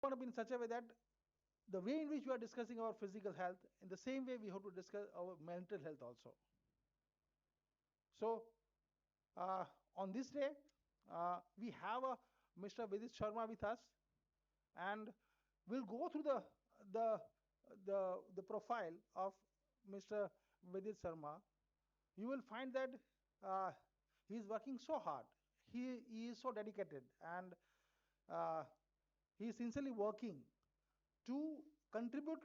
want to be in such a way that the way in which we are discussing our physical health, in the same way we have to discuss our mental health also. So uh, on this day, we have a Mr. Vidit Sharma with us, and we'll go through the the profile of Mr. Vidit Sharma. You will find that uh, he is working so hard. He is so dedicated, and uh, he is sincerely working to contribute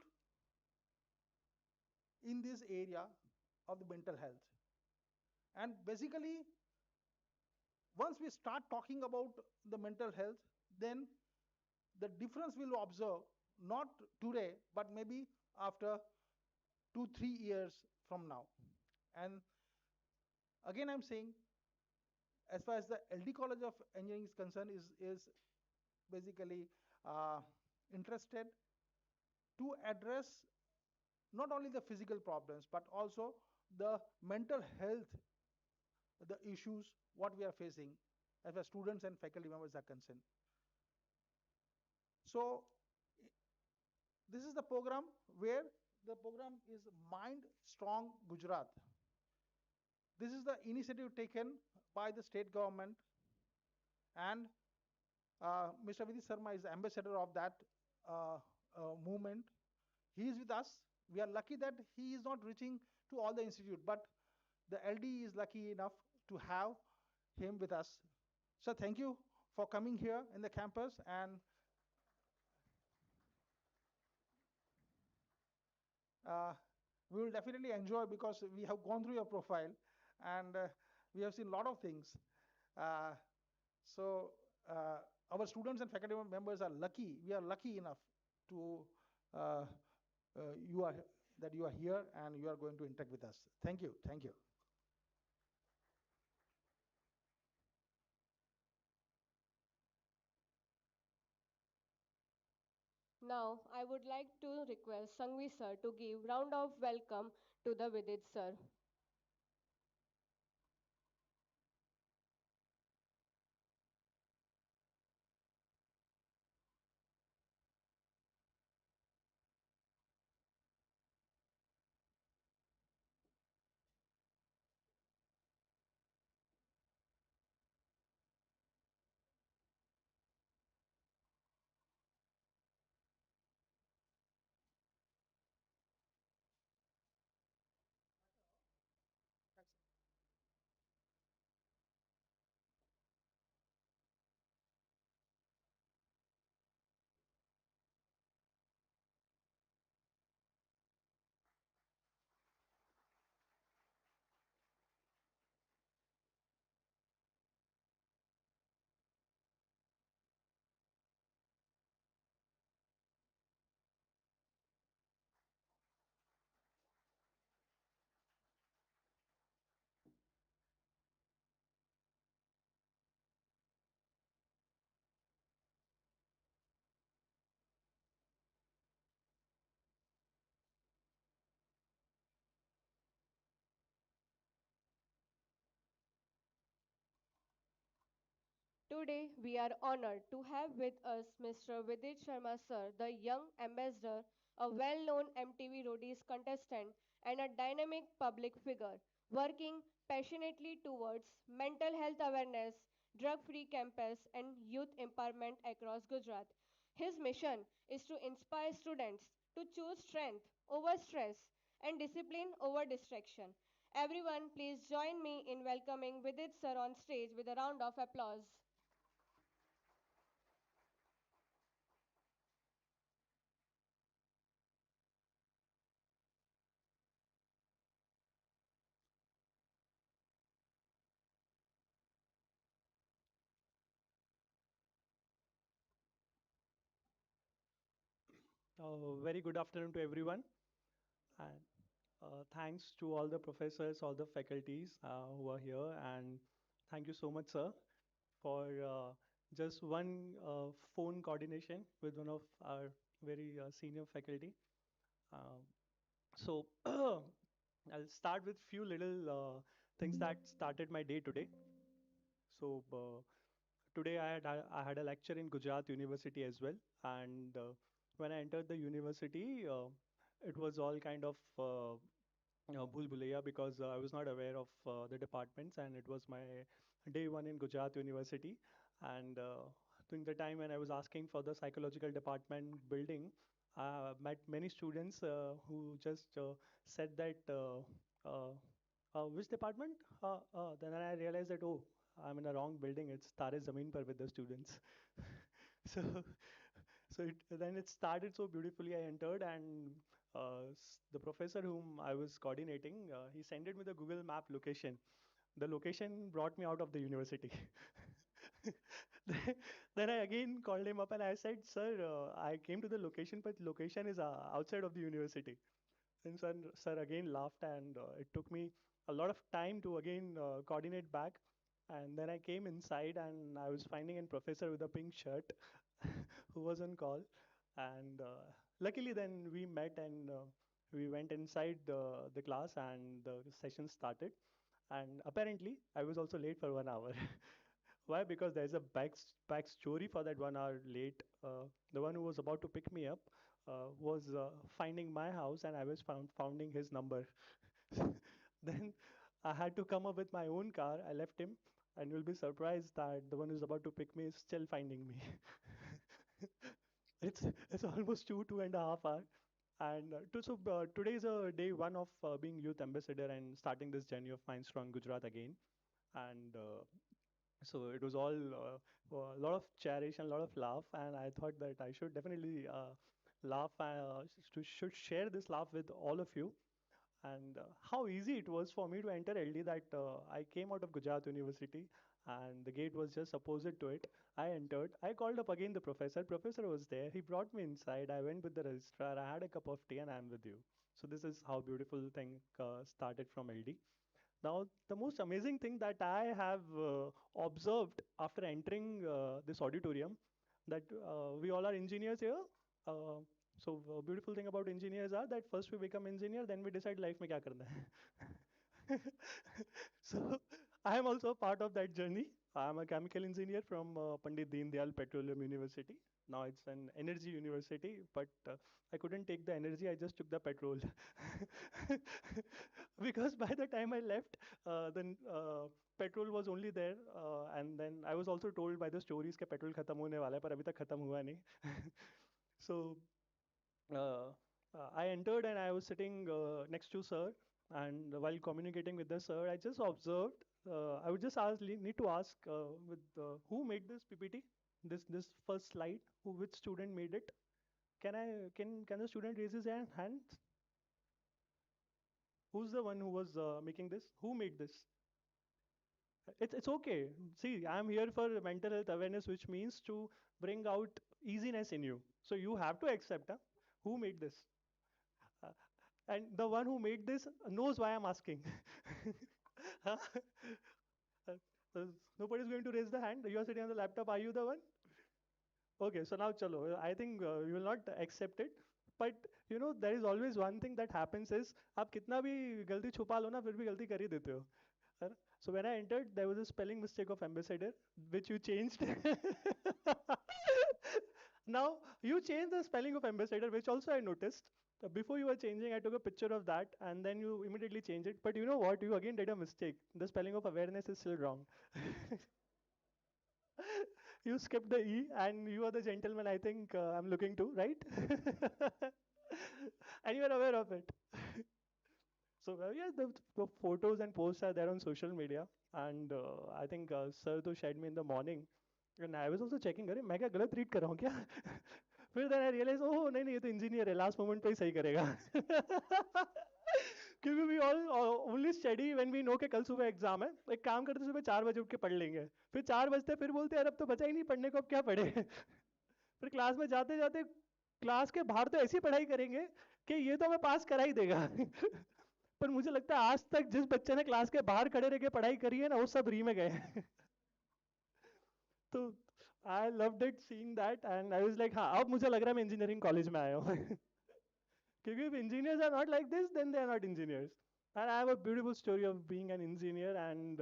in this area of the mental health. And basically, once we start talking about the mental health, then the difference we'll observe not today, but maybe after 2 3 years from now. And again, I'm saying, as far as the LD College of Engineering is concerned, is basically uh, interested to address not only the physical problems but also the mental health, the issues what we are facing as far as students and faculty members are concerned. So this is the program where the program is Mind Strong Gujarat. This is the initiative taken by the state government, and Mr. Vidit Sharma is the ambassador of that movement. He is with us. We are lucky that he is not reaching to all the institute, but the LD is lucky enough to have him with us. So thank you for coming here in the campus, and uh, we will definitely enjoy because we have gone through your profile, and we have seen a lot of things. Uh, so our students and faculty members are lucky. We are lucky enough to uh, you are that you are here and you are going to interact with us. Thank you. Thank you. Now, I would like to request Sangvi sir to give round of welcome to the Vidit sir. Today, we are honored to have with us Mr. Vidit Sharma sir, the young ambassador, a well-known MTV Roadies contestant, and a dynamic public figure, working passionately towards mental health awareness, drug-free campus, and youth empowerment across Gujarat. His mission is to inspire students to choose strength over stress and discipline over distraction. Everyone, please join me in welcoming Vidit sir on stage with a round of applause. Very good afternoon to everyone, and thanks to all the professors, all the faculties who are here, and thank you so much, sir, for just one phone coordination with one of our very senior faculty. Um, so I'll start with few little things that started my day today. So today I had a lecture in Gujarat University as well, and when I entered the university, it was all kind of bhul bhulaiya because I was not aware of the departments, and it was my day one in Gujarat University, and during the time when I was asking for the psychological department building, I met many students who just said that. Which department? Then I realized that, oh, I'm in a wrong building. It's Tare Zameen Par with the students. So, then it started so beautifully. I entered, and the professor whom I was coordinating, he sent me the Google Map location. The location brought me out of the university. Then then I again called him up and I said, "Sir, I came to the location, but location is outside of the university." And sir again laughed, and it took me a lot of time to again coordinate back. And then I came inside, and I was finding a professor with a pink shirt who was on call. And luckily, then we met, and we went inside the class, and the session started. And apparently, I was also late for 1 hour. Why? Because there's a back story for that 1 hour late. The one who was about to pick me up was finding my house, and I was founding his number. Then I had to come up with my own car. I left him, and you'll be surprised that the one who's about to pick me is still finding me. It's almost 2.5 hours. And today is day one of being youth ambassador and starting this journey of mine from Gujarat again. And so it was all a lot of cherish and a lot of laugh, and I thought that I should definitely laugh should share this laugh with all of you. And how easy it was for me to enter LD, that I came out of Gujarat University, and the gate was just opposite to it. I entered. I called up again the professor. Professor was there. He brought me inside. I went with the registrar. I had a cup of tea, and I'm with you. So this is how beautiful thing started from LD. Now, the most amazing thing that I have observed after entering this auditorium, that we all are engineers here. So beautiful thing about engineers are that first we become engineer, then we decide life में क्या करना है. So I am also a part of that journey. I am a chemical engineer from Pandit Deen Dayal Petroleum University. Now it's an energy university, but I couldn't take the energy. I just took the petrol. Because by the time I left, then petrol was only there, and then I was also told by the stories that petrol khatam hone wala hai, par abhi tak khatam hua nahi. So uh, I entered, and I was sitting next to sir, and while communicating with the sir, I just observed. I would just need to ask with who made this PPT, this first slide, which student made it? Can the student raise his hand? Who's the one who was making this? Who made this? It's okay. See, I'm here for mental health awareness, which means to bring out easiness in you. So you have to accept who made this. Uh, and the one who made this knows why I'm asking. Huh? Uh, uh, Nobody's going to raise the hand. You are sitting on the laptop. Are you the one? Okay, so now chalo. I think you will not accept it. But there is always one thing that happens is आप कितना भी गलती छुपा लो ना फिर भी गलती कर ही देते हो. है ना? So when I entered, there was a spelling mistake of ambassador, which you changed. Now you changed the spelling of ambassador, which also I noticed. Before you were changing, I took a picture of that, and then you immediately changed it. But you know what? You again did a mistake. The spelling of awareness is still wrong. You skipped the E, and you are the gentleman I think I'm looking to, right? And you are aware of it. So yeah, the photos and posts are there on social media, and I think sir to shared me in the morning, and I was also checking, अरे मैं क्या गलत read कर रहा हूँ क्या? फिर then I realized, oh नहीं नहीं ये तो engineer है, last moment पे ही सही करेगा. क्योंकि we all only study when we know कि कल सुबह एग्जाम है. एक काम करते सुबह 4 बजे उठ के पढ़ लेंगे. फिर 4 बजते फिर बोलते यार अब तो बचा ही नहीं पढ़ने को, अब क्या पढ़े? फिर क्लास में जाते जाते क्लास के बाहर तो ऐसी पढ़ाई करेंगे कि ये तो हमें पास करा ही देगा. पर मुझे लगता है आज तक जिस बच्चे ने क्लास के बाहर खड़े रह के पढ़ाई करी है ना वो सब री में गए. तो I loved it seeing that, and I was like हाँ अब मुझे लग रहा है मैं इंजीनियरिंग कॉलेज में आया हूँ. क्योंकि if engineers are not like this, then they are not engineers. And I have a beautiful story of being an engineer, and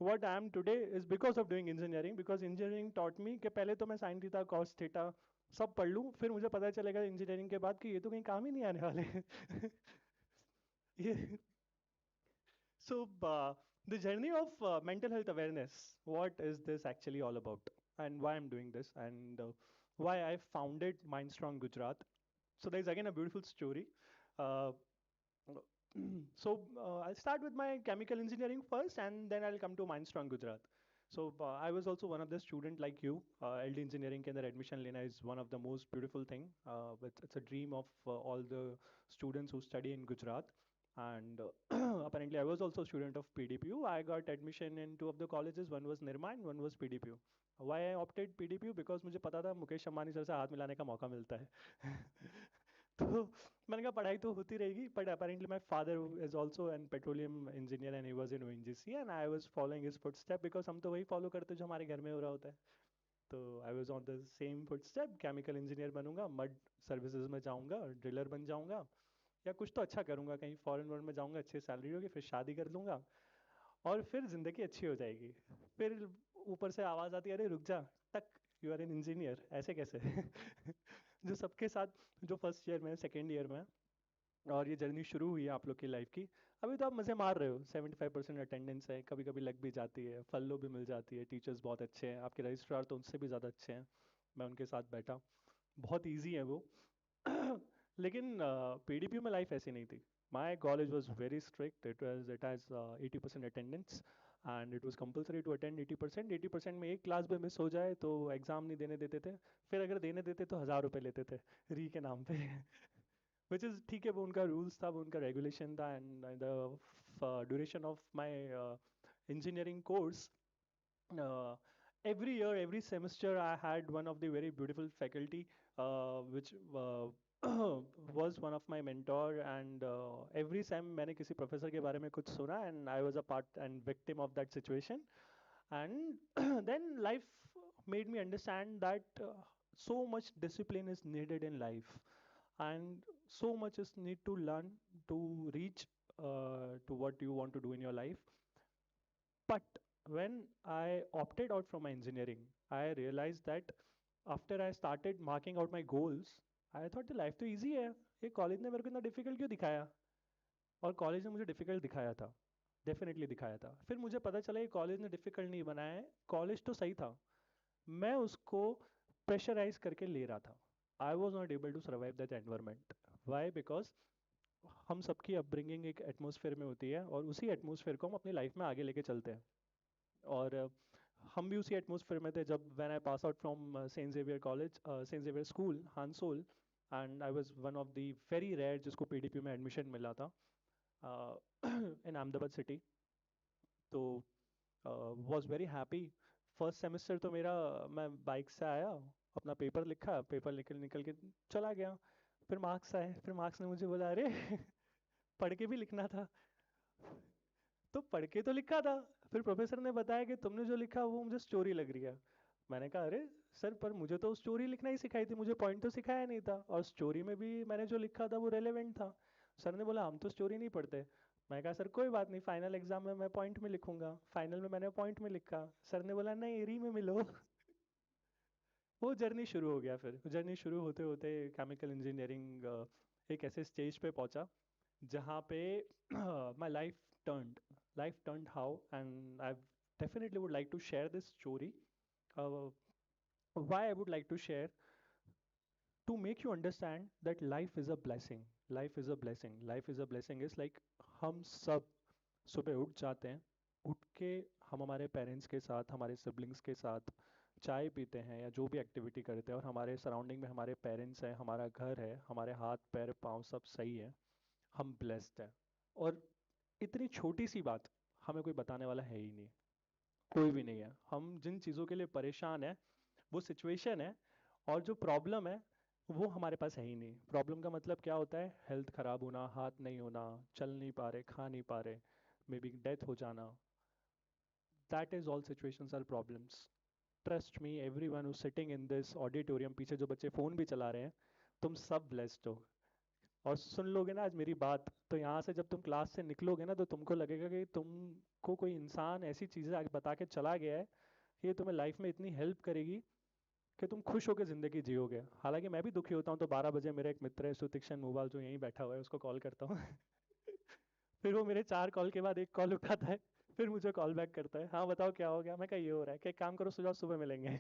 what I am today is because of doing engineering, because engineering taught me कि पहले तो मैं sin theta cos theta सब पढ़ लूँ, फिर मुझे पता चलेगा इंजीनियरिंग के बाद कि ये तो कहीं काम ही नहीं आने वाले ये so, the journey of mental health awareness, what is this actually all about? And why I'm doing this, and why I founded Mindstrong Gujarat. So, there's again a beautiful story. Uh, I'll start with my chemical engineering first, and then I'll come to Mindstrong Gujarat. I was also one of the student like you. LD engineering ke andar admission lena is one of the most beautiful thing. It's a dream of all the students who study in Gujarat. And apparently, I was also a student of PDPU. I got admission in two of the colleges. One was Nirma and one was PDPU. Why I opted PDPU? Because मुझे पता था Mukesh Ambani sir से हाथ मिलाने का मौका मिलता है तो मैंने कहा पढ़ाई तो होती रहेगी but apparently my father is also an petroleum engineer and he was in ONGC and I was following his footstep because हम तो वही फॉलो करते जो हमारे घर में हो रहा होता है तो I was on the same footstep chemical engineer बनूंगा मड सर्विसेज में जाऊंगा ड्रिलर बन जाऊंगा या कुछ तो अच्छा करूंगा कहीं फॉरेन वर्ल्ड में जाऊंगा अच्छी सैलरी होगी फिर शादी कर लूंगा और फिर जिंदगी अच्छी हो जाएगी फिर ऊपर से आवाज आती है अरे रुक जा टक यू आर एन इंजीनियर ऐसे कैसे जो सबके साथ जो फर्स्ट ईयर में सेकेंड ईयर में और ये जर्नी शुरू हुई है आप लोग की लाइफ की अभी तो आप मज़े मार रहे हो 75% अटेंडेंस है कभी कभी लग भी जाती है फल्लो भी मिल जाती है टीचर्स बहुत अच्छे हैं आपके रजिस्ट्रार तो उनसे भी ज़्यादा अच्छे हैं मैं उनके साथ बैठा बहुत ईजी है वो लेकिन पीडीपी में लाइफ ऐसी नहीं थी my college was very strict it has 80% attendance and it was compulsory to attend 80%। 80% में एक क्लास भी मिस हो जाए तो एग्ज़ाम नहीं देने देते थे फिर अगर देने देते तो 1000 रुपये लेते थे री के नाम पे विच इज़ ठीक है वो उनका रूल्स था वो उनका रेगुलेशन था and the duration of my engineering course every year every semester I had one of the very beautiful faculty which was one of my mentor and every sem मैंने किसी professor के बारे में कुछ सुना and I was a part and victim of that situation and then life made me understand that so much discipline is needed in life and so much is need to learn to reach to what you want to do in your life but when I opted out from my engineering I realized that after I started marking out my goals I thought the life तो easy है ये college ने मेरे को इतना difficult क्यों दिखाया और कॉलेज ने मुझे डिफिकल्ट दिखाया था डेफिनेटली दिखाया था फिर मुझे पता चला ये कॉलेज ने डिफिकल्ट नहीं बनाया है कॉलेज तो सही था मैं उसको प्रेशराइज करके ले रहा था I was not able to survive that environment why because हम सबकी अपब्रिंगिंग एक एटमोसफेयर में होती है और उसी एटमोसफेयर को हम अपनी लाइफ में आगे लेके चलते हैं और हम भी उसी एटमोसफेयर में थे जब when I pass out from saint Xavier college saint Xavier school हानसोल and I was one of the very rare जिसको पीडीपी में एडमिशन मिला था इन अहमदाबाद सिटी तो was very happy first semester तो मेरा मैं बाइक से आया अपना पेपर लिखा पेपर निकल निकल के चला गया फिर मार्क्स आए फिर मार्क्स ने मुझे बोला अरे पढ़ के भी लिखना था तो पढ़ के तो लिखा था फिर प्रोफेसर ने बताया कि तुमने जो लिखा वो मुझे स्टोरी लग रही है मैंने कहा अरे सर पर मुझे तो स्टोरी लिखना ही सिखाई थी मुझे पॉइंट तो सिखाया नहीं था और स्टोरी में भी मैंने जो लिखा था वो रेलेवेंट था सर ने बोला हम तो स्टोरी नहीं पढ़ते मैं कहा सर कोई बात नहीं फाइनल एग्जाम में मैं पॉइंट में लिखूंगा फाइनल में मैंने पॉइंट में लिखा सर ने बोला नहीं री में मिलो वो जर्नी शुरू हो गया फिर जर्नी शुरू होते होते केमिकल इंजीनियरिंग एक ऐसे स्टेज पे पहुंचा जहाँ पे माई life turned how and I definitely would like to share this story uh, why I would like to share to make you understand that life is a blessing life is a blessing life is a blessing is like हम सब सुबह उठ जाते हैं उठ के हम हमारे पेरेंट्स के साथ हमारे सिबलिंग्स के साथ चाय पीते हैं या जो भी एक्टिविटी करते हैं और हमारे सराउंडिंग में हमारे पेरेंट्स हैं हमारा घर है हमारे हाथ पैर पाँव सब सही है हम ब्लेस्ड हैं और इतनी छोटी सी बात हमें कोई बताने वाला है ही नहीं कोई भी नहीं है हम जिन चीज़ों के लिए परेशान है वो सिचुएशन है और जो प्रॉब्लम है वो हमारे पास है ही नहीं प्रॉब्लम का मतलब क्या होता है हेल्थ खराब होना हाथ नहीं होना चल नहीं पा रहे खा नहीं पा रहे मे बी डेथ हो जाना that is all situations are problems trust me everyone sitting in this auditorium पीछे जो बच्चे फ़ोन भी चला रहे हैं तुम सब ब्लेस्ड हो और सुन लोगे ना आज मेरी बात, तो यहाँ से जब तुम क्लास से निकलोगे ना तो तुमको लगेगा कि तुमको कोई इंसान ऐसी चीज़ें आगे बता के चला गया है कि ये तुम्हें लाइफ में इतनी हेल्प करेगी कि तुम खुश होकर ज़िंदगी जियोगे। हालांकि मैं भी दुखी होता हूँ तो 12 बजे मेरा एक मित्र है सुतीक्षण मोबाल जो यहीं बैठा हुआ है उसको कॉल करता हूँ। फिर वो मेरे 4 कॉल के बाद एक कॉल उठाता है, फिर मुझे कॉल बैक करता है, हाँ बताओ क्या हो गया। मैं कहा ये हो रहा है कि एक काम करो सुबह सुबह मिलेंगे।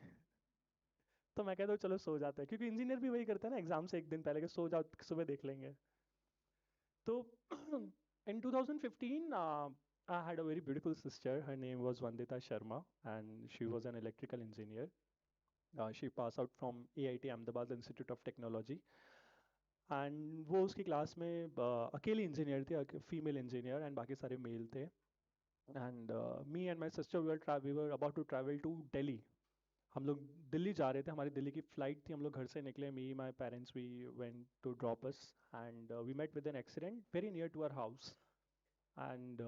तो मैं कहता हूँ चलो सो जाते हैं, क्योंकि इंजीनियर भी वही करता है ना एग्जाम से एक दिन पहले कि सो जाओ सुबह देख लेंगे। So in 2015, I had a very beautiful sister. Her name was Vandita Sharma, and she was an electrical engineer. She passed out from AIT Ahmedabad Institute of Technology, and वो उसकी क्लास में अकेली इंजीनियर थी, female engineer, and बाकी सारे mail थे. And me and my sister we were about to travel to Delhi. हम लोग दिल्ली जा रहे थे, हमारी दिल्ली की फ्लाइट थी, हम लोग घर से निकले, me my parents we went to drop us, and we met with an accident very near to our house. And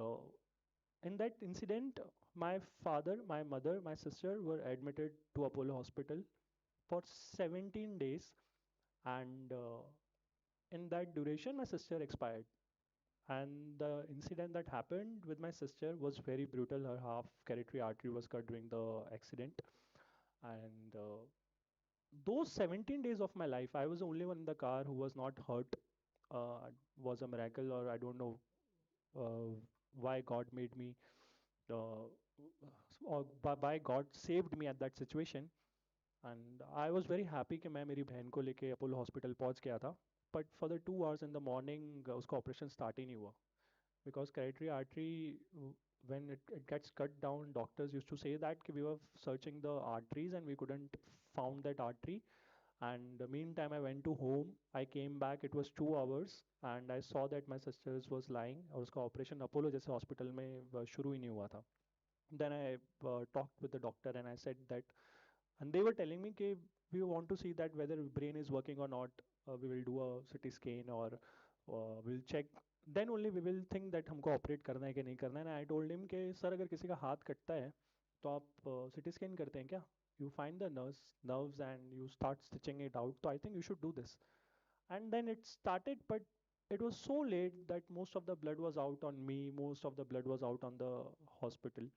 in that incident, my father, my mother, my sister were admitted to Apollo Hospital for 17 days. And in that duration, my sister expired. And the incident that happened with my sister was very brutal. Her half carotid artery was cut during the accident. And those 17 days of my life, I was the only one in the car who was not hurt. Was a miracle, or I don't know uh, why God made me, uh, or by God saved me at that situation. And I was very happy कि मैं मेरी बहन को लेके Apollo hospital पहुंच गया था. But for the 2 hours in the morning, उसका ऑपरेशन स्टार्ट ही नहीं हुआ, because carotid artery, when it gets cut down, doctors used to say that we were searching the arteries and we couldn't found that artery. And meantime I went to home, I came back, it was 2 hours, and I saw that my sisters was lying, और उसका operation Apollo जैसे hospital में शुरू ही नहीं हुआ था. Then I talked with the doctor and I said that, and they were telling me कि we want to see that whether brain is working or not. We will do a CT scan, or we'll check, then only we will think that हमको operate करना है कि नहीं करना है. And I told him कि sir अगर किसी का हाथ कटता है तो आप CT scan करते हैं क्या? You find the nerves and you start stitching it out. So I think you should do this. And then it started, but it was so late that most of the blood was out on me, most of the blood was out on the hospital,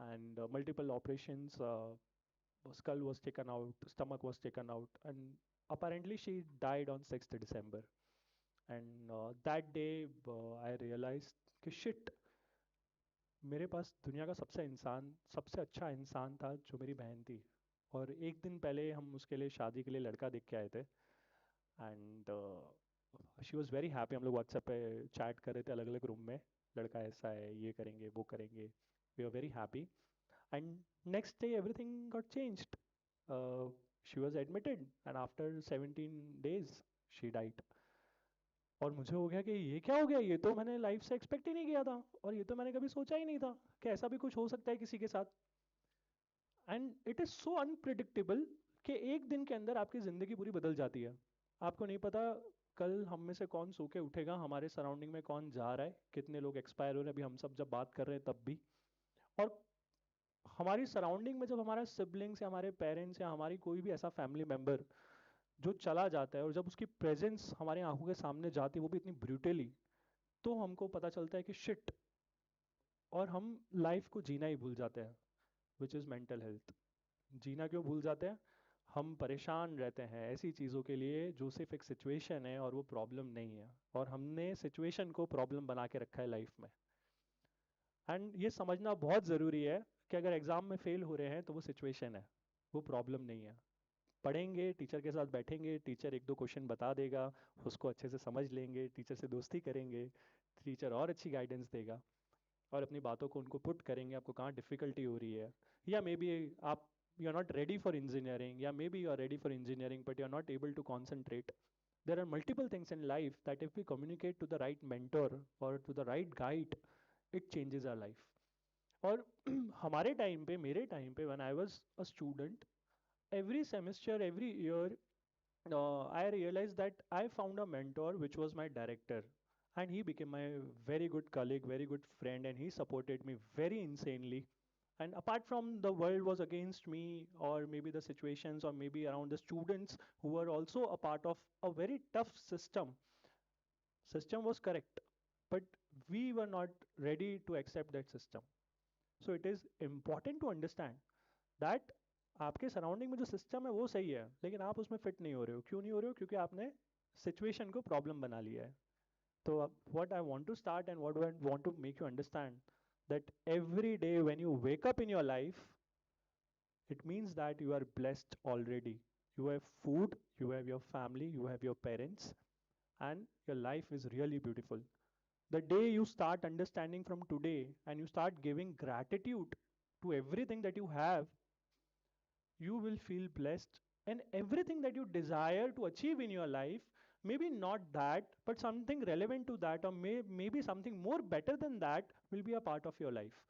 and multiple operations. Skull was taken out, stomach was taken out, and apparently she died on 6th December. And that day I realized कि shit, मेरे पास दुनिया का सबसे अच्छा इंसान था जो मेरी बहन थी. और एक दिन पहले हम उसके लिए शादी के लिए लड़का देख के आए थे. And she was very happy. हम लोग व्हाट्सएप पे चैट कर रहे थे अलग अलग रूम में, लड़का ऐसा है, ये करेंगे वो करेंगे. We are very happy. And next day everything got changed. She was admitted, and after 17 days she died. और मुझे हो गया कि ये क्या हो गया, ये तो मैंने लाइफ से एक्सपेक्ट ही नहीं किया था, और ये तो मैंने कभी सोचा ही नहीं था कि ऐसा भी कुछ हो सकता है किसी के साथ. And it is so unpredictable कि एक दिन के अंदर आपकी ज़िंदगी पूरी बदल जाती है. आपको नहीं पता कल हम में से कौन सो के उठेगा, हमारे सराउंडिंग में कौन जा रहा है, कितने लोग एक्सपायर हो रहे हैं. अभी हम सब जब बात कर रहे हैं तब भी, और हमारी सराउंडिंग में जब हमारा सिबलिंग्स या हमारे पेरेंट्स या हमारी कोई भी ऐसा फैमिली मेम्बर जो चला जाता है, और जब उसकी प्रेजेंस हमारे आंखों के सामने जाती है वो भी इतनी ब्रूटली, तो हमको पता चलता है कि शिट, और हम लाइफ को जीना ही भूल जाते हैं, विच इज़ मेंटल हेल्थ. जीना क्यों भूल जाते हैं? हम परेशान रहते हैं ऐसी चीज़ों के लिए जो सिर्फ एक सिचुएशन है और वो प्रॉब्लम नहीं है, और हमने सिचुएशन को प्रॉब्लम बना के रखा है लाइफ में. एंड ये समझना बहुत ज़रूरी है कि अगर एग्ज़ाम में फेल हो रहे हैं तो वो सिचुएशन है, वो प्रॉब्लम नहीं है. पढ़ेंगे, टीचर के साथ बैठेंगे, टीचर एक दो क्वेश्चन बता देगा, उसको अच्छे से समझ लेंगे, टीचर से दोस्ती करेंगे, टीचर और अच्छी गाइडेंस देगा, और अपनी बातों को उनको पुट करेंगे आपको कहाँ डिफ़िकल्टी हो रही है. या मे बी आप you are not ready for engineering, या maybe you are ready for engineering but you are not able to concentrate. There are multiple things in life that if we communicate to the right mentor or to the right guide, it changes our life. और हमारे time पे, मेरे time पे, when I was a student, every semester, every year, I realized that I found a mentor which was my director, and he became my very good colleague, very good friend, and he supported me very insanely. And apart from the world was against me, or maybe the situations, or maybe around the students who were also a part of a very tough system, System was correct, but we were not ready to accept that system. So it is important to understand that आपके surrounding में जो system है वो सही है, लेकिन आप उसमें फिट नहीं हो रहे हो. क्यों नहीं हो रहे हो? क्योंकि आपने सिचुएशन को प्रॉब्लम बना लिया है. So what I want to start and what I want to make you understand that every day when you wake up in your life, it means that you are blessed already. You have food, you have your family, you have your parents, and your life is really beautiful. The day you start understanding from today and you start giving gratitude to everything that you have, you will feel blessed, and everything that you desire to achieve in your life, maybe not that but something relevant to that, or maybe something more better than that, will be a part of your life.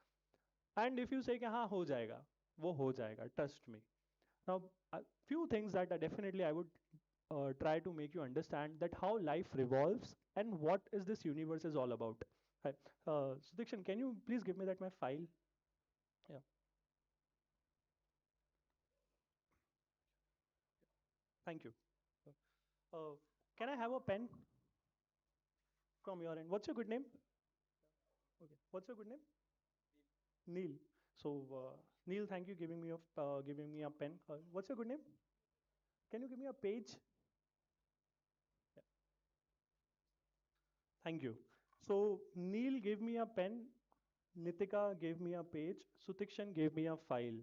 And if you say कि हाँ हो जाएगा, वो हो जाएगा, trust me. Now, a few things that I definitely I would try to make you understand that how life revolves and what is this universe is all about. Hi. Sudikshan, can you please give me that my file? Yeah, thank you. Uh, can I have a pen from your end? What's your good name? Okay. What's your good name? Neil. So, Neil, thank you giving me a pen. What's your good name? Can you give me a page? Yeah. Thank you. So, Neil gave me a pen. Nitika gave me a page. Sutikshan gave me a file.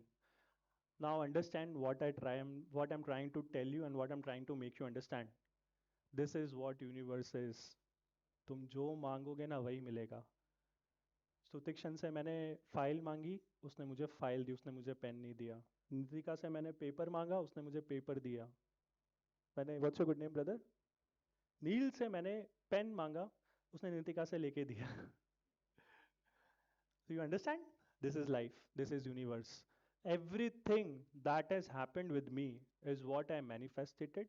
Now understand what I'm trying to tell you and what I'm trying to make you understand. This is what universe is. तुम जो मांगोगे ना वही मिलेगा. सुतिक्षण से मैंने file मांगी, उसने मुझे फाइल दी, उसने मुझे पेन नहीं दिया. नितिका से मैंने पेपर मांगा, उसने मुझे पेपर दिया. मैंने what's your good name brother? Neel से मैंने पेन मांगा, उसने नितिका से लेके दिया. Do you understand? This is life. This is universe. Everything that has happened with me is what I manifested.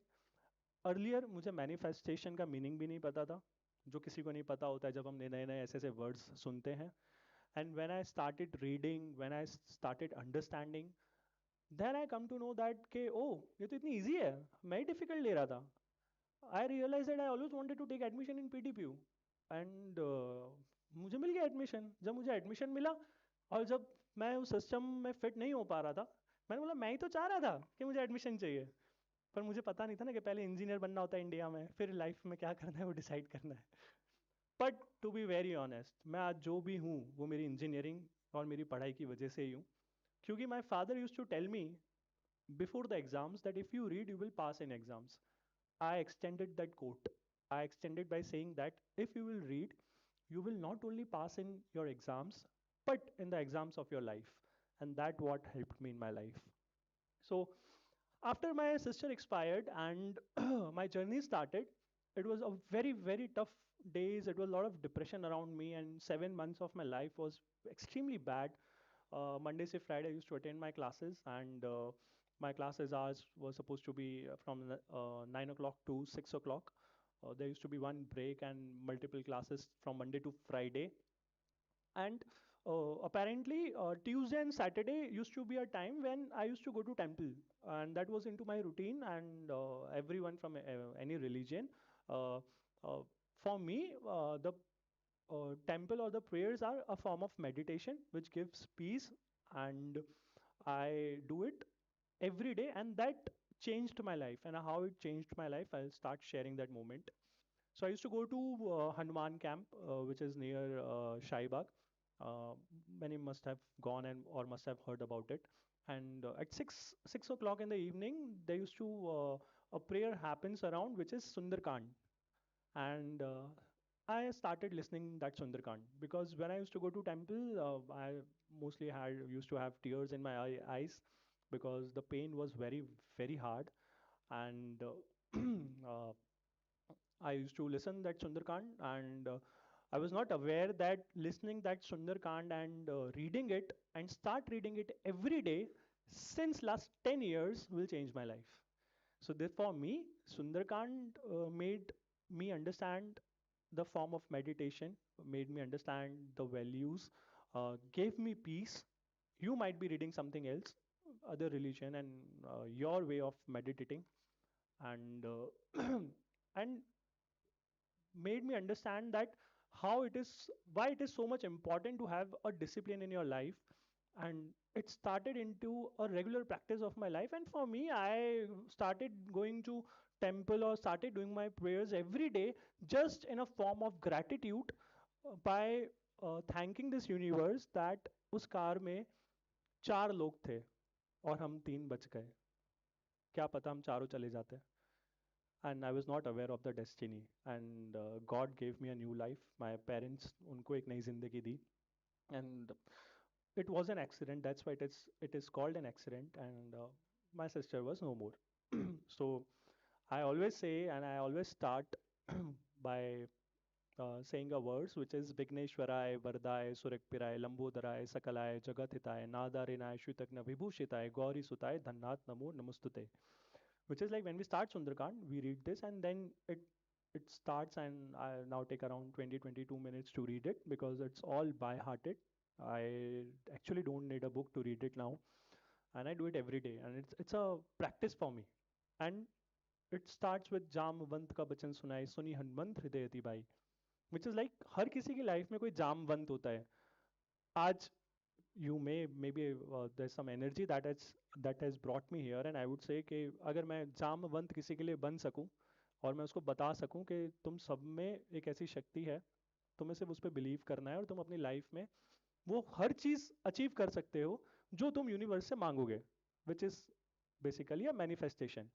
Earlier मुझे मैनिफेस्टेशन का मीनिंग भी नहीं पता था, जो किसी को नहीं पता होता है जब हम नए नए ऐसे ऐसे वर्ड्स सुनते हैं. And when I started reading, when I started understanding, then I come to know that K O ये तो इतनी ईजी है, मैं ही डिफिकल्ट ले रहा था. I realise that I always wanted to take admission in PTPU, and मुझे मिल गया एडमिशन. जब मुझे एडमिशन मिला और जब मैं उस सिस्टम में फिट नहीं हो पा रहा था, मैंने बोला मैं ही तो चाह रहा था कि मुझे एडमिशन चाहिए, पर मुझे पता नहीं था ना कि पहले इंजीनियर बनना होता है इंडिया में, फिर लाइफ में क्या करना है वो डिसाइड करना है. But to be very honest, मैं आज जो भी हूँ वो मेरी इंजीनियरिंग और मेरी पढ़ाई की वजह से ही हूँ. क्योंकि my father use to tell me before the exams that if you read you will pass in exams. I extended that quote. I extended by saying that if you will read, you will not only pass in your exams but in the exams of your life. And that what helped me in my life. So after my sister expired and my journey started, it was a very tough days. It was a lot of depression around me, and 7 months of my life was extremely bad. Monday to Friday, I used to attend my classes, and my classes hours were supposed to be from 9 o'clock to 6 o'clock. There used to be one break and multiple classes from Monday to Friday. And apparently, Tuesday and Saturday used to be a time when I used to go to temple, and that was into my routine. And everyone from any religion, uh, uh, for me, the temple or the prayers are a form of meditation which gives peace, and I do it every day, and that changed my life. And how it changed my life, I'll start sharing that moment. So I used to go to Hanuman camp, which is near Shaibag. Uh, Many must have gone and or must have heard about it. And at six o'clock in the evening, there used to a prayer happens around, which is Sundarkand. And I started listening that Sundarkand because when I used to go to temple, I mostly had used to have tears in my eyes because the pain was very hard. And I used to listen that Sundarkand, and I was not aware that listening that Sundarkand and reading it and start reading it every day since last 10 years will change my life. So for me, Sundarkand made me understand the form of meditation, made me understand the values, gave me peace. You might be reading something else, other religion, and your way of meditating, and and made me understand that how it is, why it is so much important to have a discipline in your life. And it started into a regular practice of my life. And for me, I started going to temple or started doing my prayers every day, just in a form of gratitude, by thanking this universe that उस car में 4 लोग थे और हम 3 बच गए. क्या पता हम चारों चले जाते. And I was not aware of the destiny. And God gave me a new life. My parents उनको एक नई जिंदगी दी. And it was an accident. That's why it is called an accident. And my sister was no more. So I always say, and I always start by saying a verse which is Vigneshwarai, Vardai, Surakpirai, Lambodharai, Sakalai, Jagathitai, Nadarinaय, Shritagna Vibhushitaय, Gauri Sutai, Dhannat Namo Namostute. Which is like when we start Sundarkand, we read this and then it starts, and I now take around 20-22 minutes to read it because it's all by hearted. I actually don't need a book to read it now, and I do it every day, and it's a practice for me. And it starts with Jamwant का बचन सुनाए सुनी हनुमंत हृदय अति भाई, which is like हर किसी की life में कोई जामवंत होता है. आज you maybe there's some energy that has brought me here, and I would say कि अगर मैं जामवंत किसी के लिए बन सकूं और मैं उसको बता सकूं कि तुम सब में एक ऐसी शक्ति है, तुम्हें सिर्फ उस पर बिलीव करना है और तुम अपनी लाइफ में वो हर चीज अचीव कर सकते हो जो तुम यूनिवर्स से मांगोगे, which is basically a manifestation.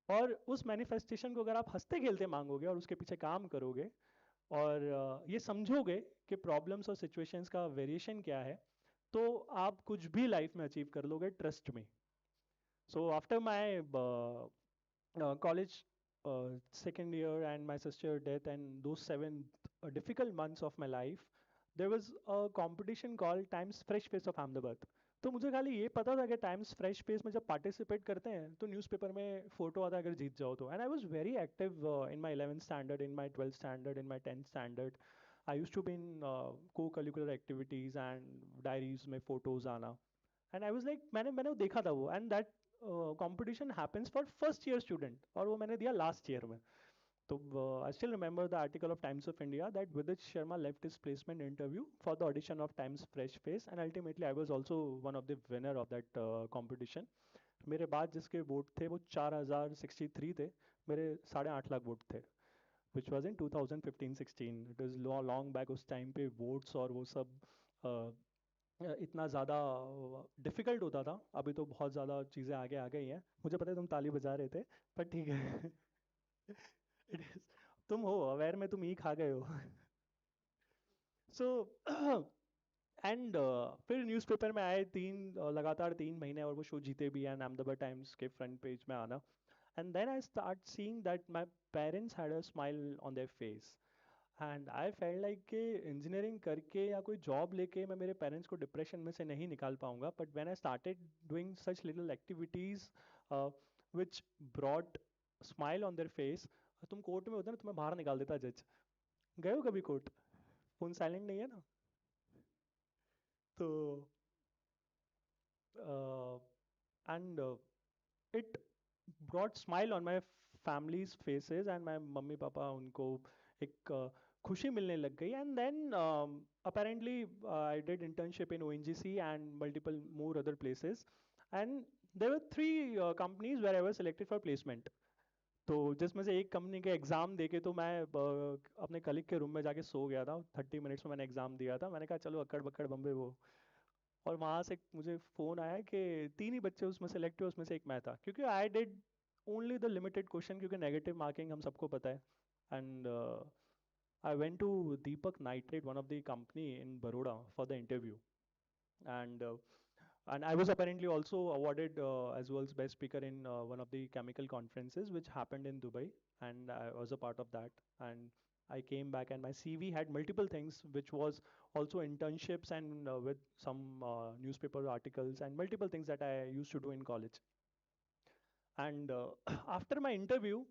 और उस मैनिफेस्टेशन को अगर आप हंसते खेलते मांगोगे और उसके पीछे काम करोगे और ये समझोगे कि प्रॉब्लम्स और सिचुएशंस का वेरिएशन क्या है, तो आप कुछ भी लाइफ में अचीव कर लोगे, ट्रस्ट में. So after my college second year and my sister death and those 7 difficult months of my life, there was a competition called Times Fresh Face of Ahmedabad. तो मुझे खाली ये पता था कि टाइम्स फ्रेश पेज में जब पार्टिसिपेट करते हैं तो न्यूज़पेपर में फोटो आता है अगर जीत जाओ तो. And I was very active in my 11th standard, in my 12th standard, in my 10th standard. I used to be in co curricular activities and diaries में फोटोज आना. एंड आई वाज लाइक, मैंने मैंने वो देखा था वो, and that competition happens for first year student, और वो मैंने दिया लास्ट ईयर में. So I still remember the article of Times of India that Vidit Sharma left his placement interview for the audition of Times Fresh Face, and ultimately I was also one of the winner of that competition. मेरे बाद जिसके vote थे वो 4063 थे, मेरे 8.5 lakh vote थे, which was in 2015-16. It was long back. उस time पे वोट्स और वो सब इतना ज़्यादा डिफिकल्ट होता था. अभी तो बहुत ज़्यादा चीज़ें आगे आ गई हैं. मुझे पता है तुम ताली बजा रहे थे, पर ठीक है. It is, तुम हो अवेयर में, तुम ही खा गए हो. सो एंड फिर न्यूज़पेपर में आए लगातार 3 महीने, और वो शो जीते भी, एंड अहमदाबाद टाइम्स के फ्रंट पेज में आना. And then I start seeing that my parents had a smile on their face. And I felt like कि इंजीनियरिंग करके या कोई जॉब लेके मैं मेरे पेरेंट्स को डिप्रेशन में से नहीं निकाल पाऊंगा. But when I started doing such little activities which brought smile on their face. तुम कोर्ट में होते ना, तुम्हें बाहर निकाल देता जज. गए हो कभी कोर्ट? फोन साइलेंट नहीं है ना? तो and it brought smile on my families faces, and my mummy papa उनको एक खुशी मिलने लग गई. And then apparently I did internship in ONGC and multiple more other places, and there were 3 companies where I was selected for placement. तो जिसमें से एक कंपनी के एग्ज़ाम देके तो मैं अपने कलीग के रूम में जाके सो गया था. 30 मिनट्स में मैंने एग्ज़ाम दिया था. मैंने कहा चलो अक्कड़ बक्कड़ बम्बे वो. और वहाँ से मुझे फ़ोन आया कि 3 ही बच्चे उसमें सेलेक्ट हुए, उसमें से एक मैं था, क्योंकि I did only the limited question, क्योंकि नेगेटिव मार्किंग हम सबको पता है. And I went to Deepak nitrate, one of the company in Baroda, for the interview. And and I was apparently also awarded as world's best speaker in one of the chemical conferences which happened in Dubai, and I was a part of that. And I came back, and my CV had multiple things, which was also internships and with some newspaper articles and multiple things that I used to do in college. And after my interview,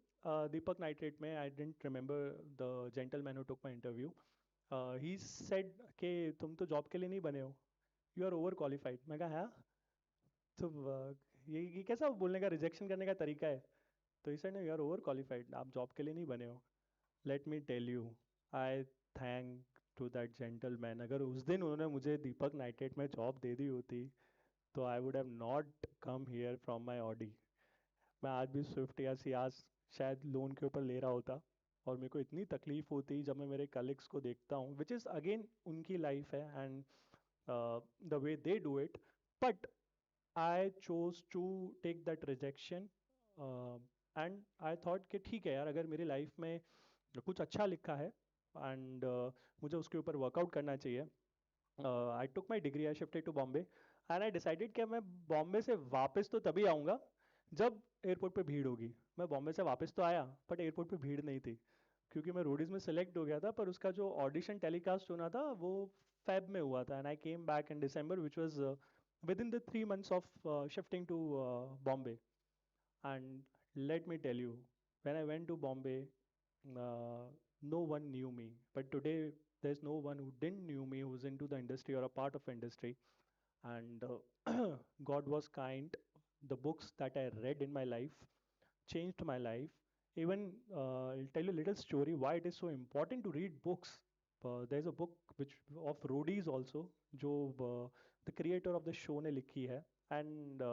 Deepak Nitrate mein, I didn't remember the gentleman who took my interview. He said कि तुम तो job के लिए नहीं बने हो, you are over qualified. मैं कहा हाँ, तो ये कैसा बोलने का, रिजेक्शन करने का तरीका है? तो he said you are over qualified, आप जॉब के लिए नहीं बने हो. Let me tell you, I thank to that gentleman. अगर उस दिन उन्होंने मुझे दीपक नाइटेट में जॉब दे दी होती तो I would have not come here from my Audi. मैं आज भी स्विफ्ट या सियाज शायद लोन के ऊपर ले रहा होता. और मेरे को इतनी तकलीफ होती जब मैं मेरे कलीग्स को देखता हूँ, विच इज़ अगेन उनकी लाइफ है and the way they do it. But I chose to take that rejection and I thought कि ठीक है यार, अगर मेरी लाइफ में कुछ अच्छा लिखा है एंड मुझे उसके ऊपर वर्कआउट करना चाहिए. I took my degree, I shifted to Bombay and I decided कि मैं बॉम्बे से वापस तो तभी आऊँगा जब एयरपोर्ट पे भीड़ होगी. मैं बॉम्बे से वापस तो आया बट एयरपोर्ट पे भीड़ नहीं थी, क्योंकि मैं रोडीज में सेलेक्ट हो गया था, पर उसका जो ऑडिशन टेलीकास्ट होना था वो फेब में हुआ था. And I came back in December which was within the 3 months of shifting to Bombay. And let me tell you, when I went to Bombay, no one knew me. But today, there's no one who didn't knew me who's into the industry or a part of industry. And God was kind. The books that I read in my life changed my life. Even I'll tell you a little story why it is so important to read books. There's a book which of roadies also, जो the creator of the show ने लिखी है. And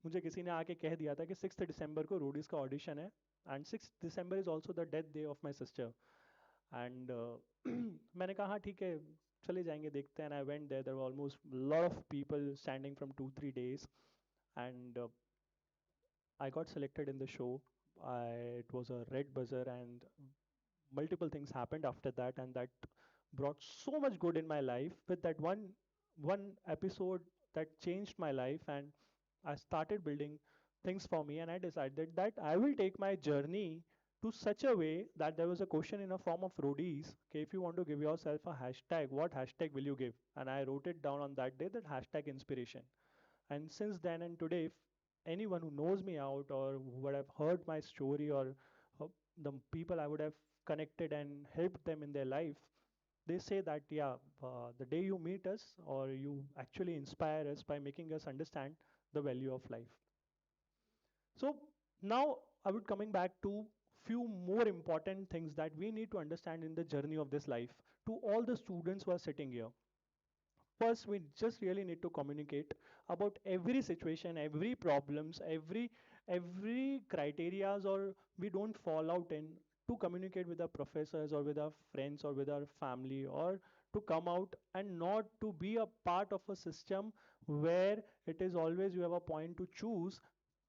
मुझे किसी ने आके कह दिया था कि 6th December को रोडीज का ऑडिशन है and 6th December is also the death day of my sister. And मैंने कहा हाँ ठीक है, चले जाएंगे देखते हैं. I went there, there were almost lot of people standing from 2-3 days. And I got selected in the show. It was a red buzzer, and multiple things happened after that, and that brought so much good in my life. With that one episode that changed my life, and I started building things for me, and I decided that I will take my journey to such a way that there was a question in a form of roadies. Okay, if you want to give yourself a hashtag, what hashtag will you give? And I wrote it down on that day, that hashtag inspiration. And since then and today, if anyone who knows me out or who would have heard my story, or uh, the people I would have connected and helped them in their life, they say that, yeah, the day you meet us or you actually inspire us by making us understand the value of life. So now I would coming back to few more important things that we need to understand in the journey of this life. To all the students who are sitting here, first we just really need to communicate about every situation, every problems, every criterias, or we don't fall out in, to communicate with our professors or with our friends or with our family, or to come out and not to be a part of a system where it is always you have a point to choose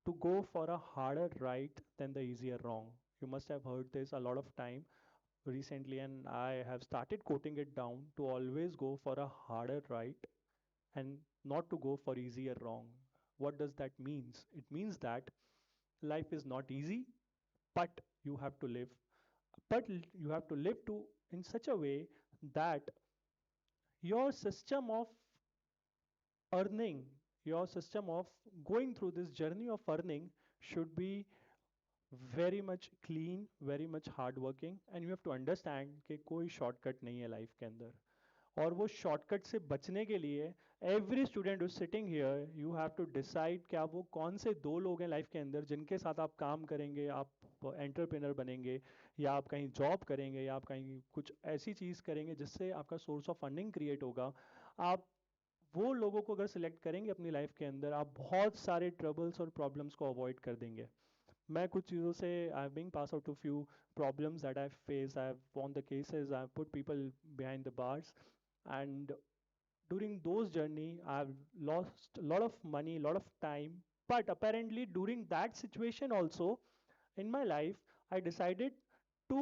to go for a harder right than the easier wrong. You must have heard this a lot of time recently, and I have started quoting it down to always go for a harder right and not to go for easier wrong. What does that means? It means that life is not easy, but you have to live. You have to live to in such a way that your system of earning, your system of going through this journey of earning should be very much clean, very much hardworking, and you have to understand कि कोई shortcut नहीं है life के अंदर. और वो shortcut से बचने के लिए every student is sitting here, you have to decide कि आप वो कौन से दो लोग हैं लाइफ के अंदर जिनके साथ आप काम करेंगे, आप एंटरप्रेनर बनेंगे, या आप कहीं जॉब करेंगे, या आप कहीं कुछ ऐसी चीज़ करेंगे जिससे आपका सोर्स ऑफ फंडिंग क्रिएट होगा. आप वो लोगों को अगर सिलेक्ट करेंगे अपनी लाइफ के अंदर, आप बहुत सारे ट्रबल्स और प्रॉब्लम्स को अवॉइड कर देंगे. मैं कुछ चीज़ों से I have been pass out to few problems that I face, I have won the cases, I have put people behind the bars, and during those journey I've lost a lot of money, a lot of time. But apparently during that situation also in my life, I decided to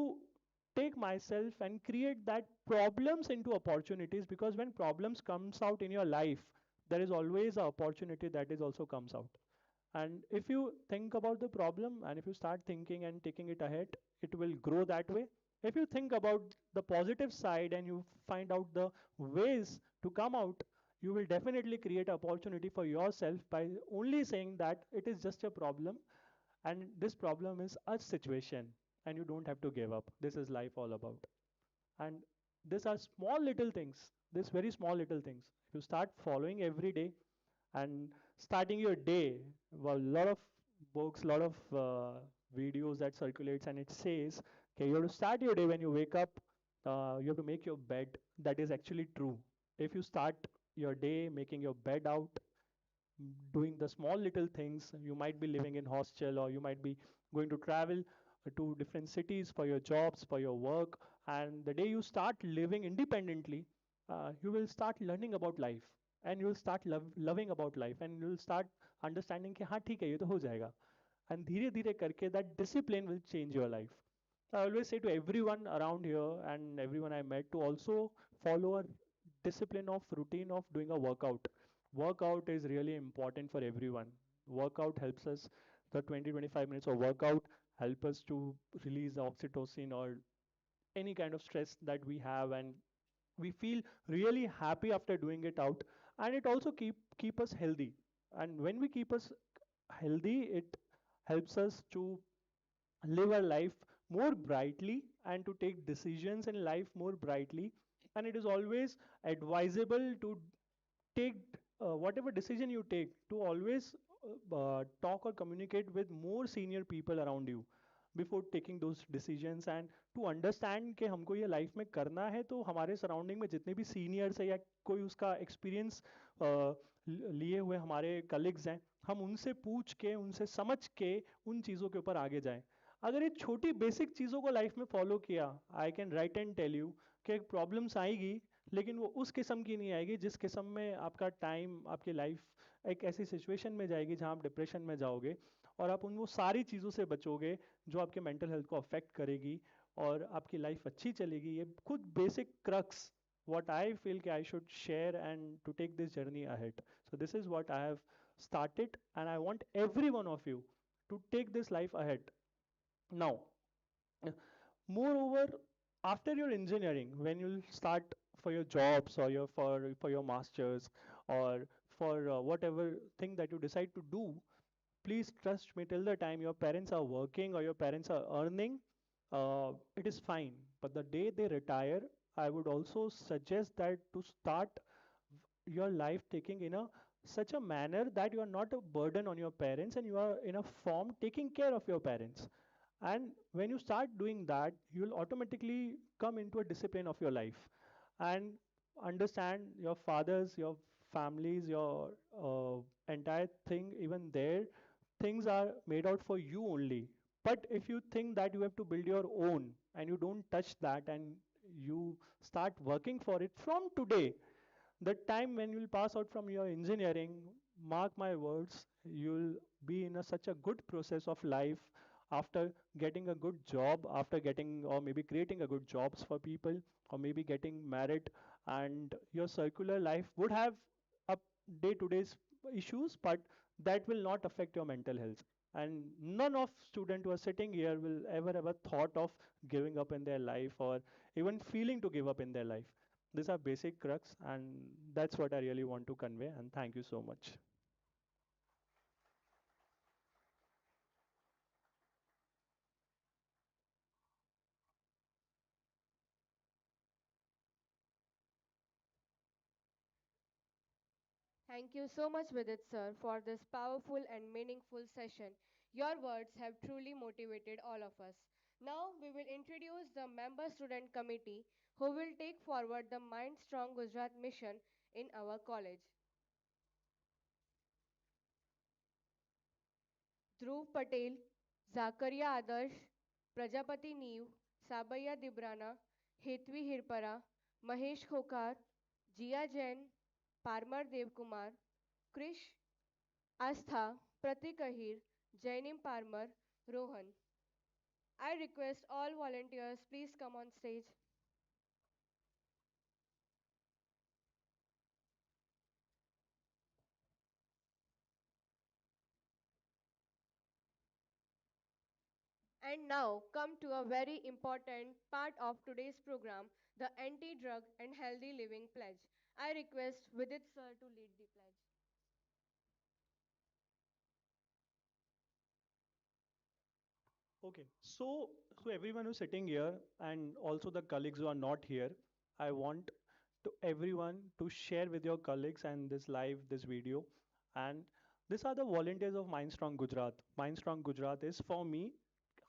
take myself and create that problems into opportunities, because when problems comes out in your life, there is always a opportunity that is also comes out. And if you think about the problem and if you start thinking and taking it ahead, it will grow that way. If you think about the positive side and you find out the ways to come out, you will definitely create opportunity for yourself by only saying that it is just a problem, and this problem is a situation, and you don't have to give up. This is life all about. And these are small little things, these very small little things. If you start following every day and starting your day, well, a lot of books, lot of videos that circulates, and it says Okay, you have to start your day when you wake up. You have to make your bed. That is actually true. If you start your day making your bed out, doing the small little things, you might be living in hostel or you might be going to travel to different cities for your jobs, for your work, and the day you start living independently, you will start learning about life and you will start loving about life and you will start understanding कि हाँ ठीक है ये तो हो जाएगा and धीरे धीरे करके that discipline will change your life. I always say to everyone around here and everyone I met to also follow a discipline of routine of doing a workout. Workout is really important for everyone. Workout helps us, the 20-25 minutes of workout help us to release the oxytocin or any kind of stress that we have and we feel really happy after doing it out and it also keep us healthy and when we keep us healthy it helps us to live our life more brightly and to take decisions in life more brightly and it is always advisable to take whatever decision you take to always talk or communicate with more senior people around you before taking those decisions and to understand कि हमको ये life में करना है तो हमारे surrounding में जितने भी सीनियर्स है या कोई उसका एक्सपीरियंस लिए हुए हमारे कलीग्स हैं हम उनसे पूछ के उनसे समझ के उन चीज़ों के ऊपर आगे जाएं अगर ये छोटी बेसिक चीज़ों को लाइफ में फॉलो किया I can write and tell you कि प्रॉब्लम्स आएगी लेकिन वो उस किस्म की नहीं आएगी जिस किस्म में आपका टाइम आपकी लाइफ एक ऐसी सिचुएशन में जाएगी जहाँ आप डिप्रेशन में जाओगे और आप उन वो सारी चीज़ों से बचोगे जो आपके मेंटल हेल्थ को अफेक्ट करेगी और आपकी लाइफ अच्छी चलेगी ये खुद basic crux what I feel I should share and to take this journey ahead. So this is what I have started and I want every one of you to take this life ahead. Now, moreover, after your engineering, when you start for your jobs or for your masters or for whatever thing that you decide to do, please trust me till the time your parents are working or your parents are earning, it is fine. But the day they retire, I would also suggest that to start your life taking in a such a manner that you are not a burden on your parents and you are in a form taking care of your parents and when you start doing that you will automatically come into a discipline of your life and understand your fathers your families your entire thing even there things are made out for you only but if you think that you have to build your own and you don't touch that and you start working for it from today the time when you will pass out from your engineering mark my words you'll be in such a good process of life after getting a good job after getting or maybe creating a good jobs for people or maybe getting married and your circular life would have up day to day issues but that will not affect your mental health and none of student who are sitting here will ever thought of giving up in their life or even feeling to give up in their life these are basic crux, and that's what I really want to convey. And thank you so much. Thank you so much, Vidit sir, for this powerful and meaningful session. Your words have truly motivated all of us. Now we will introduce the member student committee who will take forward the Mind Strong Gujarat mission in our college. Dhruv Patel, Zakaria Adarsh, Prajapati Neev, Sabaya Dibrana, Hetvi Hirpara, Mahesh Khokar, Jia Jain, Parmar Devkumar, Krish Astha, Pratik Ahir, Jainim Parmar, Rohan. I request all volunteers please come on stage. And now come to a very important part of today's program, the anti-drug and healthy living pledge. I request Vidit sir to lead the pledge. Okay, so everyone who's sitting here and also the colleagues who are not here, I want to everyone to share with your colleagues and this live this video and these are the volunteers of Mindstrong Gujarat. Mindstrong Gujarat is for me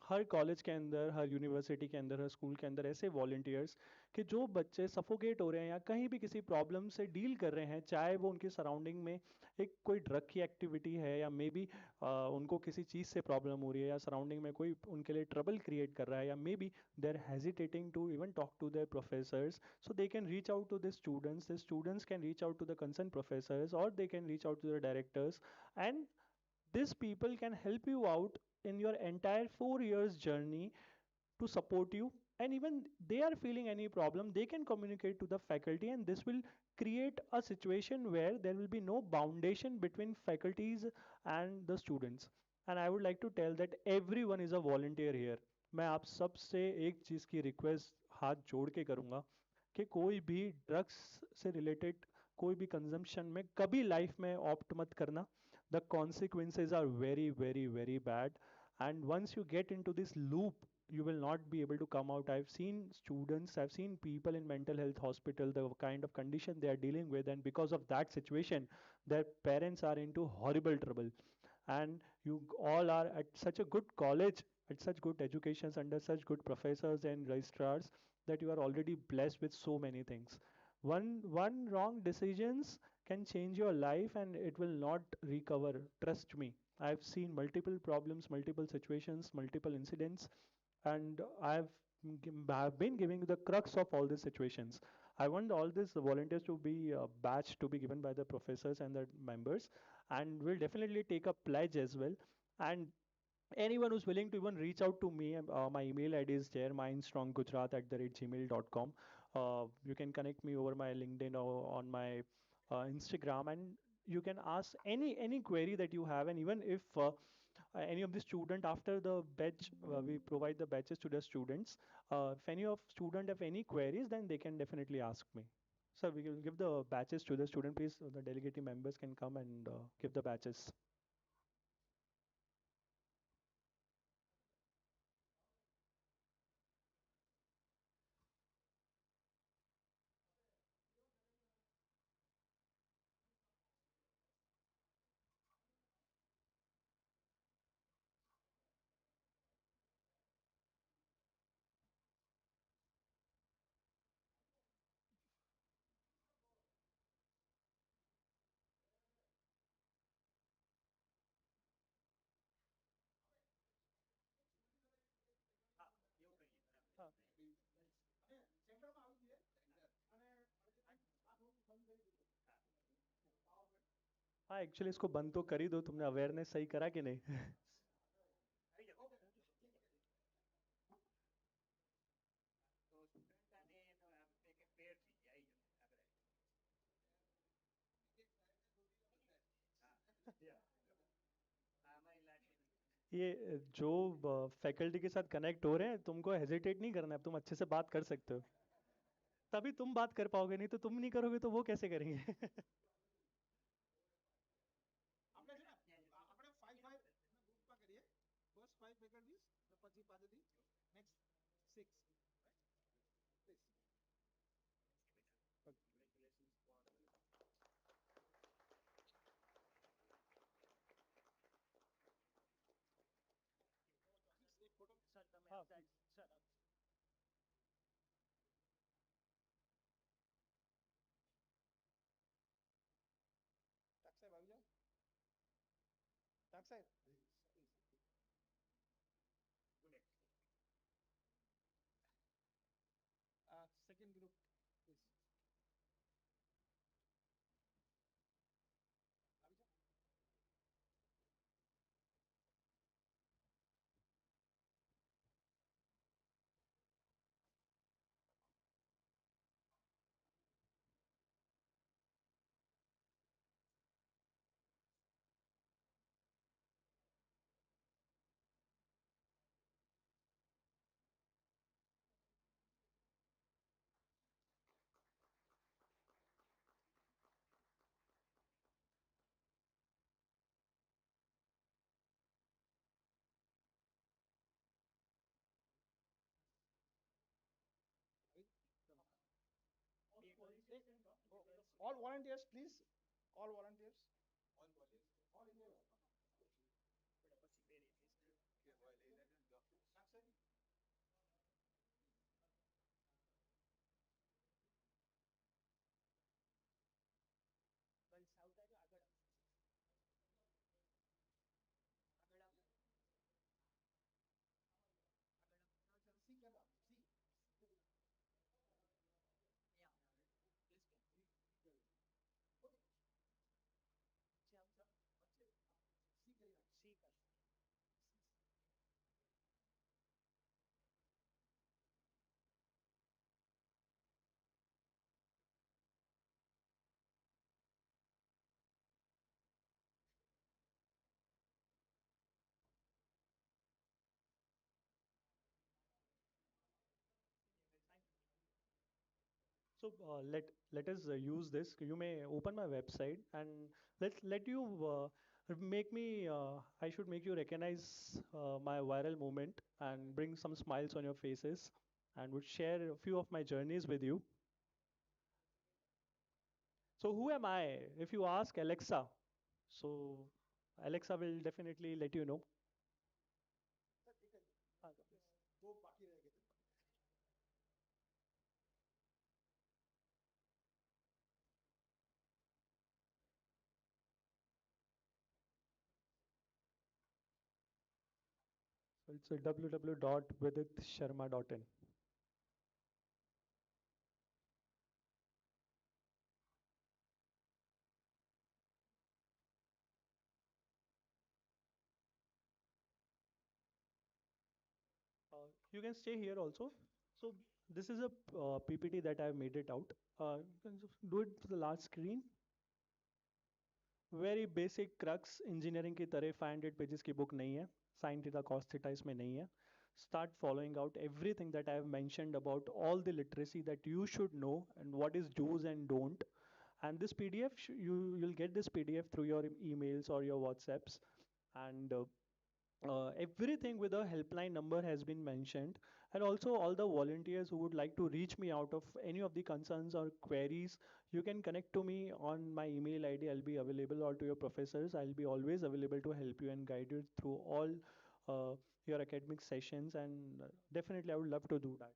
her college के अंदर, हर university के अंदर, हर school के अंदर ऐसे volunteers कि जो बच्चे सफोकेट हो रहे हैं या कहीं भी किसी प्रॉब्लम से डील कर रहे हैं, चाहे वो उनकी सराउंडिंग में एक कोई ड्रग की एक्टिविटी है या मे बी उनको किसी चीज़ से प्रॉब्लम हो रही है या सराउंडिंग में कोई उनके लिए ट्रबल क्रिएट कर रहा है या maybe they are hesitating to even talk to their professors, so they can reach out to the students can reach out to the concerned professors or they can reach out to the directors, and these people can help you out in your entire 4 years journey to support you. And even they are feeling any problem, they can communicate to the faculty, and this will create a situation where there will be no foundation between faculties and the students. And I would like to tell that everyone is a volunteer here. मैं आप सब से एक चीज़ की request हाथ जोड़ के करूँगा कि कोई भी ड्रग्स से रिलेटेड कोई भी कंजम्पशन में कभी लाइफ में ऑप्ट मत करना. The consequences are very, very, very bad, and once you get into this loop you will not be able to come out. I've seen students, I've seen people in mental health hospital, the kind of condition they are dealing with, and because of that situation their parents are into horrible trouble. And you all are at such a good college, at such good educations, under such good professors and registrars, that you are already blessed with so many things. One wrong decisions can change your life and it will not recover, trust me. I've seen multiple problems, multiple situations, multiple incidents, and I've been giving the crux of all these situations. I want all these volunteers to be batch to be given by the professors and the members, and we'll definitely take a pledge as well. And anyone who's willing to even reach out to me, my email ID is jermindstronggujarat@gmail.com. You can connect me over my LinkedIn or on my Instagram, and you can ask any query that you have. And even if any of the student after the batch, we provide the batches to the students. If any of student have any queries, then they can definitely ask me. So we will give the batches to the student. Please, the delegating members can come and give the batches. हाँ, actually इसको बंद तो कर ही दो, तुमने awareness सही करा कि नहीं? ये जो फैकल्टी के साथ कनेक्ट हो रहे हैं, तुमको हेजिटेट नहीं करना है, तुम अच्छे से बात कर सकते हो. तभी तुम बात कर पाओगे, नहीं तो तुम नहीं करोगे तो वो कैसे करेंगे? આપણે છે ને આપણે 5 ગ્રુપમાં કરીએ. ફર્સ્ટ 5 ફેકલ્ટીઝ ને પછી પાછળથી નેક્સ્ટ 6, રાઈટ? પ્લીઝ. એક ફોટો. हाँ. ટાક સાહેબ આવી જાઓ. ટાક સાહેબ. Second group please. આવી જાઓ. All volunteers, please. All volunteers. All in your. So let us use this. You may open my website and let you make me. I should make you recognize my viral moment and bring some smiles on your faces, and would share a few of my journeys with you. So who am I? If you ask Alexa, so Alexa will definitely let you know. Ah, please. So it's a www.viditsharma.in. You can stay here also. So this is a PPT that I've made it out. You can just do it to the large screen. Very basic crux engineering की तरह 500 pages की book नहीं है. Sin theta cos theta इसमें नहीं है. Start following out everything that I have mentioned about all the literacy that you should know and what is do's and don't. And this PDF, you'll get this PDF through your emails or your WhatsApps. And everything with a helpline number has been mentioned, and also all the volunteers who would like to reach me out of any of the concerns or queries, you can connect to me on my email ID. I'll be available, or to your professors. I'll be always available to help you and guide you through all uh, your academic sessions, and definitely I would love to do that.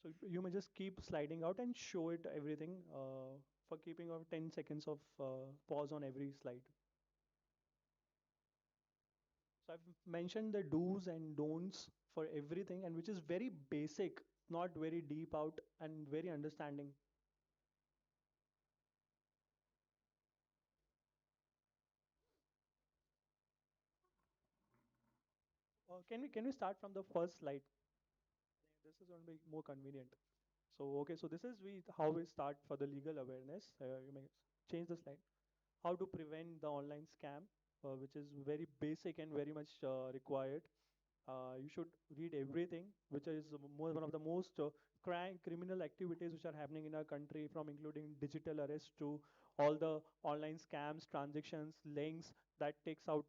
So you may just keep sliding out and show it everything for keeping of 10 seconds of pause on every slide. So I've mentioned the do's and don'ts for everything, and which is very basic, not very deep out and very understanding. Can we start from the first slide? This is going to be more convenient. So okay, so this is we how we start for the legal awareness. You may change the slide. How to prevent the online scam, which is very basic and very much required. You should read everything, which is one of the most crime criminal activities which are happening in our country, from including digital arrest to all the online scams, transactions, links that takes out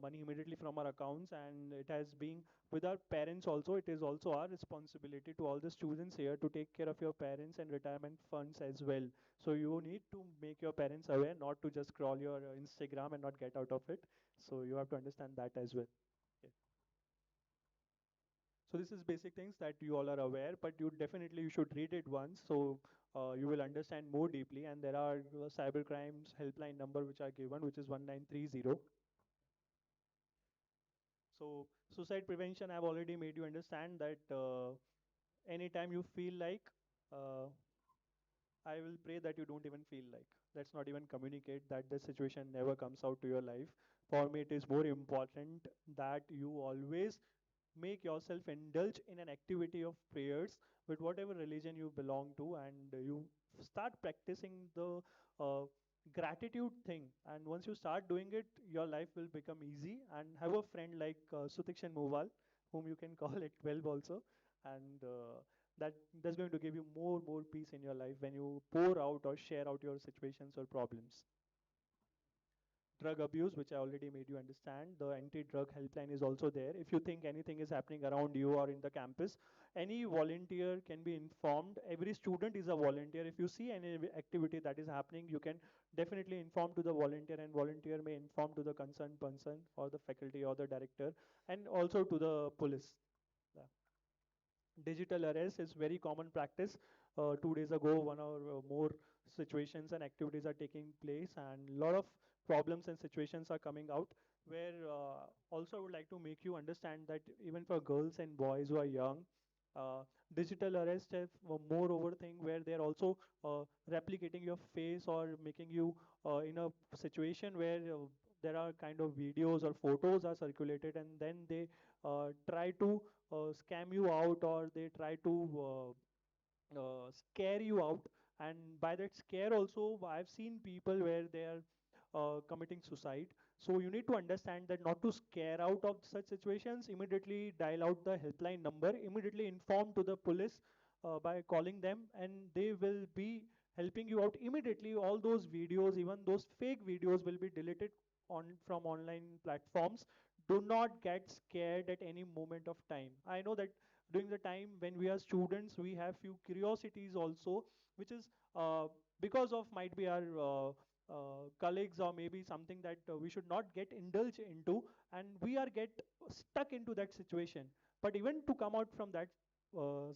money immediately from our accounts. And it has been with our parents also. It is also our responsibility to all the students here to take care of your parents and retirement funds as well. So you need to make your parents aware, not to just scroll your Instagram and not get out of it. So you have to understand that as well. Yeah. So this is basic things that you all are aware, but you should read it once, so you will understand more deeply. And there are cyber crimes helpline number which are given, which is 1930. So suicide prevention, I've already made you understand that anytime you feel like, uh, I will pray that you don't even feel like. Let's not even communicate that the situation never comes out to your life. For me, it is more important that you always make yourself indulge in an activity of prayers with whatever religion you belong to, and you start practicing the uh, gratitude thing. And once you start doing it, your life will become easy. And have a friend like Sutikshan Moval, whom you can call at 12 also, and that's going to give you more peace in your life when you pour out or share out your situations or problems. Drug abuse, which I already made you understand. The anti-drug helpline is also there. If you think anything is happening around you or in the campus, any volunteer can be informed. Every student is a volunteer. If you see any activity that is happening, you can definitely inform to the volunteer, and volunteer may inform to the concerned person or the faculty or the director, and also to the police. Yeah. Digital arrest is very common practice. 2 days ago, one or more situations and activities are taking place, and a lot of problems and situations are coming out, where also I would like to make you understand that even for girls and boys who are young, uh, digital arrest have more over thing where they're also replicating your face or making you in a situation where there are kind of videos or photos are circulated, and then they try to scam you out, or they try to scare you out. And by that scare also, I've seen people where they are committing suicide. So you need to understand that not to scare out of such situations, immediately dial out the helpline number, immediately inform to the police, by calling them, and they will be helping you out immediately. All those videos, even those fake videos, will be deleted on from online platforms. Do not get scared at any moment of time. I know that during the time when we are students, we have few curiosities also, which is because of might be our colleagues or maybe something that we should not get indulge into, and we are get stuck into that situation. But even to come out from that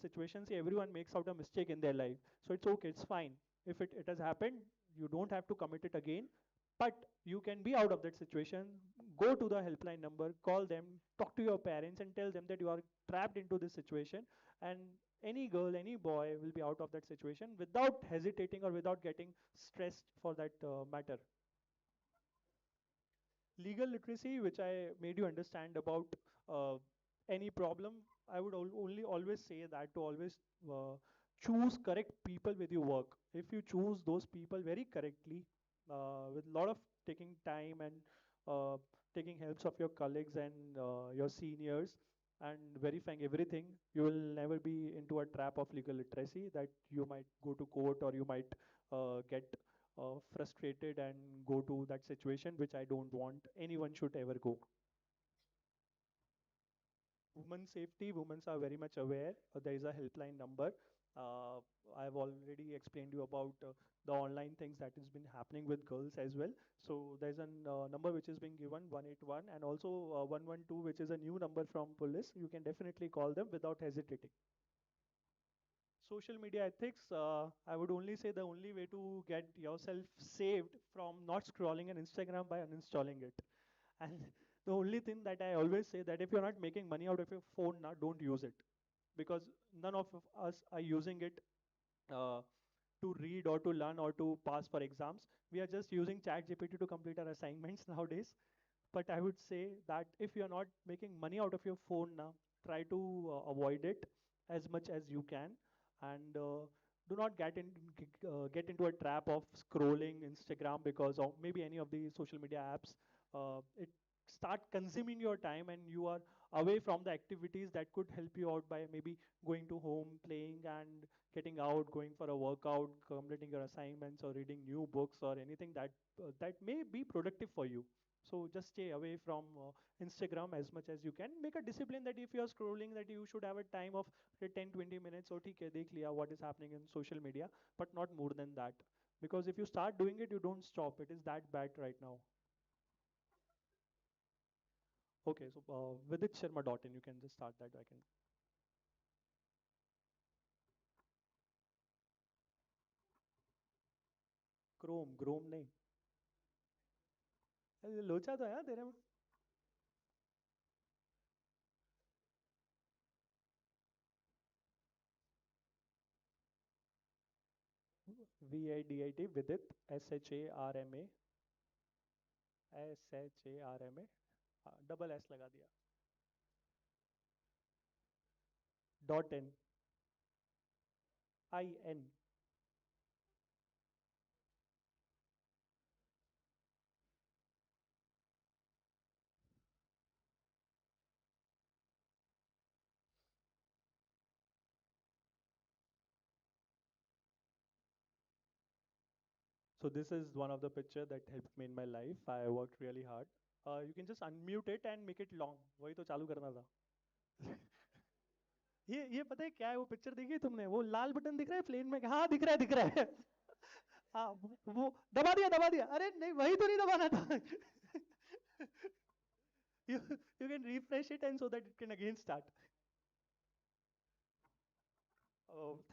situation, see, everyone makes out a mistake in their life, so it's okay, it's fine. If it has happened, you don't have to commit it again, but you can be out of that situation. Go to the helpline number, call them, talk to your parents and tell them that you are trapped into this situation, and any girl, any boy will be out of that situation without hesitating or without getting stressed for that matter. Legal literacy, which I made you understand about uh, any problem, I would only always say that to always choose correct people with your work. If you choose those people very correctly, with a lot of taking time and uh, taking helps of your colleagues and your seniors and verifying everything, you will never be into a trap of legal literacy that you might go to court or you might get frustrated and go to that situation, which I don't want anyone should ever go. Women's safety, women are very much aware. There is a helpline number. Uh, I've already explained you about the online things that has been happening with girls as well. So there's a number which is being given, 181, and also 112, which is a new number from police. You can definitely call them without hesitating. Social media ethics, I would only say the only way to get yourself saved from not scrolling an Instagram by uninstalling it. And the only thing that I always say that if you're not making money out of your phone now, don't use it, because none of us are using it uh, to read or to learn or to pass for exams. We are just using ChatGPT to complete our assignments nowadays. But I would say that if you're not making money out of your phone now, try to avoid it as much as you can, and do not get into a trap of scrolling Instagram, because of maybe any of the social media apps. It start consuming your time, and you are away from the activities that could help you out by maybe going to home, playing, and getting out, going for a workout, completing your assignments, or reading new books, or anything that may be productive for you. So just stay away from Instagram as much as you can. Make a discipline that if you are scrolling, that you should have a time of say 10-20 minutes. So theek hai, dekh liya what is happening in social media, but not more than that. Because if you start doing it, you don't stop. It is that bad right now. Okay, so viditsharma.in, you can just start that. I can. Chrome नहीं. अरे लोचा तो है तेरे में. VIDIT Vidit, SHARMA, double S लगा दिया. .in, IN. So this is one of the picture that helped me in my life. I worked really hard. You can just unmute it and make it long. वही तो चालू करना था. ये पता है क्या है, वो पिक्चर देखी है तुमने? वो लाल बटन दिख रहा है प्लेन में? हाँ दिख रहा है, दिख रहा है. हाँ, वो दबा दिया, दबा दिया. अरे नहीं, वही तो नहीं दबाना था. You can refresh it and so that it can again start.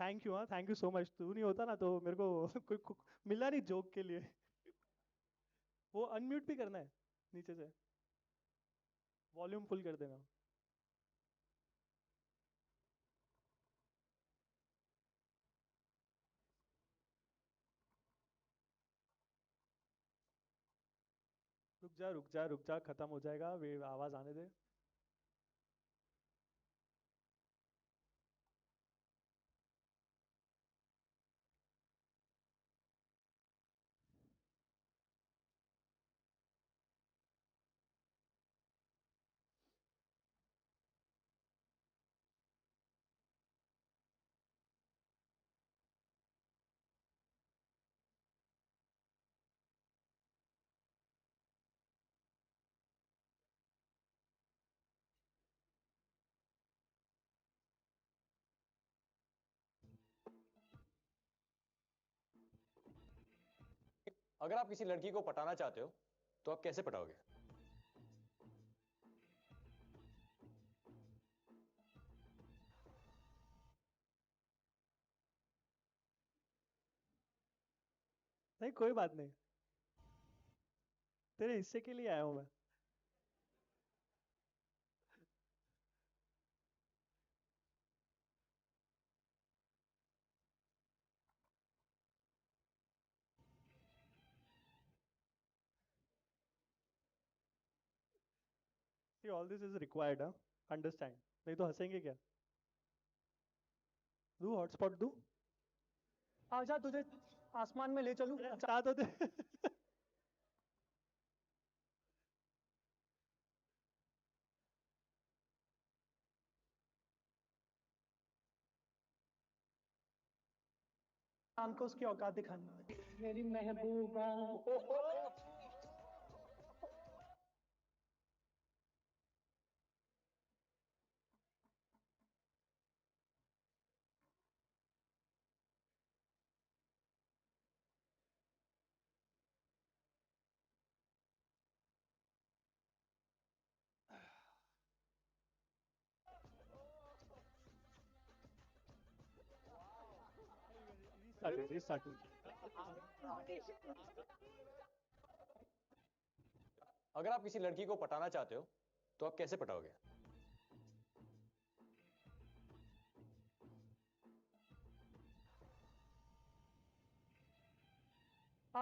Thank you. हाँ, थैंक यू सो मच. तू नहीं होता ना तो मेरे को कोई मिला नहीं जोक के लिए. वो अनम्यूट भी करना है नीचे से. वॉल्यूम फुल कर देना. रुक जा, रुक जा, रुक जा, खत्म हो जाएगा, वे आवाज आने दे. अगर आप किसी लड़की को पटाना चाहते हो तो आप कैसे पटाओगे? नहीं, कोई बात नहीं, तेरे हिस्से के लिए आया हूँ मैं. See, all this is required, huh? Understand. नहीं तो हंसेंगे क्या? दू हॉटस्पॉट दू? आजा तुझे आसमान में ले चलूं. बता तो दे. चांद को उसकी औकात दिखानी. मेरी महबूबा. अगर आप किसी लड़की को पटाना चाहते हो तो आप कैसे पटाओगे?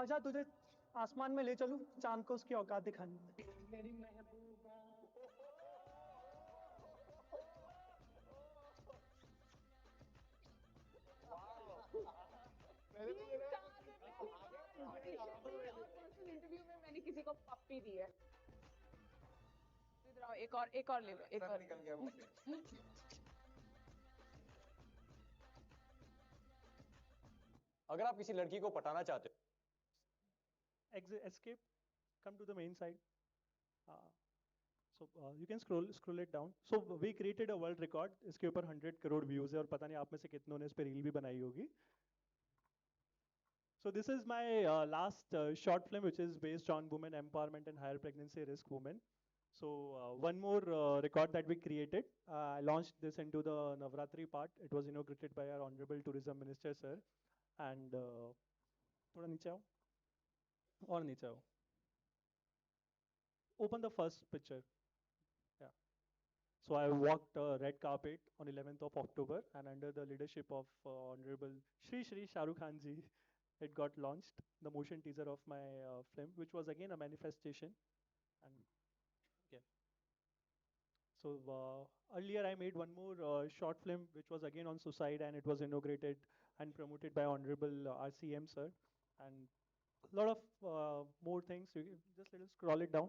आजा तुझे आसमान में ले चलूं. चांद को उसकी औकात दिखानी. मेरी महबूबा. इंटरव्यू में मैंने किसी को पप्पी दी है. इधर आओ, एक और ले लो, एक और निकल गया. अगर आप किसी लड़की को पटाना चाहते हो Escape, come to the main side. Uh, so you can scroll it down. So we created a world record. इसके ऊपर 100 करोड़ views है और पता नहीं आप में से कितनों ने इस पे रील भी बनाई होगी. So this is my last short film, which is based on women empowerment and higher pregnancy risk women. So one more record that we created. I launched this into the Navratri part. It was inaugurated by our Honorable Tourism Minister, sir. And थोड़ा नीचे आओ और नीचे आओ. Open the first picture. Yeah. So I walked red carpet on 11th of October, and under the leadership of Honorable Shri Shahrukh Khan ji, it got launched, the motion teaser of my film, which was again a manifestation. And yeah. So earlier I made one more short film, which was again on suicide, and it was inaugurated and promoted by Honorable RCM sir. And a lot of more things. You can just little scroll it down.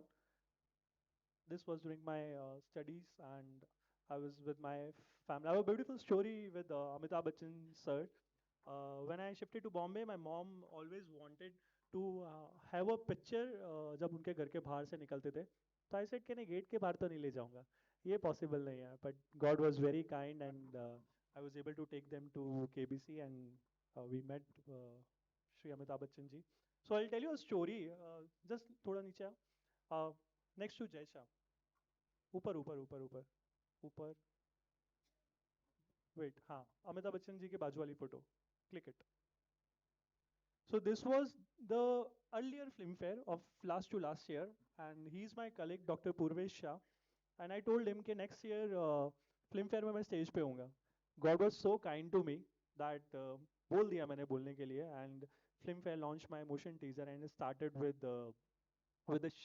This was during my studies, and I was with my family. I have a beautiful story with Amitabh Bachchan sir. When I shifted to Bombay, my mom always wanted to have a picture जब उनके घर के बाहर से निकलते थे. तो I said कि नहीं, गेट के बाहर तो नहीं ले जाऊंगा, ये possible नहीं है. But God was very kind, and I was able to take them to KBC, and we met Shri Amitabh Bachchan ji. So I'll tell you a story. Just थोड़ा नीचे आओ. Next to Jai Shah. ऊपर ऊपर ऊपर ऊपर ऊपर. Wait, हाँ, अमिताभ बच्चन जी के बाजू वाली photo. Click it. So this was the earlier Filmfare of last to last year, and he's my colleague, Dr. Purvesh Shah, and I told him कि next year Filmfare में मैं stage पे होऊंगा. God was so kind to me that बोल दिया मैंने बोलने के लिए, and Filmfare launched my motion teaser, and it started with the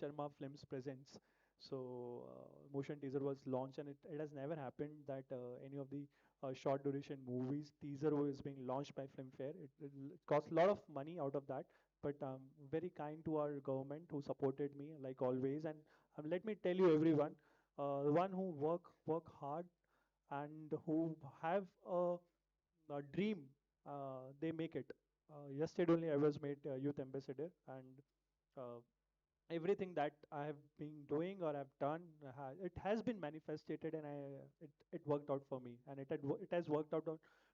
Sharma Films presents. So motion teaser was launched, and it has never happened that any of the short duration movies teaser is being launched by Filmfare. It cost a lot of money out of that, but very kind to our government who supported me like always. And let me tell you everyone, the one who work hard and who have a dream, they make it. Yesterday only I was made youth ambassador, and uh, everything that I have been doing or I've done, it has been manifested, and it worked out for me, and it has worked out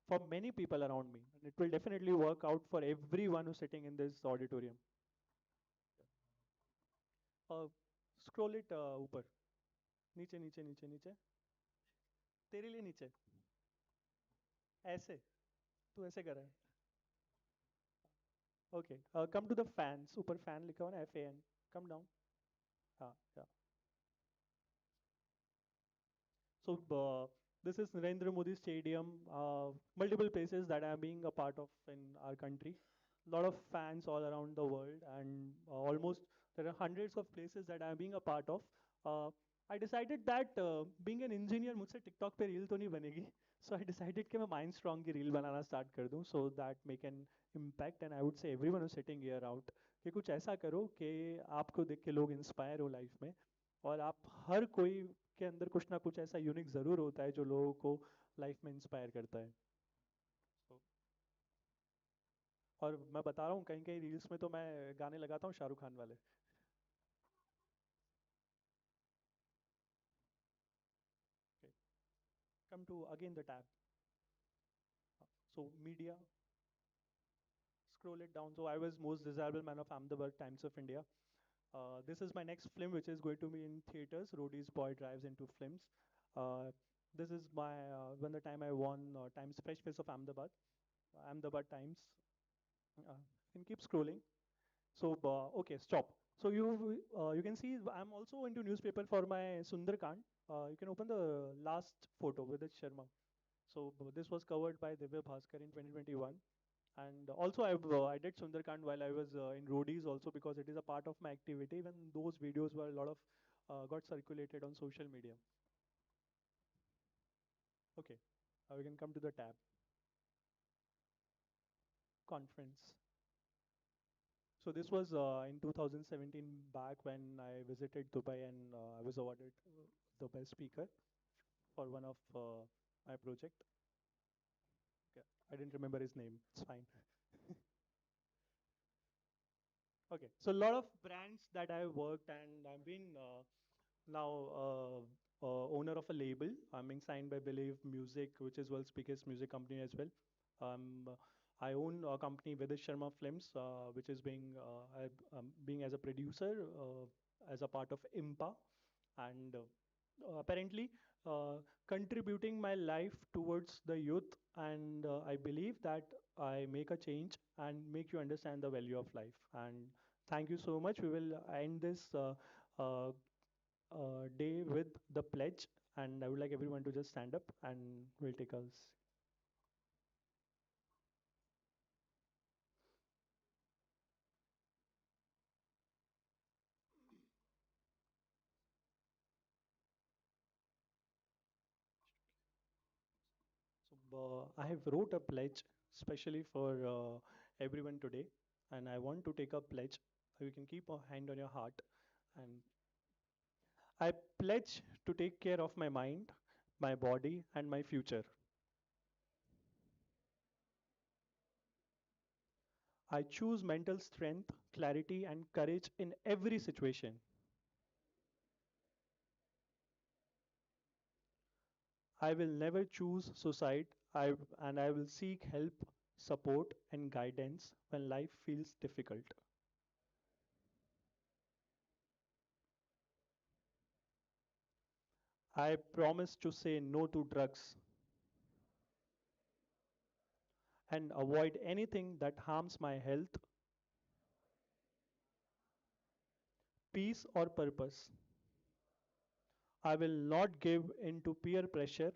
for many people around me, and it will definitely work out for everyone who's sitting in this auditorium. Scroll it ऊपर, नीचे नीचे नीचे नीचे, तेरे लिए नीचे, ऐसे, तू ऐसे कर रहा है। Okay, come to the fans, ऊपर फैन लिखा हुआ ना, FAN, कम डाउन। हाँ, या। So this is Narendra Modi Stadium. Multiple places that I am being a part of in our country. Lot of fans all around the world, and almost there are hundreds of places that I am being a part of. I decided that being an engineer, मुझसे TikTok पे reel तो नहीं बनेगी. So I decided कि मैं Mindstrong की reel बनाना start कर दूँ, so that make an impact. And I would say everyone who's sitting here out कि कुछ ऐसा करो कि आपको देख के लोग inspire हो life में, और आप हर कोई के अंदर कुछ ना कुछ ऐसा यूनिक ज़रूर होता है जो लोगों को लाइफ में इंस्पायर करता है। So, और मैं बता रहा हूँ कहीं कहीं रील्स में तो मैं गाने लगाता हूँ शाहरुख खान वाले। Okay. Come to again the tab. So media, scroll it down. So I was most desirable man of Ahmedabad Times of India. This is my next film, which is going to be in theaters. Roadies Boy drives into films. Uh, this is my when the time I won Times Fresh Face of Ahmedabad Times. You can keep scrolling. So okay, stop. So you can see I'm also into newspaper for my Sundarkand. You can open the last photo with the Sharma. So this was covered by Divya Bhaskar in 2021. And also I did Sundarkand while I was in Roadies also, because it is a part of my activity. Even those videos were a lot of got circulated on social media. Okay, we can come to the tab. Conference. So this was in 2017 back when I visited Dubai, and I was awarded the best speaker for one of my project. Okay, I didn't remember his name. It's fine. Okay, so a lot of brands that I worked, and I've been now owner of a label. I'm being signed by Believe Music, which is world's biggest music company as well. Um, I own a company, Vidish Sharma Films, which is being as a producer, as a part of IMPA, and apparently contributing my life towards the youth. And I believe that I make a change and make you understand the value of life. And thank you so much. We will end this uh, day with the pledge, and I would like everyone to just stand up and we'll take us. So I have wrote a pledge specially for everyone today, and I want to take a pledge. You can keep a hand on your heart, and I pledge to take care of my mind, my body, and my future. I choose mental strength, clarity, and courage in every situation. I will never choose suicide, and I will seek help, support, and guidance when life feels difficult. I promise to say no to drugs and avoid anything that harms my health, peace, or purpose. I will not give in to peer pressure,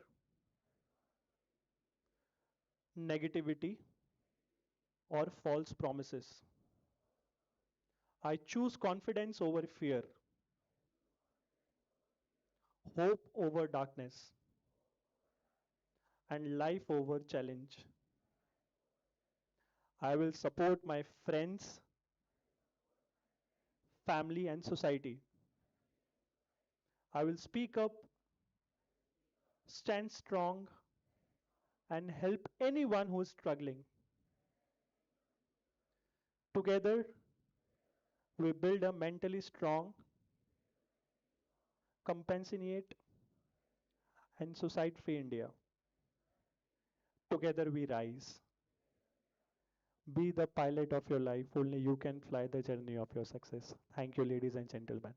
negativity, or false promises. I choose confidence over fear, hope over darkness, and life over challenge. I will support my friends, family, and society. I will speak up, stand strong, and help anyone who is struggling. Together, we build a mentally strong, compassionate, and suicide free India. Together, we rise. Be the pilot of your life. Only you can fly the journey of your success. Thank you, ladies and gentlemen.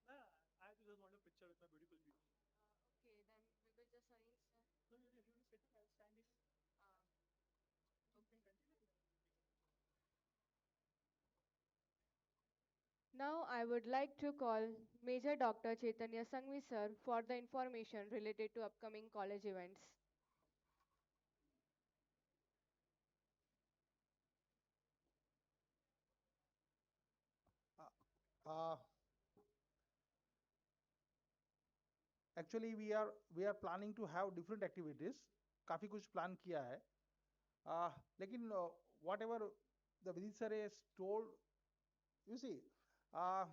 I just want a picture with my beautiful view. Okay, then we will just arrange that. No, you just sit standing. Okay. Now I would like to call Major Dr. Chaitanya Sangvi sir for the information related to upcoming college events. Uh, uh, Actually, we are planning to have different activities. काफी कुछ plan किया है. लेकिन whatever the Vidit sir has told, you see, uh,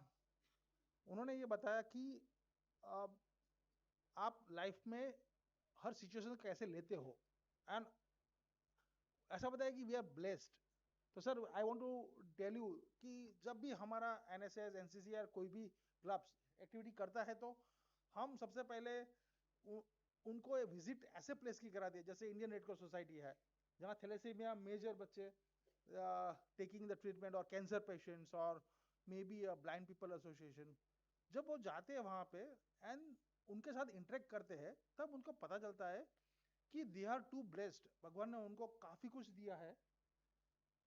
उन्होंने ये बताया कि uh, आप लाइफ में हर सिचुएशन को कैसे लेते हो. एंड ऐसा बताया कि वी आर ब्लेस्ड. तो sir I want to tell you कि जब भी हमारा एनएसएस एनसीसी या कोई भी क्लब्स एक्टिविटी करता है तो हम सबसे पहले उनको विजिट ऐसे प्लेस की कराते हैं जैसे इंडियन रेड क्रॉस सोसाइटी है जहाँ थैलेसीमिया मेजर बच्चे टेकिंग द ट्रीटमेंट और कैंसर पेशेंट्स और may be blind people association. जब वो जाते हैं वहाँ पे एंड उनके साथ इंटरेक्ट करते हैं तब उनको पता चलता है कि दे आर टू ब्लेस्ड. भगवान ने उनको काफ़ी कुछ दिया है.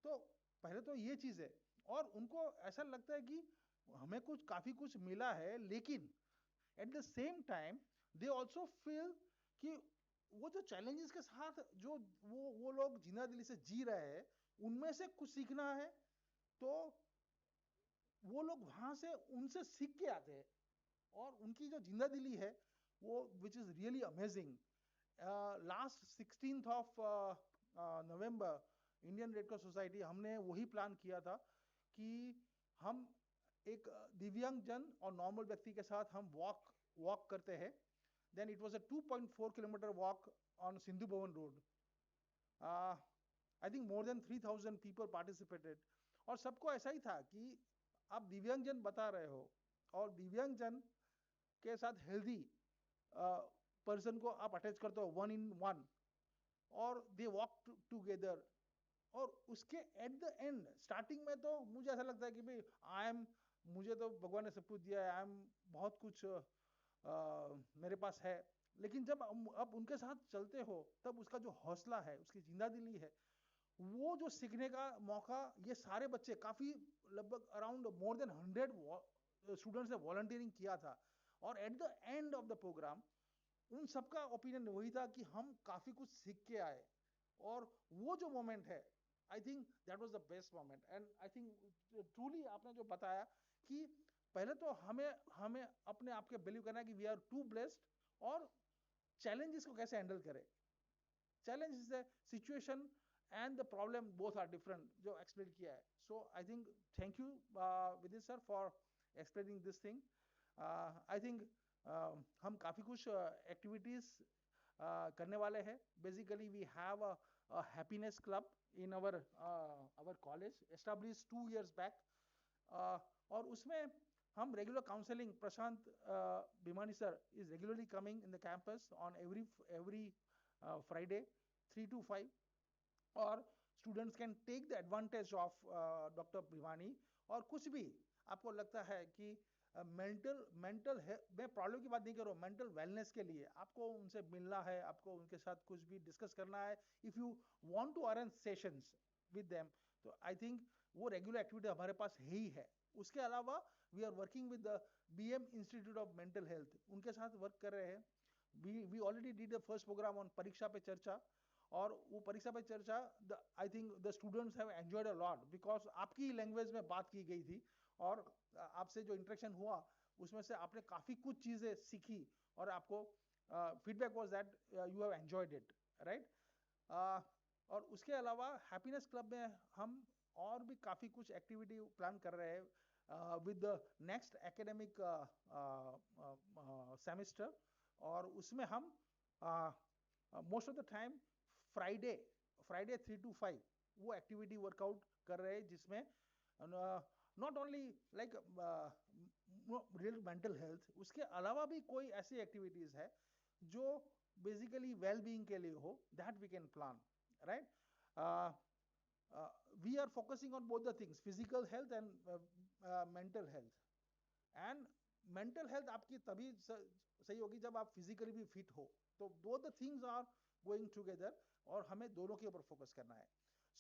तो पहले तो ये चीज़ है और उनको ऐसा लगता है कि हमें कुछ काफ़ी कुछ मिला है, लेकिन at the same time they also feel कि वो जो चैलेंजेस के साथ जो वो लोग जिंदा दिली से जी रहे हैं उनमें से कुछ सीखना है. तो वो लोग वहाँ से उनसे सीख के आते हैं और उनकी जो जिंदा दिली है वो which is really amazing. Last 16th of November Indian red cross society हमने वही प्लान किया था कि हम एक दिव्यांग जन और नॉर्मल व्यक्ति के साथ हम वॉक करते हैं. Then it was a 2.4 kilometre walk on Sindhu Bhavan road. I think more than 3,000 people participated. और सबको ऐसा ही था कि आप दिव्यांग जन बता रहे हो और दिव्यांग जन के साथ हेल्दी पर्सन को आप अटैच करते हो 1-in-1 और दे वॉक टुगेदर. और उसके एट द एंड स्टार्टिंग में तो मुझे ऐसा लगता है कि भाई मुझे तो भगवान ने सब कुछ दिया है, बहुत कुछ मेरे पास है. लेकिन जब अब उनके साथ चलते हो तब उसका जो हौसला है, उसकी जिंदा दिली है, वो जो सीखने का मौका ये सारे बच्चे काफ़ी लगभग अराउंड मोर देन 100 स्टूडेंट्स ने वॉलंटियरिंग किया था. और at the end of the program उन सबका ओपिनियन वही था कि हम काफ़ी कुछ सीख के आए. और वो जो मोमेंट है I think that was the best moment. And I think truly आपने जो बताया कि पहले तो हमें हमें अपने आप के बिलीव करना है कि वी आर टू ब्लेस्ड और चैलेंजेस को कैसे हैंडल करें. Challenge is the situation and the problem both are different जो एक्सप्लेन किया है. So I think thank you Vidit sir for explaining this thing. I think हम काफ़ी कुछ एक्टिविटीज़ करने वाले हैं. Basically we have a happiness club in our college established 2 years back. और उसमें हम regular counselling Prashant Bhimani sir is regularly coming in the campus on every Friday 3 to 5. और students can take the advantage of doctor Bhiwani. और कुछ भी आपको लगता है कि मेंटल मैं प्रॉब्लम की बात नहीं कर रहा हूँ, मेंटल वेलनेस के लिए आपको उनसे मिलना है, आपको उनके साथ कुछ भी डिस्कस करना है, if you want to arrange sessions with them, तो आई थिंक वो रेगुलर एक्टिविटी हमारे पास है ही है. उसके अलावा we are working with the BM institute of mental health, उनके साथ वर्क कर रहे हैं. We already did the first program on Pariksha Pe Charcha. और वो Pariksha Pe Charcha I think the students have enjoyed a lot because आपकी लैंग्वेज में बात की गई थी और आपसे जो इंटरेक्शन हुआ उसमें से आपने काफ़ी कुछ चीज़ें सीखी और आपको feedback was that you have enjoyed it, right. और उसके अलावा हैप्पीनेस क्लब में हम और भी काफ़ी कुछ एक्टिविटी प्लान कर रहे हैं with the next academic semester. और उसमें हम most of the time Friday 3 to 5 वो एक्टिविटी वर्कआउट कर रहे हैं जिसमें not only like related mental health, उसके अलावा भी कोई ऐसी एक्टिविटीज है जो बेसिकली वेल बीइंग के लिए हो, that we can plan, right? We are focusing on both the things, physical health and mental health. And mental health आपकी तभी सही होगी जब आप फिजिकली भी फिट हो, तो both the things are going together, और हमें दोनों के ऊपर फोकस करना है.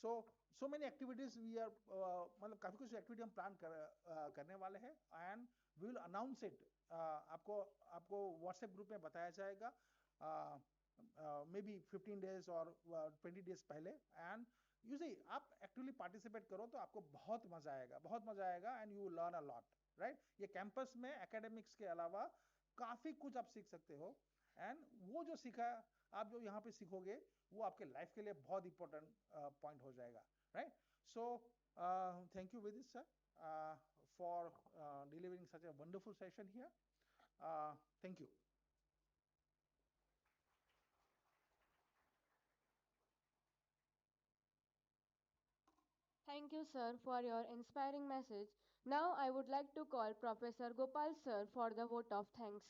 So many activities we are, मतलब काफी कुछ एक्टिविटी हम प्लान करने वाले हैं, and we will announce it. आपको व्हाट्सएप ग्रुप में बताया जाएगा, मे बी 15 days और 20 days पहले. एंड यू सी, आप एक्टिवली पार्टिसिपेट करो तो आपको बहुत मजा आएगा, बहुत मजा आएगा, and you learn a lot, right? ये कैंपस में एकेडमिक्स के अलावा काफी कुछ आप सीख सकते हो, एंड वो जो सीखा आप जो यहाँ पे सीखोगे वो आपके लाइफ के लिए बहुत इंपॉर्टेंट पॉइंट हो जाएगा, right? So thank you Vidit sir for delivering such a wonderful session here. Thank you. Thank you, sir, for your inspiring message. Now, I would like to call Professor Gopal, sir, for the vote of thanks.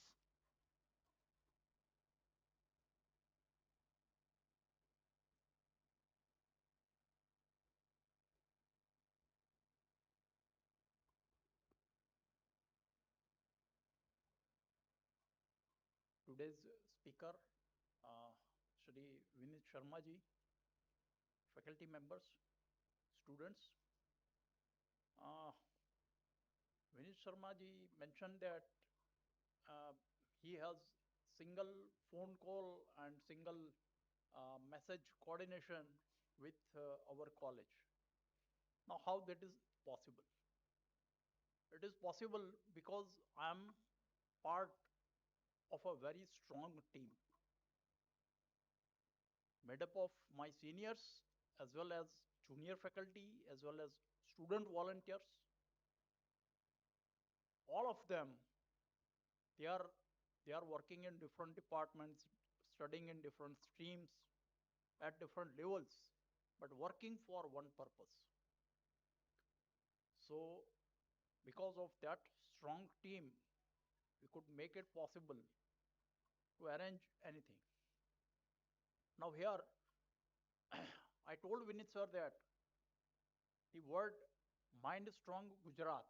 Today's speaker, Shri Vinit Sharma ji, faculty members, students. Vinit Sharma ji mentioned that he has single phone call and single message coordination with our college. Now, how that is possible? It is possible because I am part of a very strong team made up of my seniors as well as junior faculty as well as student volunteers. All of them, they are working in different departments, studying in different streams at different levels, but working for one purpose. So because of that strong team, we could make it possible to arrange anything. Now here, I told Vinit sir that the word mind strong Gujarat,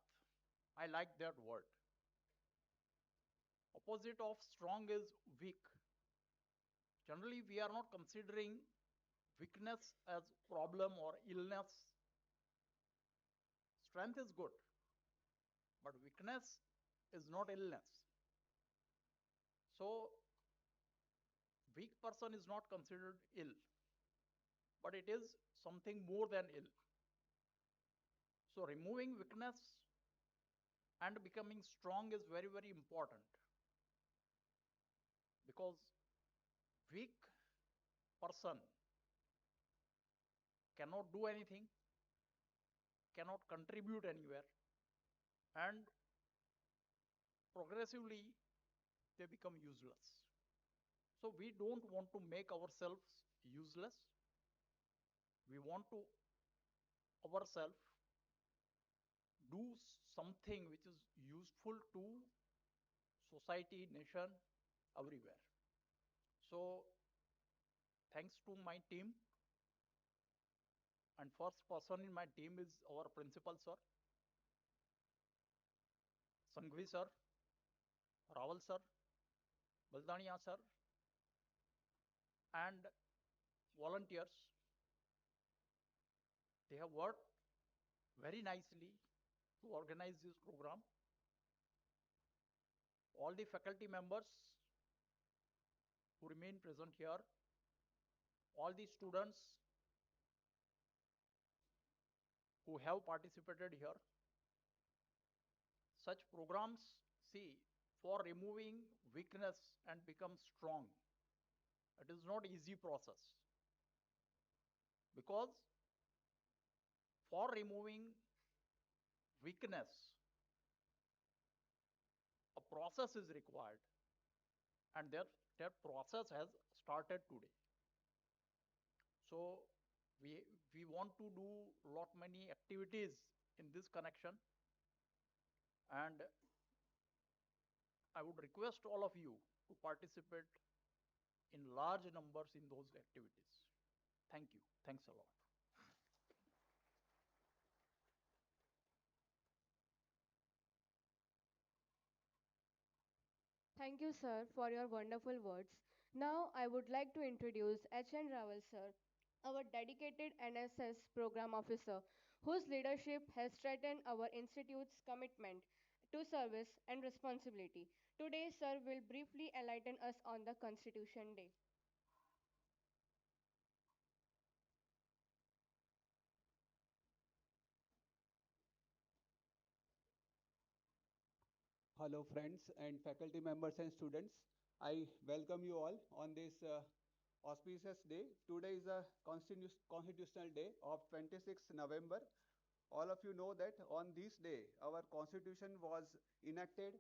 I like that word. Opposite of strong is weak. Generally, we are not considering weakness as problem or illness. Strength is good, but weakness is not illness. So, weak person is not considered ill, but it is something more than ill. So, removing weakness and becoming strong is very, very important, because weak person cannot do anything, cannot contribute anywhere, and progressively they become useless. So we don't want to make ourselves useless. We want to ourselves do something which is useful to society, nation, everywhere. So thanks to my team, and first person in my team is our principal sir, Sanghvi sir, Rawal sir, Baldania sir, and volunteers. They have worked very nicely to organize this program. All the faculty members who remain present here, all the students who have participated here. Such programs, see, for removing weakness and become strong, it is not easy process, because for removing weakness, a process is required, and that process has started today. So we want to do lot many activities in this connection, and I would request all of you to participate in large numbers in those activities. Thank you. Thanks a lot. Thank you, sir, for your wonderful words. Now, I would like to introduce H.N. Rawal, sir, our dedicated NSS program officer, whose leadership has strengthened our institute's commitment to service and responsibility. Today, sir will briefly enlighten us on the Constitution Day. Hello, friends and faculty members and students. I welcome you all on this auspicious day. Today is a constitutional day of 26th November. All of you know that on this day, our constitution was enacted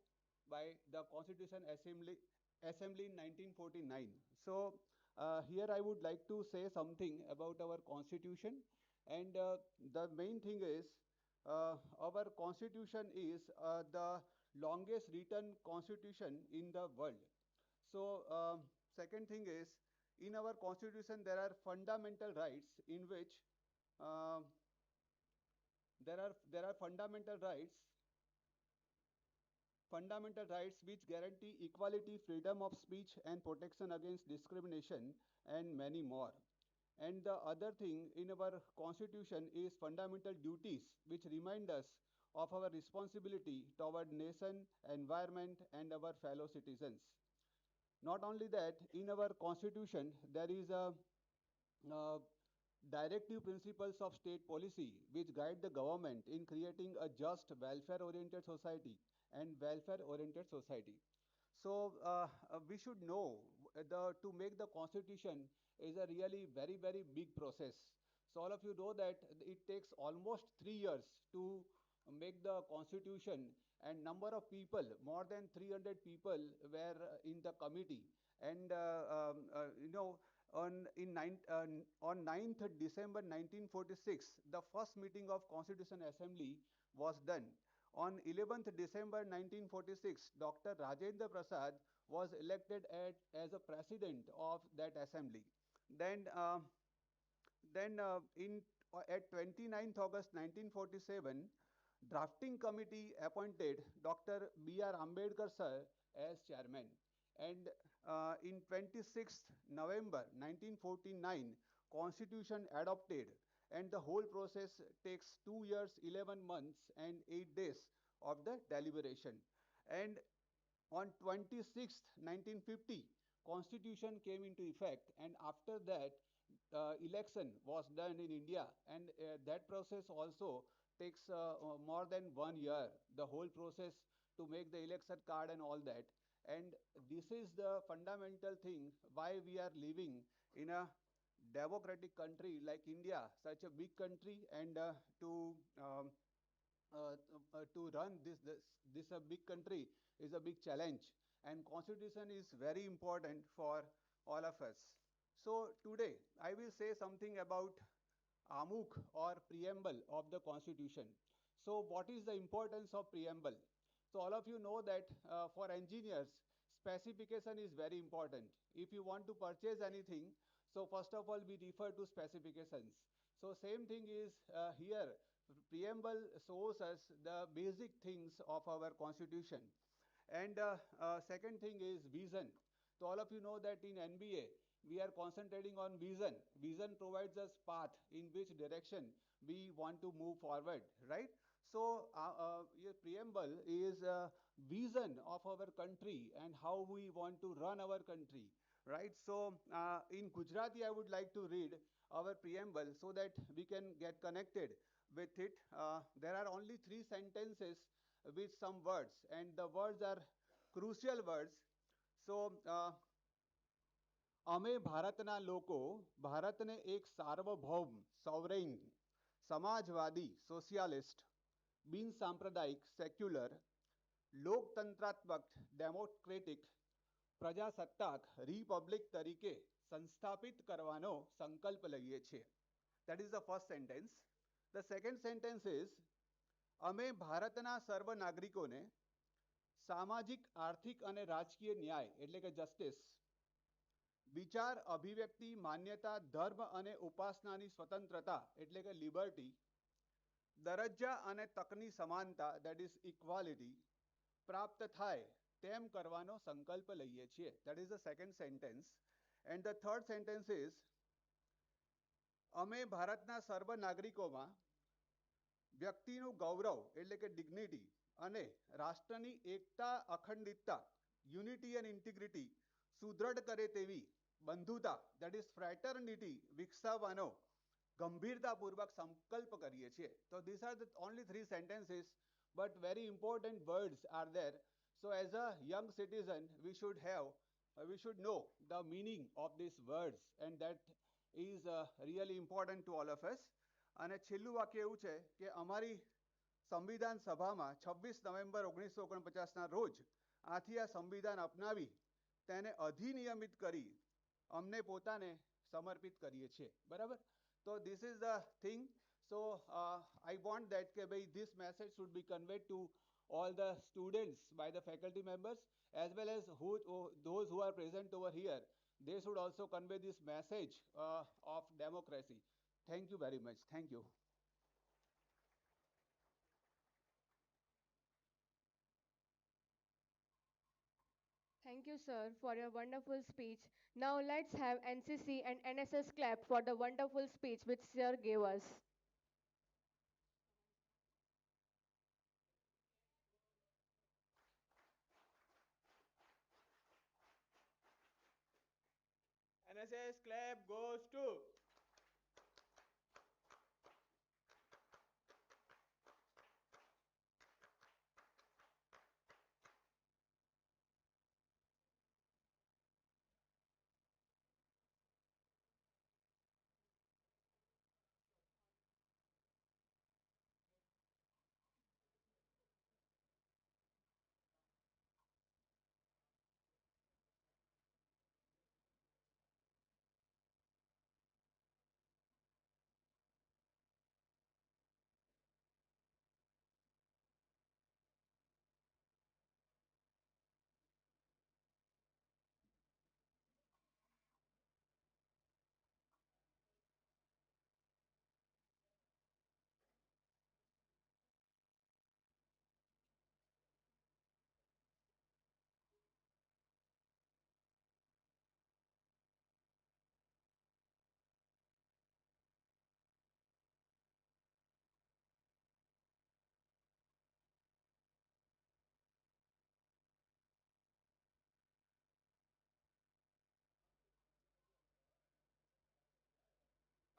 by the Constitution Assembly in 1949. So here I would like to say something about our constitution. And the main thing is our constitution is the longest written constitution in the world. So second thing is, in our constitution there are fundamental rights in which uh, there are fundamental rights which guarantee equality, freedom of speech, and protection against discrimination, and many more. And the other thing in our constitution is fundamental duties, which remind us of our responsibility toward nation, environment, and our fellow citizens. Not only that, in our constitution, there is a uh, directive principles of state policy which guide the government in creating a just welfare oriented society and welfare oriented society. So we should know to make the constitution is a really very big process. So all of you know that it takes almost 3 years to make the constitution, and number of people, more than 300 people were in the committee. And you know, on 9th December 1946, the first meeting of Constitution Assembly was done. On 11th December 1946, Dr. Rajendra Prasad was elected as a president of that assembly. Then, at 29th August 1947, drafting committee appointed Dr. B.R. Ambedkar sir as chairman. And in 26th November 1949, Constitution adopted, and the whole process takes 2 years, 11 months, and 8 days of the deliberation. And on 26th 1950, Constitution came into effect, and after that, election was done in India, and that process also takes more than 1 year, the whole process to make the election card and all that. And this is the fundamental thing why we are living in a democratic country like India, such a big country, and to run this a big country is a big challenge, and constitution is very important for all of us. So today I will say something about amuk or preamble of the constitution. So what is the importance of preamble? So all of you know that for engineers, specification is very important. If you want to purchase anything, so first of all we refer to specifications. So same thing is here. Preamble shows us the basic things of our constitution. And second thing is vision. So all of you know that in NBA we are concentrating on vision. Vision provides us path in which direction we want to move forward, right? So your preamble is a vision of our country and how we want to run our country, right? So in Gujarati I would like to read our preamble so that we can get connected with it. There are only 3 sentences with some words, and the words are crucial words. So અમે ભારતના લોકો ભારતને એક સાર્વભૌમ સોવરેઇન સમાજવાદી socialist બિન સાંપ્રદાયિક secular લોકતંત્રાત્મક democratic પ્રજાસત્તાક Republic તરીકે સંસ્થાપિત કરવાનો સંકલ્પ લઈએ છીએ. That is the first sentence. The second sentence is અમે ભારતના સર્વ નાગરિકોને સામાજિક આર્થિક અને રાજકીય ન્યાય એટલે કે જસ્ટિસ, વિચાર અભિવ્યક્તિ માન્યતા ધર્મ અને ઉપાસનાની સ્વતંત્રતા એટલે કે લિબર્ટી, દરજ્જા અને તકની સમાનતા દેટ ઇઝ ઇક્વાલિટી પ્રાપ્ત થાય તેમ કરવાનો સંકલ્પ લઈએ છીએ. That is the second sentence. And the third sentence is અમે ભારતના સર્વ નાગરિકોમાં વ્યક્તિનું ગૌરવ એટલે કે ડિગ્નિટી અને રાષ્ટ્રની એકતા અખંડિતતા યુનિટી એન્ડ ઇન્ટિગ્રિટી સુદૃઢ કરે તેવી બંધુતા દેટ ઇઝ ફ્રેટર્નિટી વિકસાવવાનો ગંભીરતાપૂર્વક સંકલ્પ કરીએ છીએ. તો this are the only three sentences but very important words are there. So as a young citizen we should know the meaning of these words and that is really important to all of us. અને છેલ્લું વાક્ય એવું છે કે અમારી સંવિધાન સભામાં 26 November 1949ના રોજ આથી આ સંવિધાન અપનાવી તેને અધિનિયમિત કરી અમને પોતાને સમર્પિત કરીએ છીએ. બરાબર? તો this is the thing. So I want that કે ભાઈ this message should be conveyed to all the students by the faculty members as well as those who are present over here. They should also convey this message of democracy. Thank you very much. Thank you. Thank you, sir, for your wonderful speech. Now let's have NCC and NSS clap for the wonderful speech which sir gave us. NSS clap goes to.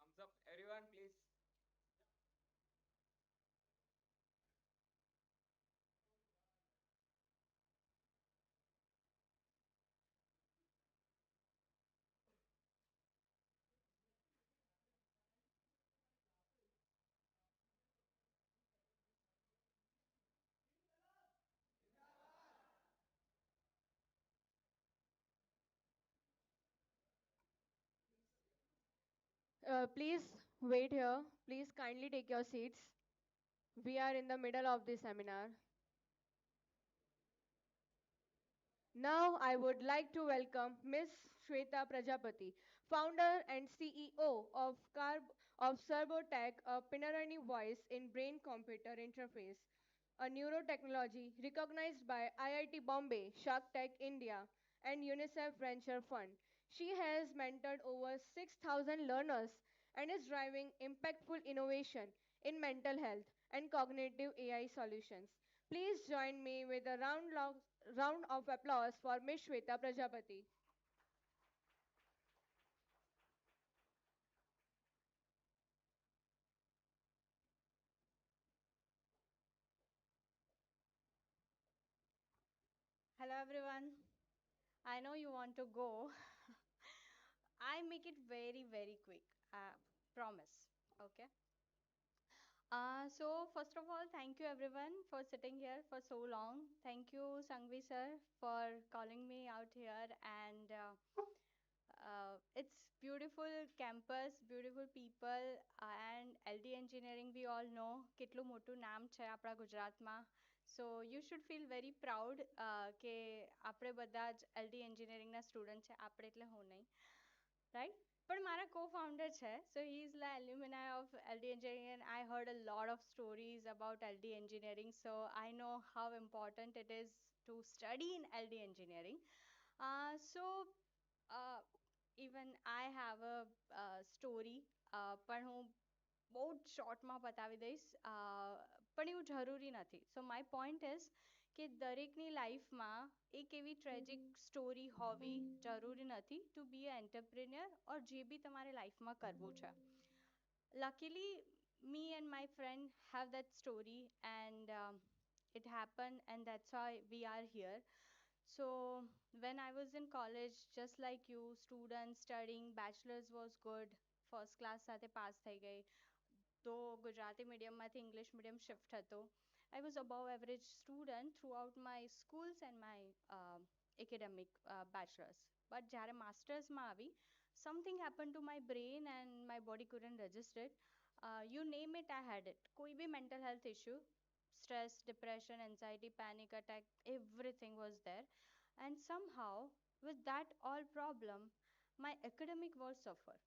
Thumbs up, everyone, please. Please wait here. Please kindly take your seats. We are in the middle of the seminar. Now I would like to welcome Ms. Shweta Prajapati, founder and CEO of Serbotech, a pioneering voice in brain-computer interface, a neurotechnology recognized by IIT Bombay, Shark Tech India, and UNICEF Venture Fund. She has mentored over 6,000 learners and is driving impactful innovation in mental health and cognitive AI solutions. Please join me with a round of applause for Ms. Shweta Prajapati. Hello everyone. I know you want to go. I make it very very quick. Promise. Okay. So first of all, thank you everyone for sitting here for so long. Thank you Sangvi sir for calling me out here and it's beautiful campus, beautiful people and LD engineering we all know કેટલું મોટું નામ છે આપણા ગુજરાતમાં. So you should feel very proud કે આપણે બધા જ એલડી એન્જિનિયરિંગના સ્ટુડન્ટ છે. આપણે એટલે હું નહીં, રાઈટ? પણ મારા co-founder છે, so he is the alumni of LD engineering and I heard a lot of stories about LD engineering, so I know how important it is to study in LD engineering. So even I have a story, પણ હું બહુ જ શોર્ટમાં બતાવી દઈશ, પણ એવું જરૂરી નથી. સો માય પોઈન્ટ ઇઝ કે દરેકની લાઈફમાં એક એવી ટ્રેજિક સ્ટોરી હોવી જરૂરી નથી ટુ બી અ એન્ટરપ્રિન્યોર ઓર જે બી તમારે લાઈફમાં કરવું છે. Luckily me and my friend have that story and it happened and that's why we are here. So when I was in college, just like you, student studying bachelor's was good, first class સાથે pass થઈ ગઈ. તો Gujarati મીડિયમમાંથી English medium shift હતો. I was above average student throughout my schools and my academic bachelor's. But જ્યારે માસ્ટર્સમાં આવી, something happened to my brain and my body couldn't register it. You name it, I had it. કોઈ બી mental health issue, stress, depression, anxiety, panic attack, everything was there. And somehow, with that all problem, my academic was suffer.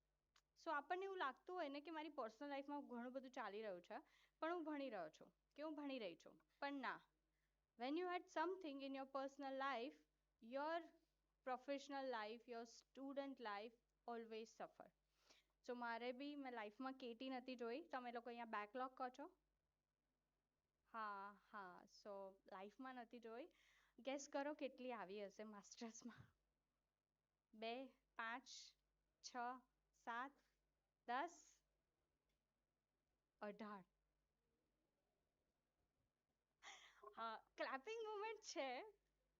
સો આપણને એવું લાગતું હોય ને કે મારી personal લાઈફમાં ઘણું બધું ચાલી રહ્યું છે, પણ હું ભણી રહ્યો છું કે હું ભણી રહી છું, પણ ના. When you had something in your personal life, your professional life, your student life always suffer. સો મારે બી મેં લાઈફમાં કેટી નથી જોઈ. તમે લોકો અહીંયા બેકલોગ કહો છો? હા હા, સો લાઈફમાં નથી જોઈ. ગેસ કરો કેટલી આવી હશે માસ્ટર્સમાં? 2, 5, 6, 7, 10, 18. હા, ક્લેપિંગ મુમેન્ટ છે.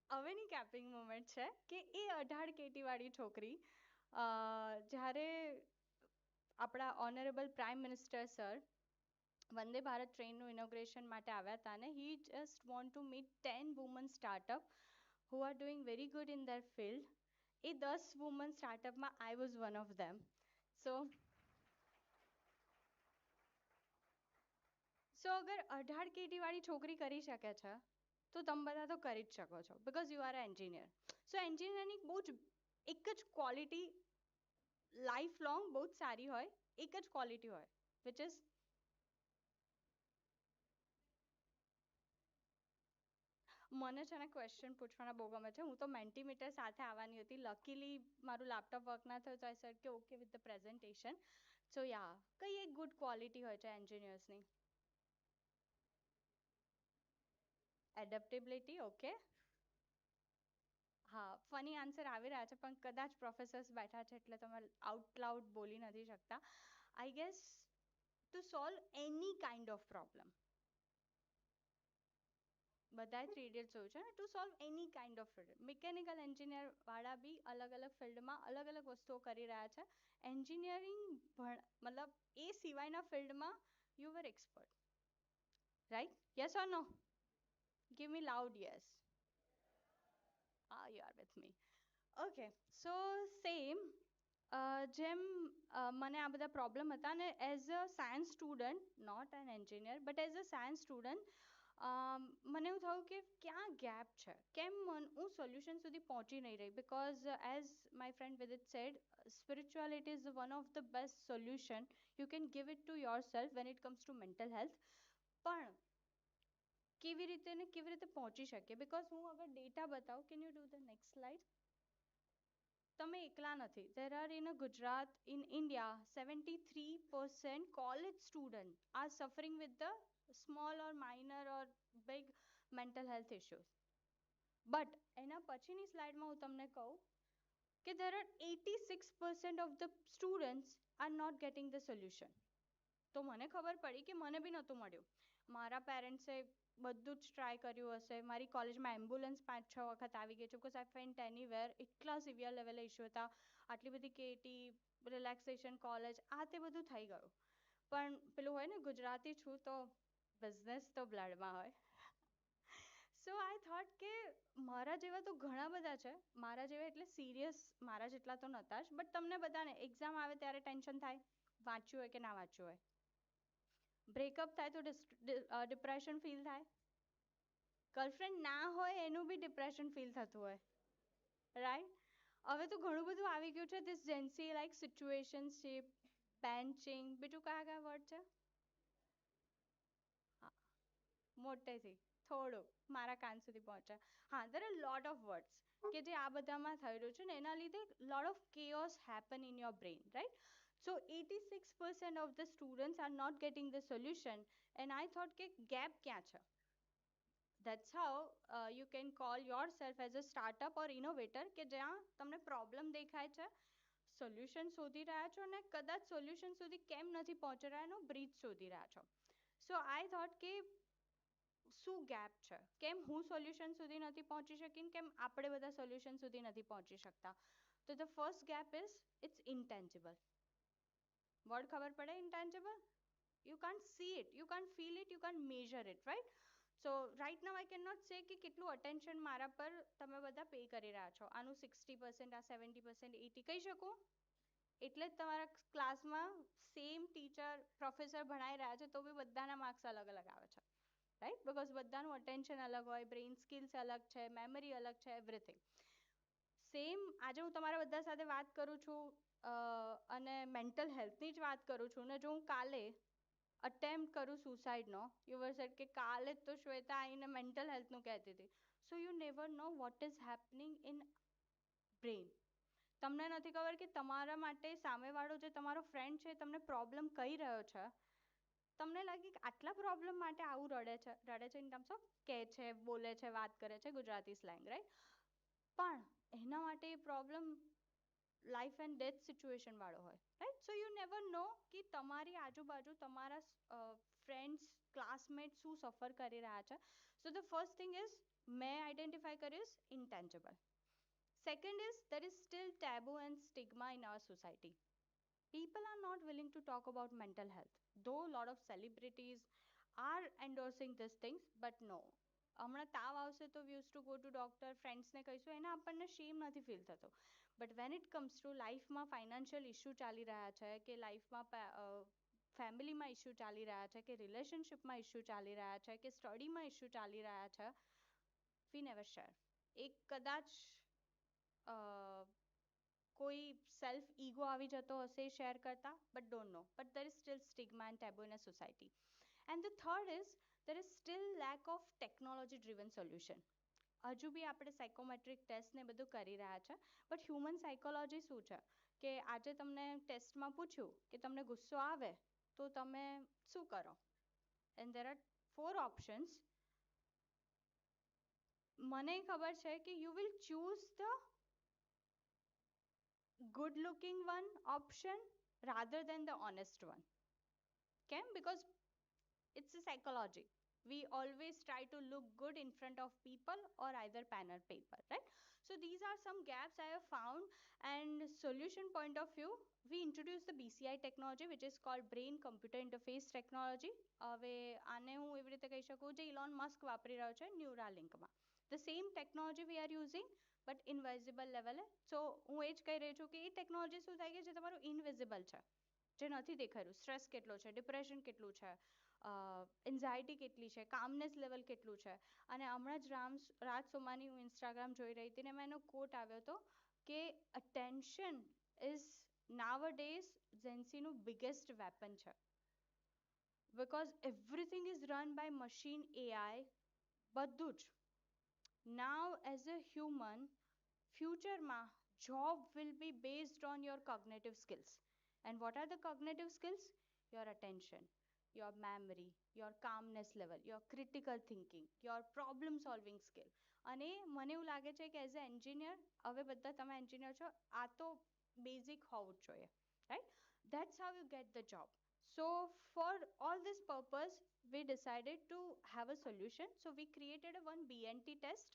હવેની ક્લેપિંગ મુમેન્ટ છે કે એ 18 કેટીવાળી છોકરી જ્યારે આપણા honourable prime minister sir Vande Bharat ટ્રેનનું inauguration માટે આવ્યા હતા ને he just want to meet 10 women startup who are doing very good in their field. A 10 women startupમાં I was one of them. સો અગર 18 કેટીવાળી છોકરી કરી શકે છે તો તમે બધા તો કરી જ શકો છો, because you are a engineer. So એન્જિનિયરની બહુ જ એક જ ક્વોલિટી લાઈફ લોંગ બહુ જ સારી હોય, એક જ ક્વોલિટી હોય, વિચ ઇઝ મને છે ને ક્વેશ્ચન પૂછવાના બહુ ગમે છે. હું તો મેન્ટીમીટર સાથે આવવાની હતી. લકીલી મારું લેપટોપ વર્ક ના થયું તો આઈ સેડ કે ઓકે વિથ ધ પ્રેઝન્ટેશન. સો યા, કઈ એક ગુડ ક્વોલિટી હોય છે એન્જિનિયર્સની? એડેપ્ટેબિલિટી, ઓકે. હા, ફની આન્સર આવી રહ્યા છે પણ કદાચ પ્રોફેસર્સ બેઠા છે એટલે તમે આઉટ લાઉડ બોલી નથી શકતા. I guess to solve any kind of problem, બધાએ 3 ઇડિયટ્સ જોયું છે ને, to solve any kind of problem. Mechanical engineer વાળા બી અલગ અલગ ફિલ્ડમાં અલગ અલગ વસ્તુઓ કરી રહ્યા છે. એન્જિનિયરિંગ મતલબ એ સિવાયના ફિલ્ડમાં you were expert, right? Yes or no? Give me loud yes. You are with me. Okay, so same જેમ મને આ બધા પ્રોબ્લેમ હતા ને as a science student, not an engineer but as a science student, મને એવું થયું કે ક્યાં ગેપ છે, કેમ હું સોલ્યુશન સુધી પહોંચી નહીં રહી. Because as my friend Vidit said, spirituality is one of the best solution you can give it to yourself when it comes to mental health. પણ કેવી રીતે ને કેવી રીતે પહોંચી શકીએ? બિકોઝ હું અગર ડેટા બતાવું, can you do the next slide? તમે એકલા નથી. There are in Gujarat, in India, 73% college students are suffering with the small or minor or big mental health issues. But એના પછીની સ્લાઇડમાં હું તમને કહું કે there are 86% of the students are not getting the solution. તો મને ખબર પડી કે મને બી નહોતું મળ્યું. મારા પેરેન્ટ્સે બધું જ ટ્રાય કર્યું હશે. મારી કોલેજમાં એમ્બ્યુલન્સ 5-6 વખત આવી ગઈ છે બિકોઝ આઈ ફેન્ટ એનીવેર. એટલા સિવિયર લેવલે ઇશ્યુ હતા. આટલી બધી કેટી, રિલેક્સેશન કોલેજ, આ તે બધું થઈ ગયું. પણ પેલું હોય ને, ગુજરાતી છું તો બિઝનેસ તો બ્લડમાં હોય. સો આઈ થોટ કે મારા જેવા તો ઘણા બધા છે. મારા જેવા એટલે સિરિયસ મારા જેટલા તો નહોતા જ, બટ તમને બધાને એક્ઝામ આવે ત્યારે ટેન્શન થાય, વાંચ્યું હોય કે ના વાંચ્યું હોય. બ્રેકઅપ થાય તો ડિપ્રેશન ફીલ થાય. ગર્લફ્રેન્ડ ના હોય એનું બી ડિપ્રેશન ફીલ થતું હોય રાઈટ. હવે તો ઘણું બધું આવી ગયું છે ધીસ જેન્સી લાઈક સિચ્યુએશનશીપ બેન્ચિંગ બીજું કયા કયા વર્ડ છે મોટેથી થોડું મારા કાન સુધી પહોંચે હા there are lot of words કે જે આ બધામાં થઈ રહ્યું છે ને એના લીધે lot of chaos happen in your brain right. So 86% of the students are not getting the solution and I thought કે gap ક્યાં છે. That's how you can call yourself as a startup or innovator કે જ્યાં તમને problem દેખાય છે solution શોધી રહ્યા છો અને કદાચ સોલ્યુશન સુધી કેમ નથી પહોંચી રહ્યા એનો બ્રીજ શોધી રહ્યા છો. સો આઈ થોટ કે શું ગેપ છે કેમ હું સોલ્યુશન સુધી નથી પહોંચી શકી કેમ આપણે બધા સોલ્યુશન સુધી નથી પહોંચી શકતા. તો the first gap is it's intangible. Word ખબર પડે intangible you can't see it, you can't feel it, you can't measure it, right? So right now I cannot say કે કેટલું attention મારા પર તમે બધા પે કરી રહ્યા છો આનું 60% આ 70% 80 કહી શકું એટલે જ તમારા ક્લાસમાં સેમ ટીચર પ્રોફેસર ભણાઈ રહ્યા છે તો બી બધાના માર્ક્સ અલગ અલગ આવે છે રાઈટ બિકોઝ બધાનું અટેન્શન અલગ હોય બ્રેઇન સ્કિલ્સ અલગ છે મેમરી અલગ છે એવરીથિંગ સેમ આજે હું તમારા બધા સાથે વાત કરું છું અને મેન્ટલ હેલ્થની જ વાત કરું છું ને જો હું કાલે અટેમ્પ્ટ કરું સુસાઇડનો યુ વર સેડ કે કાલે જ તો શ્વેતા આવીને મેન્ટલ હેલ્થનું કહેતી હતી સો you never know what is happening in brain. તમને નથી ખબર કે તમારા માટે સામેવાળો જે તમારો ફ્રેન્ડ છે તમને પ્રોબ્લેમ કહી રહ્યો છે તમને લાગે કે આટલા પ્રોબ્લેમ માટે આવું રડે છે ઇન ટર્મ્સ ઓફ કહે છે બોલે છે વાત કરે છે ગુજરાતી સ્લેંગ રાઈટ પણ એના માટે એ problem life and death situation વાળો હોય right. So you never know કે તમારી આજુબાજુ તમારા ફ્રેન્ડ્સ ક્લાસમેટ શું સફર કરી રહ્યા છે. સો ધ ફર્સ્ટ થિંગ ઇઝ મેં આઈડેન્ટિફાઈ કર્યું is intangible. Second is there is still taboo and stigma in our society. People are not willing to talk about mental health, though a lot of celebrities are endorsing these things, but no. હમણાં તાવ આવશે તો we used to go to doctor ફ્રેન્ડ્સને કહીશું એને આપણને શેમ નથી feel થતો but when it comes to લાઈફમાં ફાઇનાન્શિયલ ઇશ્યુ ચાલી રહ્યા છે કે લાઈફમાં ફેમિલીમાં ઇશ્યુ ચાલી રહ્યા છે કે રિલેશનશિપમાં ઇશ્યુ ચાલી રહ્યા છે કે સ્ટડીમાં ઇશ્યુ ચાલી રહ્યા છે વી નેવર શેર. એક કદાચ કોઈ સેલ્ફ ઈગો આવી જતો હશે શેર કરતા but don't know but there is still stigma and taboo in a society. And the third is there is still lack of technology driven solution. હજુ બી આપણે સાયકોમેટ્રિક ટેસ્ટ ને બધું કરી રહ્યા છે બટ હ્યુમન સાયકોલોજી શું છે કે આજે તમને ટેસ્ટમાં પૂછ્યું કે તમને ગુસ્સો આવે તો તમે શું કરો એન્ડ there are 4 options. મને ખબર છે કે you will choose the good looking one option rather than the honest one. કેમ because it's a psychology. We always try to look good in front of people or either pen or paper, right? So these are some gaps I have found and solution point of view we introduced the BCI technology which is called brain computer interface technology. હવે આને હું એવી રીતે કહી શકું જે Elon Musk વાપરી રહ્યો છે ન્યુરાલિંકમાં. The same technology we are using but invisible level. So હું એ જ કહી રહી છું કે એ ટેકનોલોજી શું થાય કે જે તમારું ઇનવિઝિબલ છે જે નથી દેખાયું સ્ટ્રેસ કેટલો છે ડિપ્રેશન કેટલું છે એન્ઝાયટી કેટલી છે કામનેસ લેવલ કેટલું છે અને હમણાં જ રાજ સોમાની હું ઇન્સ્ટાગ્રામ જોઈ રહી હતી ને એમાં એનો કોટ આવ્યો હતો કે અટેન્શન ઇઝ નાવડેઝ જેન્સીનું બિગેસ્ટ વેપન છે because everything is run by machine AI બધું જ. Now as a human futureમાં job will be based on your cognitive skills and what are the cognitive skills? Your attention, your memory, your calmness level, your critical thinking, your problem solving skill. અને મને એવું લાગે છે કે as a engineer હવે બધા તમે engineer છો આ તો બેઝિક હોવું જ જોઈએ right that's how you get the job. So for all this purpose we decided to have a solution. So we created a one BNT test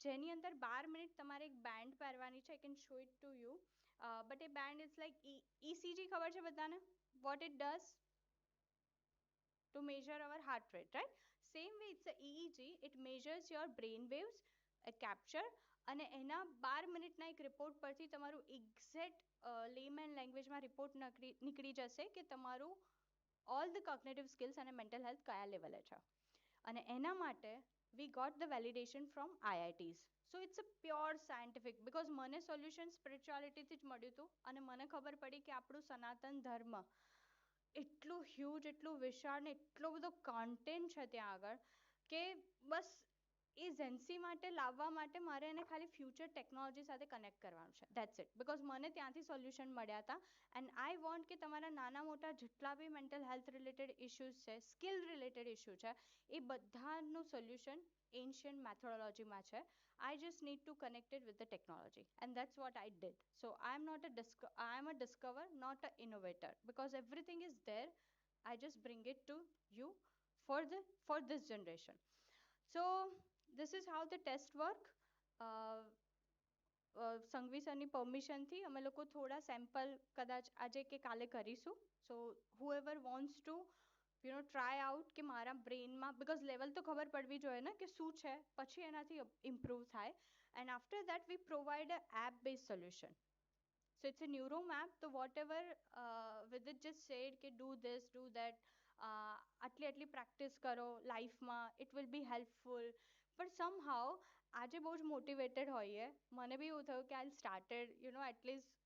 જેની અંદર 12 મિનિટ તમારે એક બેન્ડ પહેરવાની છે I can show it to you but a band is like ECG ખબર છે બધાને what it does to measure our heart rate right same way it's a EEG it measures your brain waves a capture અને એના 12 મિનિટના એક report પરથી તમારું exact લેમેન લેંગ્વેજમાં રિપોર્ટ નીકળી જશે કે તમારું ઓલ ધ કોગ્નિટિવ સ્કિલ્સ અને મેન્ટલ હેલ્થ કયા લેવલે છે અને એના માટે we got the validation from IITs. So it's a pure scientific because મને સોલ્યુશન સ્પિરિચ્યુઆલિટીથી જ મળ્યું હતું અને મને ખબર પડી કે આપણું સનાતન ધર્મ એટલું હ્યુજ, એટલું વિશાળ ને એટલો બધો કોન્ટેન્ટ છે ત્યાં આગળ કે બસ એ ઝેન્સી માટે લાવવા માટે મારે એને ખાલી ફ્યુચર ટેકનોલોજી સાથે કનેક્ટ કરવાનું છે. That's it. બિકોઝ મને ત્યાંથી સોલ્યુશન મળ્યા હતા એન્ડ આઈ વોન્ટ કે તમારા નાના મોટા જેટલા બી મેન્ટલ હેલ્થ રિલેટેડ ઇશ્યુઝ છે, સ્કિલ રિલેટેડ ઇશ્યુ છે, એ બધાનું સોલ્યુશન એન્શિયન્ટ મેથોડોલોજીમાં છે. I just need to connect it with the technology, and that's what I did. So I am not I am a discover, not an innovator, because everything is there. I just bring it to you for this generation. So this is how the test work. Sanghvi સરની પરમિશનથી અમે લોકો થોડા sample કદાચ આજે કે કાલે કરીશું. સો whoever wants to try out કે મારા બ્રેઇનમાં બીકોઝ લેવલ તો ખબર પડવી જોઈએ ને કે શું છે, પછી એનાથી ઇમ્પ્રૂવ થાય. And after that we provide a app base solution. So it's a neuro map. So whatever Vidit just said કે do this, do that, આટલી પ્રેક્ટિસ કરો લાઈફમાં, it will be helpful. પણ somehow આજે બહુ જ મોટિવેટેડ હોઈએ, મને બી એવું થયું કે આઈ સ્ટાર્ટેડ એટલીસ્ટ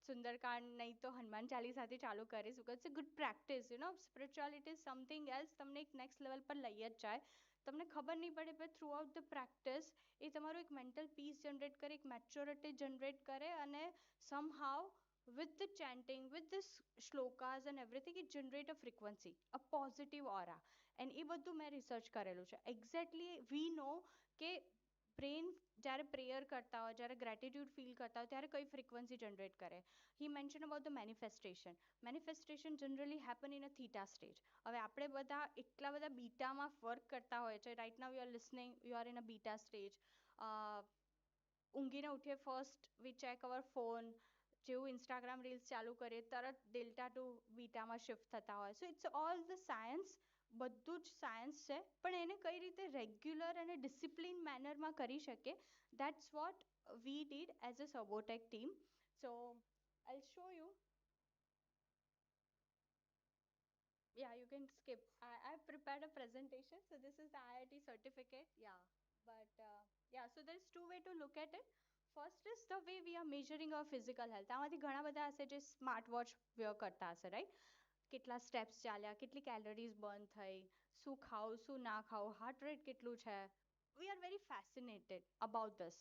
સુંદરકાંડ નહીં તો હનુમાન ચાલીસાથી ચાલુ કરીશ. Because it's a good practice. Spirituality is something else, તમને એક નેક્સ્ટ લેવલ પર લઈ જ જાય. તમને ખબર નહીં પડે પણ થ્રુ આઉટ ધ પ્રેક્ટિસ એ તમારું એક મેન્ટલ પીસ જનરેટ કરે, એક મેચ્યોરિટી જનરેટ કરે અને somehow with the chanting, with this shlokas and everything, it generate a frequency, a positive aura. And એ બધું મેં રિસર્ચ કરેલું છે. એક્ઝેક્ટલી વી નો કે બ્રેન જ્યારે પ્રેયર કરતા હોય, જ્યારે ગ્રેટિટ્યુડ ફીલ કરતા હોય ત્યારે કઈ ફ્રીક્વન્સી જનરેટ કરે. He mention about the manifestation. Manifestation generally happen in a theta stage. હવે આપણે બધા એટલા બધા બીટામાં વર્ક કરતા હોય છે. Right now you are listening, you are in a beta stage. ઊંઘીને ઉઠીએ first we check our phone, જેવું ઇન્સ્ટાગ્રામ રીલ્સ ચાલુ કરીએ તરત ડેલ્ટા ટુ બીટામાં શિફ્ટ થતા હોય. So it's all the science, બધું જ સાયન્સ છે, પણ એને કઈ રીતે રેગ્યુલર અને ડિસિપ્લિન મેનરમાં કરી શકીએ, that's what we did as a Sabotech team. So I show you. Yeah, you can skip. I've prepared a presentation. So this is the IIT certificate. Yeah, but yeah, so there's two way to look at it. First is the way we are measuring our physical health. આમાંથી ઘણા બધા હશે જે smart watch વેર કરતા હશે, right? કેટલા steps ચાલ્યા, કેટલી કેલરીઝ બર્ન થઈ, શું ખાવું શું ના ખાવું, હાર્ટ રેટ કેટલું છે. We are very fascinated about this.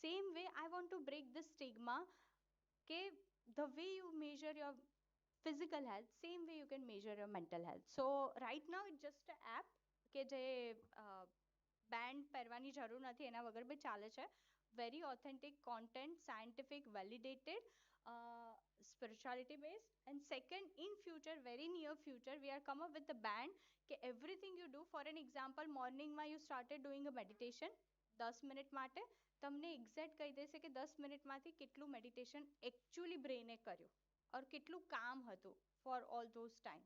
Same way I want to break this stigma કે the way you measure your physical health, same way you can measure your mental health. So right now it's just an app કે જે band પહેરવાની જરૂર નથી, એના વગર બી ચાલે છે. Very authentic content, scientific, validated, spirituality based. And second, in future, very near future, we are come up with the band કે everything you do, for an example, morning માં you started doing a meditation 10 minute માટે, તમને exact કહી દેશે કે 10 મિનિટમાંથી કેટલું meditation actually બ્રેઇને કર્યું ઓર કેટલું કામ હતું ફોર ઓલ ધોઝ ટાઈમ.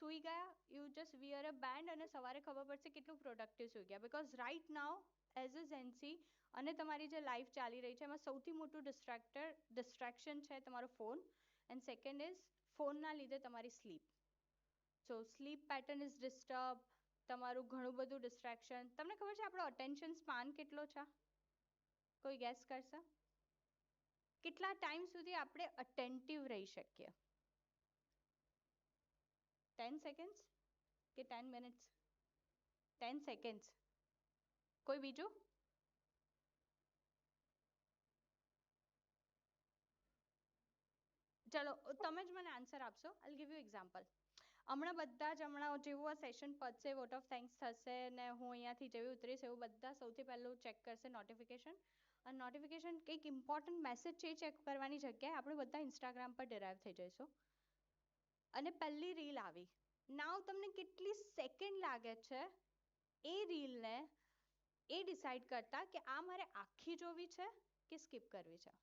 સુઈ ગયા, you just wear a band અને સવારે ખબર પડશે કેટલું પ્રોડક્ટિવ સુઈ ગયા. Because right now as a Gen Z અને તમારી જે લાઈફ ચાલી રહી છે એમાં સૌથી મોટું ડિસ્ટ્રેક્શન છે તમારો ફોન. એન્ડ સેકન્ડ ઇઝ ફોનના લીધે તમારી sleep. So sleep pattern is disturb, તમારું ઘણું બધું ડિસ્ટ્રેક્શન. તમને ખબર છે આપણો અટેન્શન સ્પાન કેટલો છે? કોઈ ગેસ કરશે? કેટલા ટાઈમ સુધી આપણે અટેન્ટિવ રહી શકીએ? 10 સેકન્ડ્સ કે 10 મિનિટ્સ? 10 સેકન્ડ્સ. કોઈ બીજું? ચલો તમે જ મને આન્સર આપશો. આઈ ગીવ યુ એક્ઝામ્પલ. હમણાં બધા જ હમણાં જેવું આ સેશન પતશે, વોટ ઓફ થેન્ક્સ થશે ને હું અહીંયાથી જેવી ઉતરીશ એવું બધા સૌથી પહેલું ચેક કરશે નોટિફિકેશન. અને નોટિફિકેશન કંઈક ઇમ્પોર્ટન્ટ મેસેજ છે એ ચેક કરવાની જગ્યાએ આપણે બધા ઇન્સ્ટાગ્રામ પર ડિરાઈવ થઈ જઈશું. અને પહેલી રીલ આવી. નાવ તમને કેટલી સેકન્ડ લાગે છે એ રીલને એ ડિસાઈડ કરતા કે આ મારે આખી જોવી છે કે સ્કીપ કરવી છે?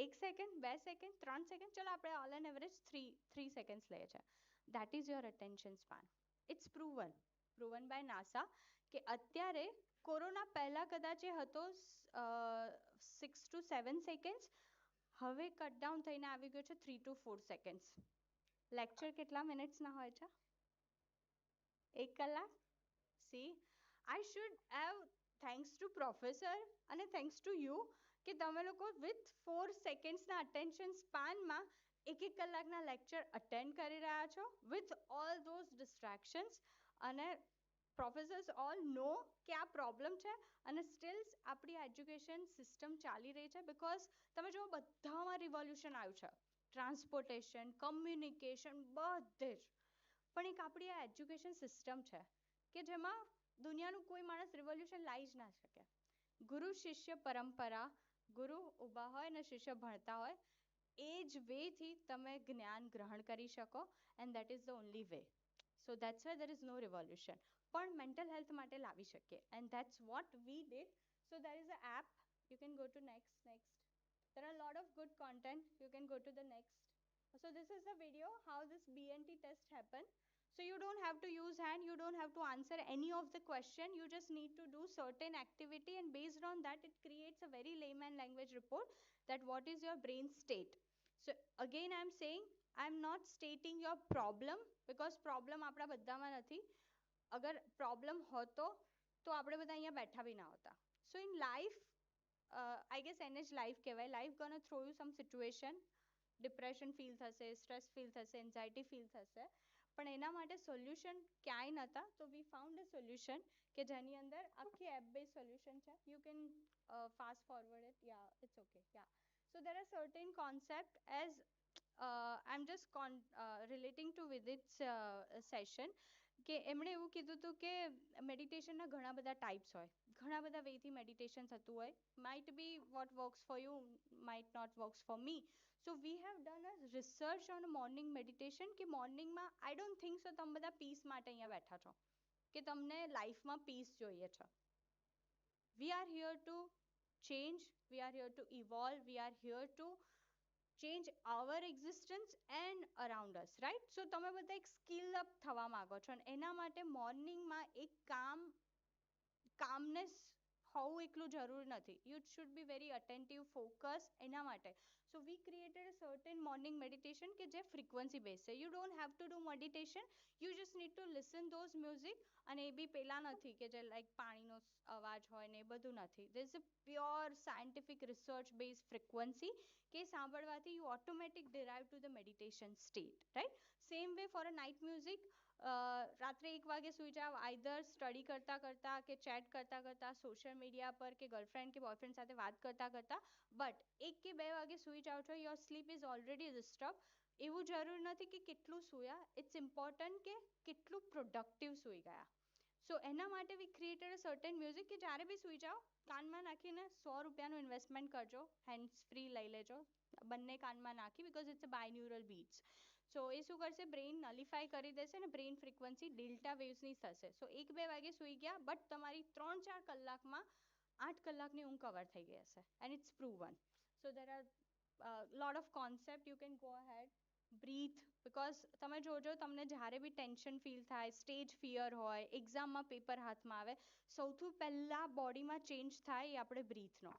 1 સેકન્ડ, 2 સેકન્ડ, 3 સેકન્ડ, ચલો આપણે ઓલ એન એવરેજ 3 સેકન્ડ્સ લઈએ છીએ. That is your attention span. It's proven by NASA કે અત્યારે કોરોના પહેલા કદાચ એ હતો 6 to 7 સેકન્ડ્સ, હવે કટ ડાઉન થઈને આવી ગયો છે 3 to 4 સેકન્ડ્સ. લેક્ચર કેટલા મિનિટ્સના હોય છે? એક કલાક? See, I should have thanks to professor અને thanks to you કે તમે લોકો with 4 seconds ના attention span માં એક એક કલાકના lecture attend કરી રહ્યા છો with all those distractions અને professors all know કે આ problem છે અને still આપણી education system ચાલી રહી છે because તમે જો બધામાં revolution આવ્યું છે transportation communication બધે જ પણ એક આપણી આ એજ્યુકેશન સિસ્ટમ છે કે જેમાં દુનિયાનું કોઈ માણસ રિવોલ્યુશન લાવી જ ના શકે ગુરુ શિષ્ય પરંપરા ગુરુ ઊભા હોય ને શિષ્ય ભણતા હોય એ જ વેથી તમે જ્ઞાન ગ્રહણ કરી શકો and that is the only way so that's why there is no revolution પણ મેન્ટલ હેલ્થ માટે લાવી શકીએ and that's what we did so there is a app you can go to next there are a lot of good content you can go to the next so this is the video how this BNT test happened so you don't have to use hand you don't have to answer any of the question you just need to do certain activity and based on that it creates a very layman language report that what is your brain state so again I am saying I am not stating your problem because problem આપણા બધામાં નથી અગર problem હોતો તો આપણે બધા અહીંયા બેઠા બી ના હોતા so in life I guess એને જ life કહેવાય life gonna throw you some situation depression feel થશે stress feel થશે anxiety feel થશે પણ એના માટે solution ક્યાંય નહોતા so we found a solution કે જેની અંદર આખી app based solution છે you can fast forward it yeah it's okay yeah so there are certain concept as I'm just relating to with its session કે એમણે એવું કીધું હતું કે મેડિટેશનના ઘણા બધા ટાઈપ્સ હોય ઘણા બધા વેથી મેડિટેશન થતું હોય might be what works for you might not works for me so we have done a research on morning meditation કે મોર્નિંગમાં I don't think so તમે બધા પીસ માટે અહીંયા બેઠા છો કે તમને લાઈફમાં પીસ જોઈએ છે we are here to change we are here to evolve we are here to change our existence and around us right so તમે બધા એક સ્કિલ અપ થવા માંગો છો અને એના માટે મોર્નિંગમાં એક calmness હોવું એટલું જરૂર નથી you should be very attentive focus એના માટે so we created a certain morning meditation કે જે frequency based છે you don't have to do meditation you just need to listen those music અને એ બી પેલા નથી કે જે like પાણીનો અવાજ હોય ને એ બધું નથી there is a pure scientific research based frequency કે સાંભળવાથી you automatic derive to the meditation state right same way for a night music રાત્રે 1 વાગે સુઈ જાવ આઈધર સ્ટડી કરતા કરતા કે ચેટ કરતા કરતા સોશિયલ મીડિયા પર કે ગર્લફ્રેન્ડ કે બોયફ્રેન્ડ સાથે વાત કરતા કરતા બટ 1 કે 2 વાગે સુઈ જાવ છો your sleep is already disturb એવું જરૂર નથી કે કેટલું સુયા ઇટ્સ ઇમ્પોર્ટન્ટ કે કેટલું પ્રોડક્ટિવ સુઈ ગયા સો એના માટે વી ક્રિએટેડ અ સર્ટેન મ્યુઝિક કે જ્યારે બી સુઈ જાઓ કાનમાં નાખીને 100 રૂપિયાનું ઇન્વેસ્ટમેન્ટ કરજો હેન્ડ્સ ફ્રી લઈ લેજો બંને કાનમાં નાખી બિકોઝ ઇટ્સ અ બાયન્યુરલ બીટ્સ સો એ શું કરશે બ્રેઇન નલિફાઈ કરી દેશે ને બ્રેઇન ફ્રીક્વન્સી ડેલ્ટા વેવ્સની થશે સો 1-2 વાગે સુઈ ગયા બટ તમારી 3-4 કલાકમાં 8 કલાકની ઊંઘ કવર થઈ ગઈ હશે and it's proven so there are lot of concept you can go ahead breathe because તમે જોજો તમને જ્યારે બી ટેન્શન ફીલ થાય સ્ટેજ ફિયર હોય એક્ઝામમાં પેપર હાથમાં આવે સૌથી પહેલાં બોડીમાં ચેન્જ થાય એ આપણે બ્રીથનો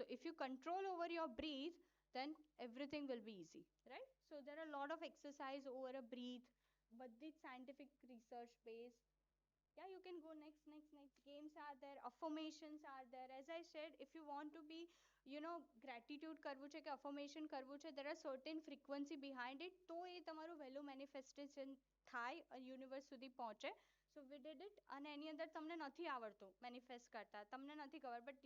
so if you control over your breath then everything will be easy right so there are a lot of exercise over a breathe badi scientific research based yeah you can go next games are there affirmations are there as I said if you want to be gratitude કરવું છે કે affirmation કરવું છે there are certain frequency behind it તો એ તમારું વહેલું manifestation થાય universe સુધી પહોંચે so we did it અને એની અંદર તમને નથી આવડતું manifest કરતા તમને નથી ખબર but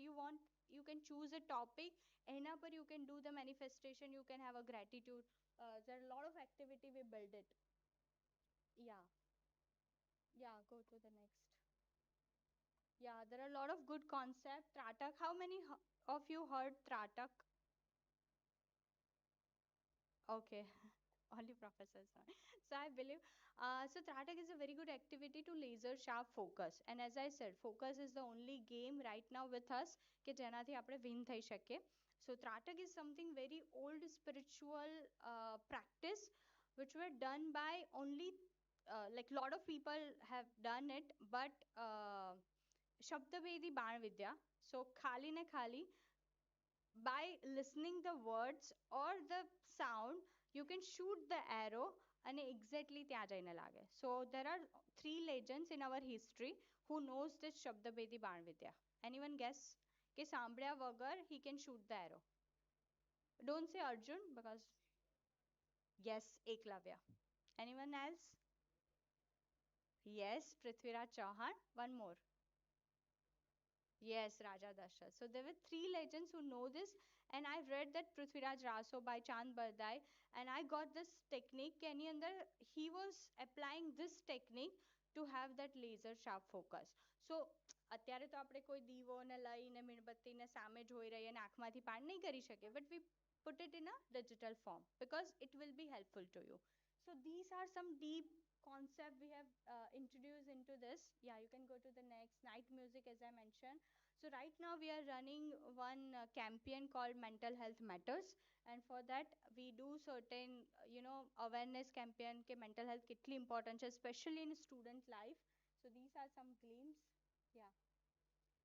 you can choose a topic એના પર you can do the manifestation you can have a gratitude there are a lot of activity we build it yeah go to the next yeah there are a lot of good concept Tratak how many of you heard Tratak okay only professors know. So I believe so Tratak is a very good activity to laser sharp focus and as I said focus is the only game right now with us કે જેનાથી આપણે win થઈ શકીએ so Tratak is something very old spiritual practice which were done by only like lot of people have done it but શબ્દભેદી બાણ વિદ્યા so ખાલી ને ખાલી by listening the words or the sound you can shoot the arrow અને exactly ત્યાં જઈને લાગે. So there are 3 legends in our history who knows this શબ્દભેદી બાણ વિદ્યા. Anyone guess? કે સાંભળ્યા વગર he can shoot the arrow. Don't say Arjun because yes, Eklavya. Anyone else? Yes, Prithviraj Chauhan. One more. Yes, Raja Dasharat. So there were 3 legends who know this, and I read that Prithviraj Raso by Chand Bardai, and I got this technique. And he was applying this technique to have that laser sharp focus. So અત્યારે તો આપણે કોઈ દીવો ને લઈને મીણબત્તીને સામે જોઈ રહીએ અને આંખમાંથી પાન નહીં કરી શકીએ, but we put it in a digital form because it will be helpful to you. So these are some deep concept we have introduced into this. Yeah, you can go to the next. Night music, as I mentioned. So right now we are running one campaign called Mental Health Matters, and for that we do certain awareness campaign કે mental health કેટલી important છે, especially in student life. So these are some glimpse. Yeah.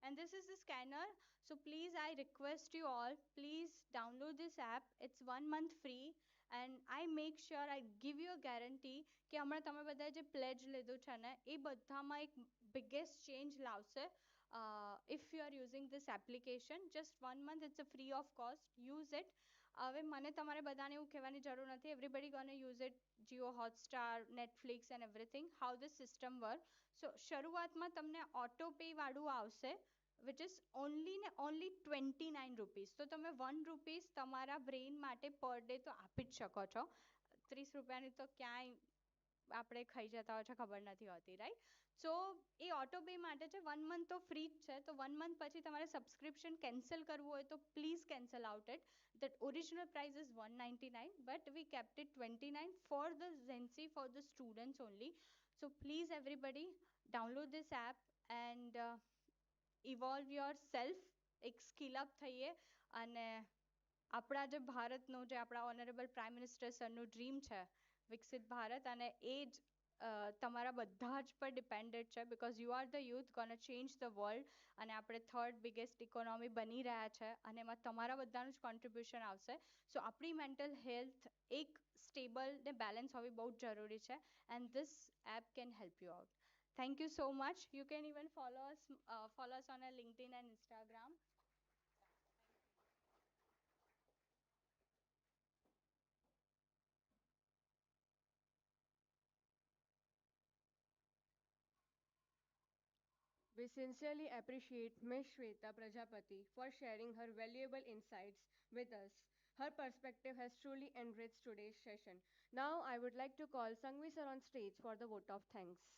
And this is the scanner. So please, I request you all, please download this app. It's 1 month free, and I make sure I give you a guarantee કે હમણાં તમે બધાએ જે pledge લીધું છે ને એ બધામાં એક biggest change લાવશે. If you are using this application, just 1 month, it's a free of cost. Use it. હવે મને તમારે બધાને એવું કહેવાની જરૂર નથી. Everybody gonna use it. Jio Hotstar, Netflix and everything. How the system work. So શરૂઆતમાં તમને auto pay વાળું આવશે, which is only 29 rupees. તો તમે 1 rupees તમારા બ્રેઇન માટે પર ડે તો આપી જ શકો છો. 30 રૂપિયાની તો ક્યાંય આપણે ખાઈ જતા હોય છે ખબર નથી હોતી, રાઈટ? સો એ ઓટો પે માટે છે. 1 month તો ફ્રી જ છે. તો 1 month પછી તમારે સબસ્ક્રિપ્શન કેન્સલ કરવું હોય તો please cancel out it. That original price is 199, but we kept it 29 for the Zensi, for the students only. So please everybody download this app and evolve yourself. એક skill up થઈએ અને આપણા જે ભારતનું જે આપણા ઓનરેબલ પ્રાઇમ મિનિસ્ટર સરનું ડ્રીમ છે વિકસિત ભારત, અને એ જ તમારા બધા જ પર ડિપેન્ડેડ છે because you are the youth ગોના change the world. અને આપણે 3rd બિગેસ્ટ ઇકોનોમી બની રહ્યા છે અને એમાં તમારા બધાનું જ કોન્ટ્રીબ્યુશન આવશે. સો આપણી મેન્ટલ હેલ્થ એક સ્ટેબલ ને બેલેન્સ હોવી બહુ જ જરૂરી છે, and this app can help you out. Thank you so much. You can even follow us on a LinkedIn and Instagram. We sincerely appreciate Ms. Shweta Prajapati for sharing her valuable insights with us. Her perspective has truly enriched today's session. Now I would like to call Sangvi sir on stage for the vote of thanks.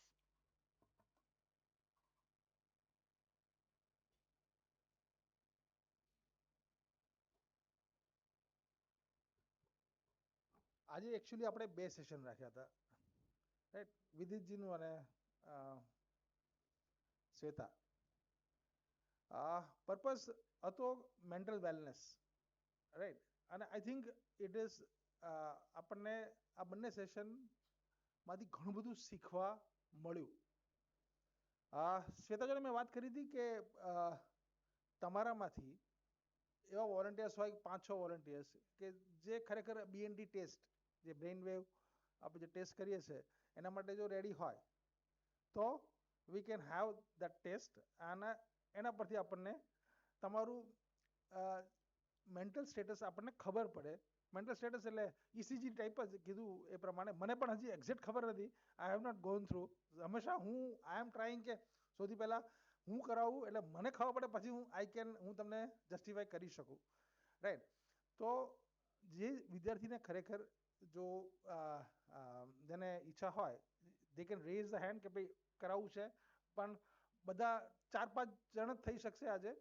આજે actually આપણે 2 session રાખ્યા હતા, right? વિદિતજીનું અને Shweta. Purpose હતો mental wellness, right? અને I think it is આપણને આ બંને સેશનમાંથી ઘણું બધું શીખવા મળ્યું. શ્વેતા જોડે મેં વાત કરી હતી કે તમારામાંથી એવા વોલન્ટિયર્સ હોય 5-6 વોલન્ટિયર્સ કે જે ખરેખર BNT ટેસ્ટ, જે બ્રેઇન વેવ આપણે જે ટેસ્ટ કરીએ છીએ એના માટે જો રેડી હોય તો we can have that test, અને એના પરથી આપણને તમારું મેન્ટલ સ્ટેટસ આપણને ખબર પડે. મેન્ટલ સ્ટેટસ એટલે ECG ટાઈપ જ કીધું એ પ્રમાણે. મને પણ હજી એક્ઝેક્ટ ખબર નથી. I have not gone through. હંમેશા આઈ એમ ટ્રાઈંગ કે સૌથી પહેલાં હું કરાવું એટલે મને ખબર પડે પછી હું તમને જસ્ટિફાઈ કરી શકું, રાઈટ? તો જે વિદ્યાર્થીને ખરેખર જો જેને ઈચ્છા હોય they can raise the hand કે ભાઈ કરાવવું છે, પણ બધા 4-5 જણ જ થઈ શકશે આજે.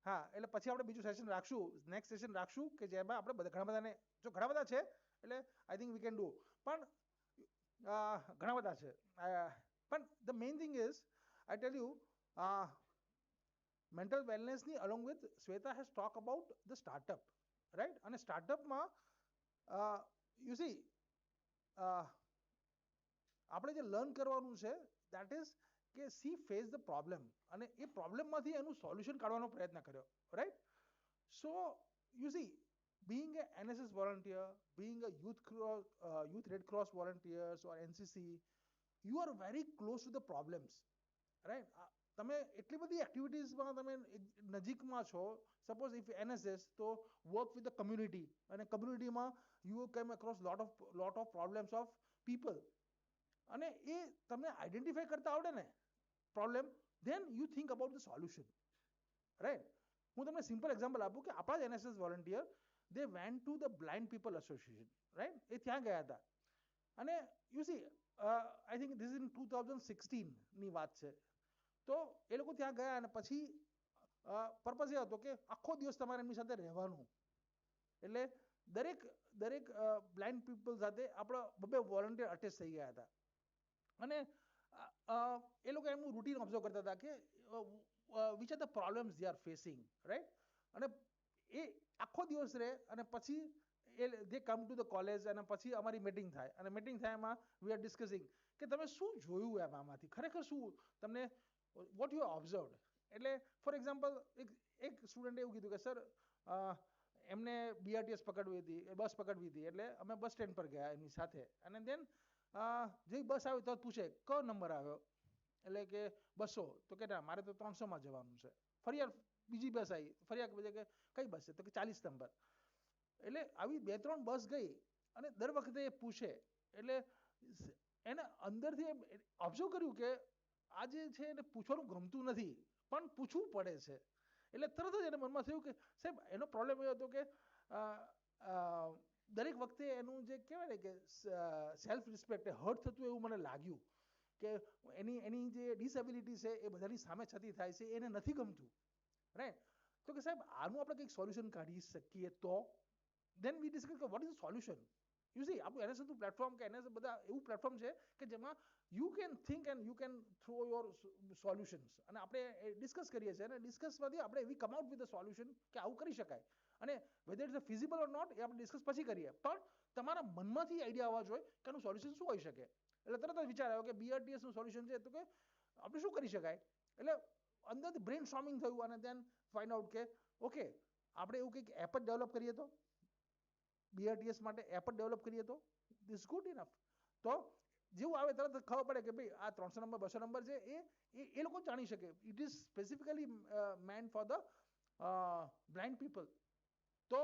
હા, એટલે પછી આપણે બીજું સેશન રાખશું, નેક્સ્ટ સેશન રાખશું કે જેમાં આપણે ઘણા બધાને, જો ઘણા બધા છે એટલે I think we can do, પણ ઘણા બધા છે. પણ the main thing is I tell you mental વેલનેસની along with Shweta has talk about the startup, right? અને સ્ટાર્ટઅપમાં યુ સી આપણે જે લર્ન કરવાનું છે દેટ ઇઝ કે સી ફેસ ધ પ્રોબ્લેમ, અને એ પ્રોબ્લેમમાંથી એનું સોલ્યુશન કાઢવાનો પ્રયત્ન કર્યો, right? So you see being a NSS volunteer, being a youth Red Cross volunteers or NCC, you are very close to the problems, right? તમે એટલી બધી એક્ટિવિટીઝમાં તમે નજીકમાં છો. સપોઝ ઇફ NSS તો વર્ક વિથ ધ કમ્યુનિટી, અને કમ્યુનિટીમાં you કેમ across lot of problems of people, અને એ તમને આઈડેન્ટિફાઈ કરતા આવડે ને problem, then you think about the solution, right? હું તમને સિમ્પલ એક્ઝામ્પલ આપું કે આપણા જ NSS volunteer, they went to the blind people association, right? એ ત્યાં ગયા હતા, અને you see, I think this is in 2016 ની વાત છે. તો એ લોકો ત્યાં ગયા, અને પછી પર્પઝ એ હતો કે આખો દિવસ તમારે એમની સાથે રહેવાનું. એટલે દરેક બ્લાઇન્ડ પીપલ સાથે આપણા બબે વોલન્ટિયર અટેચ થઈ ગયા હતા, અને એ લોકો એમનું રૂટીન ઓબ્ઝર્વ કરતા હતા કે which are the problems they are facing, right? અને એ આખો દિવસ રહે, અને પછી એ દે કમ ટુ ધ કોલેજ, અને પછી અમારી મીટિંગ થાય, અને મીટિંગ થાય એમાં વી આર ડિસ્કસિંગ કે તમે શું જોયું એમ, આમાંથી ખરેખર શું તમને વોટ યુ ઓબ્ઝર્વડ. એટલે ફોર એક્ઝામ્પલ એક સ્ટુડન્ટે એવું કીધું કે સર એમને BRTS પકડવી હતી, બસ પકડવી હતી, એટલે અમે બસ સ્ટેન્ડ પર ગયા એની સાથે, અને દેન જે બસ આવ્યો તો પૂછે કયો નંબર આવ્યો, એટલે કે 200, તો કે ના મારે તો 300માં જવાનું છે. ફરી બીજી બસ આવી, ફરી પૂછે કે કઈ બસ છે, તો કે 40 નંબર. એટલે આવી 2-3 બસ ગઈ, અને દર વખતે એ પૂછે. એટલે એને અંદરથી ઓબ્ઝર્વ કર્યું કે આ જે છે એને પૂછવાનું ગમતું નથી, પણ પૂછવું પડે છે. એટલે તરત જ એને મનમાં થયું કે સાહેબ એનો પ્રોબ્લેમ એ હતો કે દરેક વખતે એનું જે કહેવાય ને કે સેલ્ફ રિસ્પેક્ટ હર્ટ થતું એવું મને લાગ્યું, કે એની જે ડિસેબિલિટી છે એ બધાની સામે છતી થાય છે, એને નથી ગમતું, રાઈટ? તો કે સાહેબ આનું આપણે કંઈક સોલ્યુશન કાઢી શકીએ તો. દેન વી ડિસ્કસ કે what is the solution. You see આપણું NSS નું પ્લેટફોર્મ કે NSS બધા એવું પ્લેટફોર્મ છે કે જેમાં you can think and you can throw your solutions, અને આપણે ડિસ્કસ કરીએ છીએ, અને ડિસ્કસમાંથી આપણે એવી come out with the solution કે આવું કરી શકાય. અને whether it's feasible or not એ આપણે ડિસ્કસ પછી કરીએ, પણ તમારા મનમાંથી આઈડિયા આવવા જોઈએ કે આનું સોલ્યુશન શું હોઈ શકે. એટલે તરત જ વિચાર આવ્યો કે BRTS નું સોલ્યુશન છે, તો કે આપણે શું કરી શકાય. એટલે અંદરથી બ્રેન સ્ટોર્મિંગ થયું, અને દેન ફાઇન્ડ આઉટ કે ઓકે આપણે એવું કંઈક એપ જ ડેવલપ કરીએ તો, BRTS માટે એપ જ ડેવલપ કરીએ તો ધીસ ગુડ ઇનફ. તો જેવું આવે તરત ખબર પડે કે ભાઈ આ 300 નંબર 200 નંબર છે, એ લોકો જાણી શકે. It is specifically મેન્ટ for the blind people. તો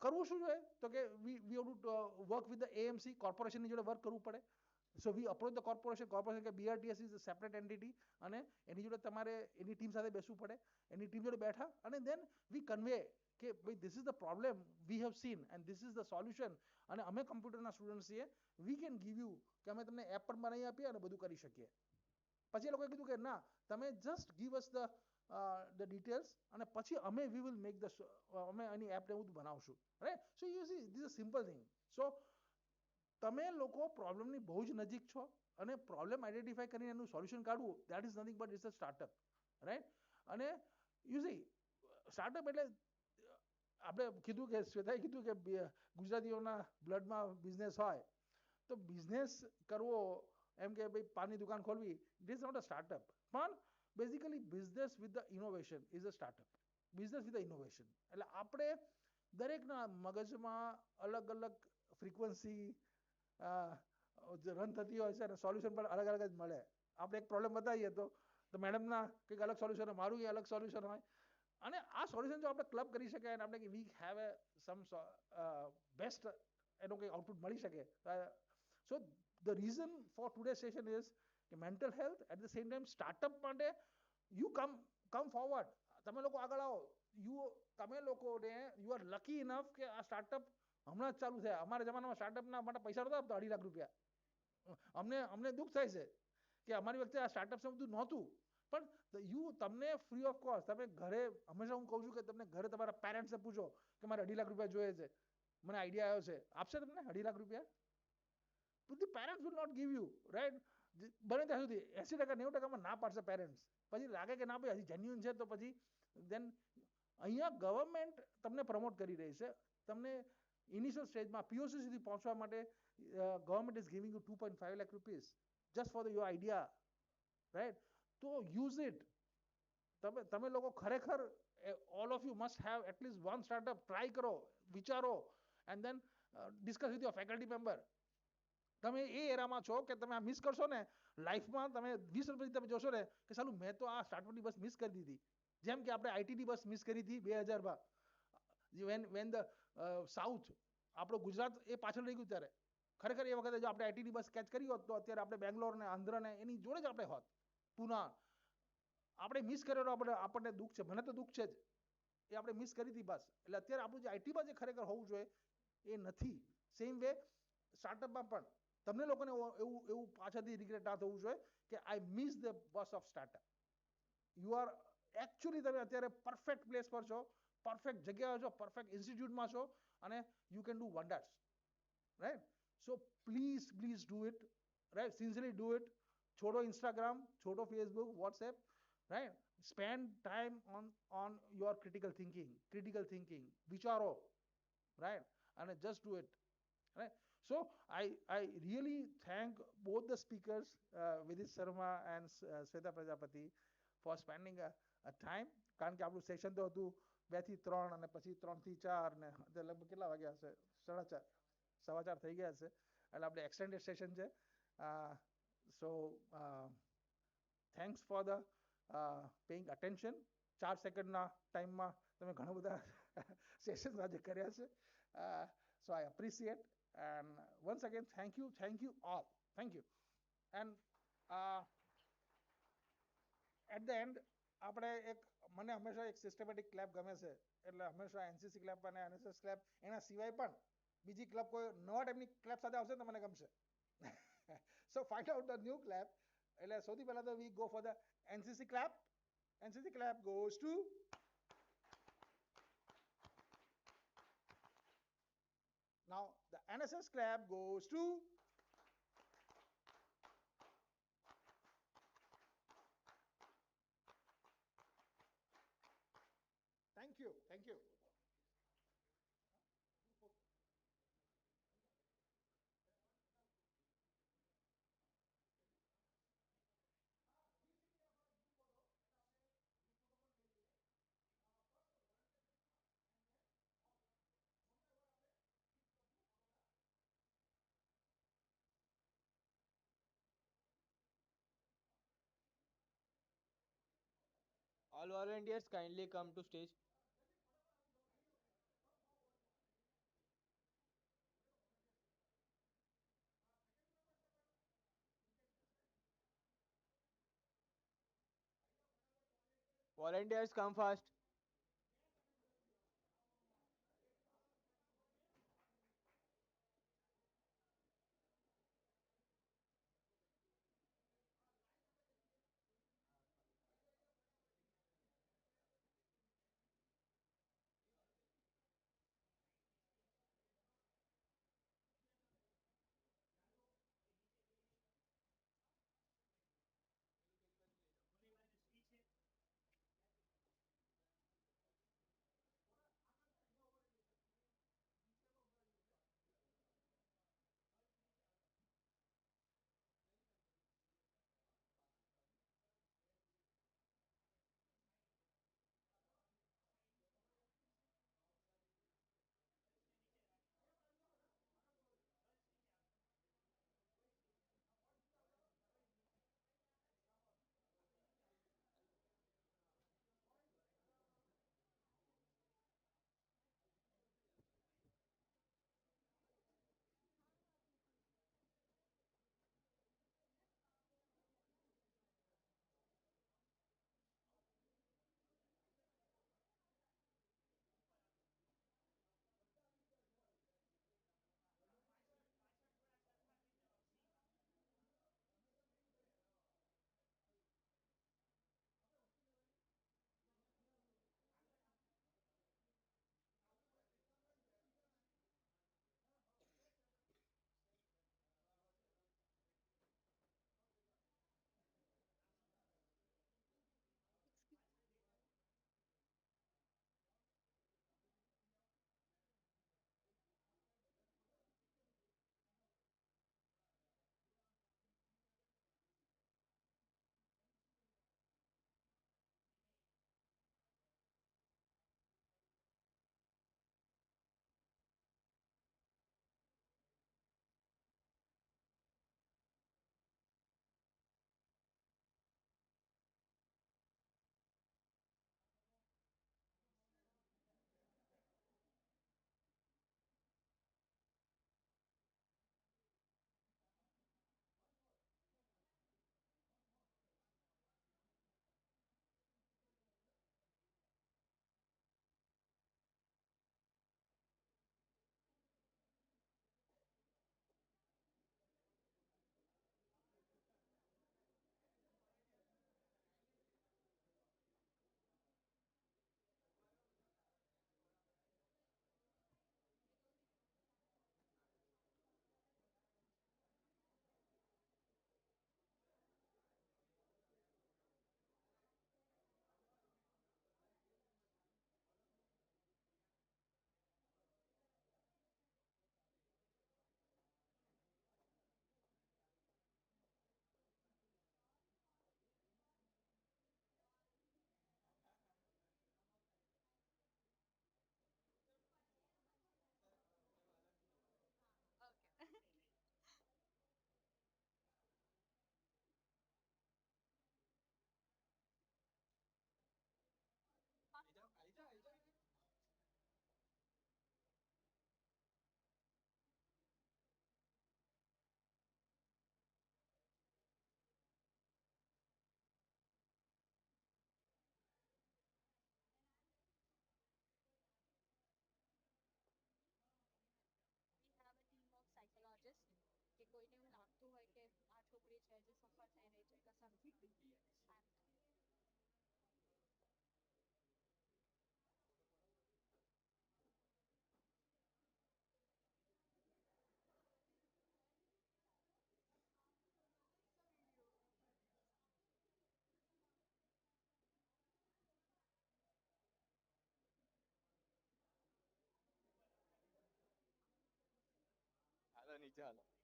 કરવું શું જોઈએ, તો કે we have to work with the AMC કોર્પોરેશનની જોડે વર્ક કરવું પડે. સો વી અપ્રોચ ધ કોર્પોરેશન કે BRTS is a separate entity, અને એની જોડે તમારે એની ટીમ સાથે બેસવું પડે. એની ટીમ જોડે બેઠા, અને દેન વી કન્વે કે ભાઈ this is the problem we have seen and this is the solution, અને અમે કમ્પ્યુટરના સ્ટુડન્ટ છીએ, વી કેન ગીવ યુ, કે અમે તમને એપ પણ બનાવી આપીએ અને બધું કરી શકીએ. પછી એ લોકોએ કીધું કે ના, તમે just give us the details, અને પછી અમે વી વિલ મેક ધ અમે એની એપ ને બધું બનાવશું, right? So you see this is simple thing. સો તમે લોકો પ્રોબ્લેમની બહુ જ નજીક છો, અને પ્રોબ્લેમ આઈડેન્ટિફાઈ કરીને એનું સોલ્યુશન કાઢવું, that is nothing but it's a startup, right? અને યુ સી સ્ટાર્ટઅપ એટલે આપણે કીધું કે શ્વેતાએ કીધું કે ગુજરાતીઓના બ્લડમાં બિઝનેસ હોય, તો બિઝનેસ કરવો એમ કે ભાઈ પાનની દુકાન ખોલવી, it is not a startup. પણ basically business with the innovation is a startup. Business with the innovation એટલે આપણે દરેકના મગજમાં અલગ અલગ ફ્રીક્વન્સી રન થતી હોય છે, અને સોલ્યુશન પણ અલગ અલગ જ મળે. આપણે એક પ્રોબ્લેમ બતાવીએ તો મેડમના કંઈક અલગ સોલ્યુશન હોય, મારું એ અલગ સોલ્યુશન હોય, અને આ સોલ્યુશન જો આપણે ક્લબ કરી શકાય, અને આપણે we have a sum best એનો કંઈક આઉટપુટ મળી શકે. So the reason for today session is કે mental health at the same time startup માટે યુ કમ ફોરવર્ડ. તમે લોકો આગળ આવો. તમે લોકોને યુ આર લકી ઇનફ કે આ સ્ટાર્ટઅપ હમણાં જ ચાલુ થયા. અમારા જમાનામાં સ્ટાર્ટઅપના માટે પૈસા નહોતા આપતા, 2.5 લાખ રૂપિયા. અમને દુઃખ થાય છે કે અમારી વખતે આ સ્ટાર્ટઅપ બધું નહોતું. પણ તમને ફ્રી ઓફ કોસ્ટ, તમે ઘરે, હંમેશા હું કહું છું કે તમને ઘરે તમારા પેરેન્ટ્સને પૂછો કે મારે 2.5 લાખ રૂપિયા જોઈએ છે, મને આઈડિયા આવ્યો છે, આપશે તમને 2.5 લાખ રૂપિયા? The parents will not give you, right? બને ત્યાં સુધી 80% 90% ના પાડશે પેરેન્ટ્સ. પછી લાગે કે ના ભાઈ હજી જેન્યુઅન છે, તો પછી દેન અહીંયા ગવર્મેન્ટ તમને પ્રમોટ કરી રહી છે. તમને ઇનિશિયલ સ્ટેજમાં POC સુધી પહોંચવા માટે government is giving you 2.5 lakh rupees just for your idea, right? તો યુઝ ઇટ. તમે લોકો ખરેખર all of you must have at least one startup. Try કરો. વિચારો and then discuss with your faculty member. તમે એ એરામાં છો કે તમે આ મિસ કરશો ને લાઈફમાં, તમે 20 વર્ષ પછી તમે જોશો ને કે સાલું મેં તો આ સ્ટાર્ટઅપની બસ મિસ કરી દીધી. જેમ કે આપણે આઈટીની બસ મિસ કરી હતી 2000માં, વેન ધ સાઉથ, આપણો ગુજરાત એ પાછળ રહી ગયું ત્યારે. ખરેખર એ વખતે જો આપણે આઈટીની બસ કેચ કરી હોત તો અત્યારે આપણે બેંગ્લોર ને આંધ્ર ને એની જોડે જ આપણે હોત. પુના આપણે મિસ કર્યો, આપણને દુઃખ છે, મને તો દુઃખ છે જ, એ આપણે મિસ કરી હતી બસ. એટલે અત્યારે આપણું જે આઈટીમાં જે ખરેખર હોવું જોઈએ એ નથી. સેમ વે સ્ટાર્ટઅપમાં પણ તમને લોકોને એવું પાછળથી રિગ્રેટ ના થવું જોઈએ કે I miss the bus of startup. You are actually તમે અત્યારે પરફેક્ટ પ્લેસ પર છો, પરફેક્ટ જગ્યાએ છો, પરફેક્ટ ઇન્સ્ટિટ્યૂટમાં છો અને you can do wonders, right? So please do it, right? Sincerely do it. છોડો ઇન્સ્ટાગ્રામ, છોડો Facebook, WhatsApp, right? Spend time on your critical thinking, વિચારો, right? And just do it, right? So I really thank both the speakers, Vidit Sharma and Sweta Prajapati, for spending a time. કારણ કે આપણું session તો હતું 2 થી 3 અને પછી 3 થી 4 ને લગભગ કેટલા વાગ્યા હશે? 4:30, 4:15 થઈ ગયા હશે. એટલે આપણે એક્સટેન્ડેડ સેશન છે. So thanks for the paying attention. 4 સેકન્ડના ટાઈમમાં તમે ઘણા બધા સેશન આજે કર્યા છે. So I appreciate, and once again thank you all, thank you. And at the end આપણે મને હંમેશા એક સિસ્ટમેટિક ક્લેપ ગમે છે, એટલે હંમેશા એનસીસી ક્લેપ અને એનએસએસ ક્લેપ એના સિવાય પણ બીજી ક્લબ કોઈ નવા ટાઈપની ક્લેપ સાથે આવશે તો મને ગમશે. So find out the new clap. એટલે સૌથી પહેલા તો we go for the NCC clap. NCC clap goes to now the NSS clap goes to thank you. All volunteers kindly come to stage. Volunteers come fast. છોકરી છે જે સફર થઈ રહી છે કસરથી હાલો નીચે હાલો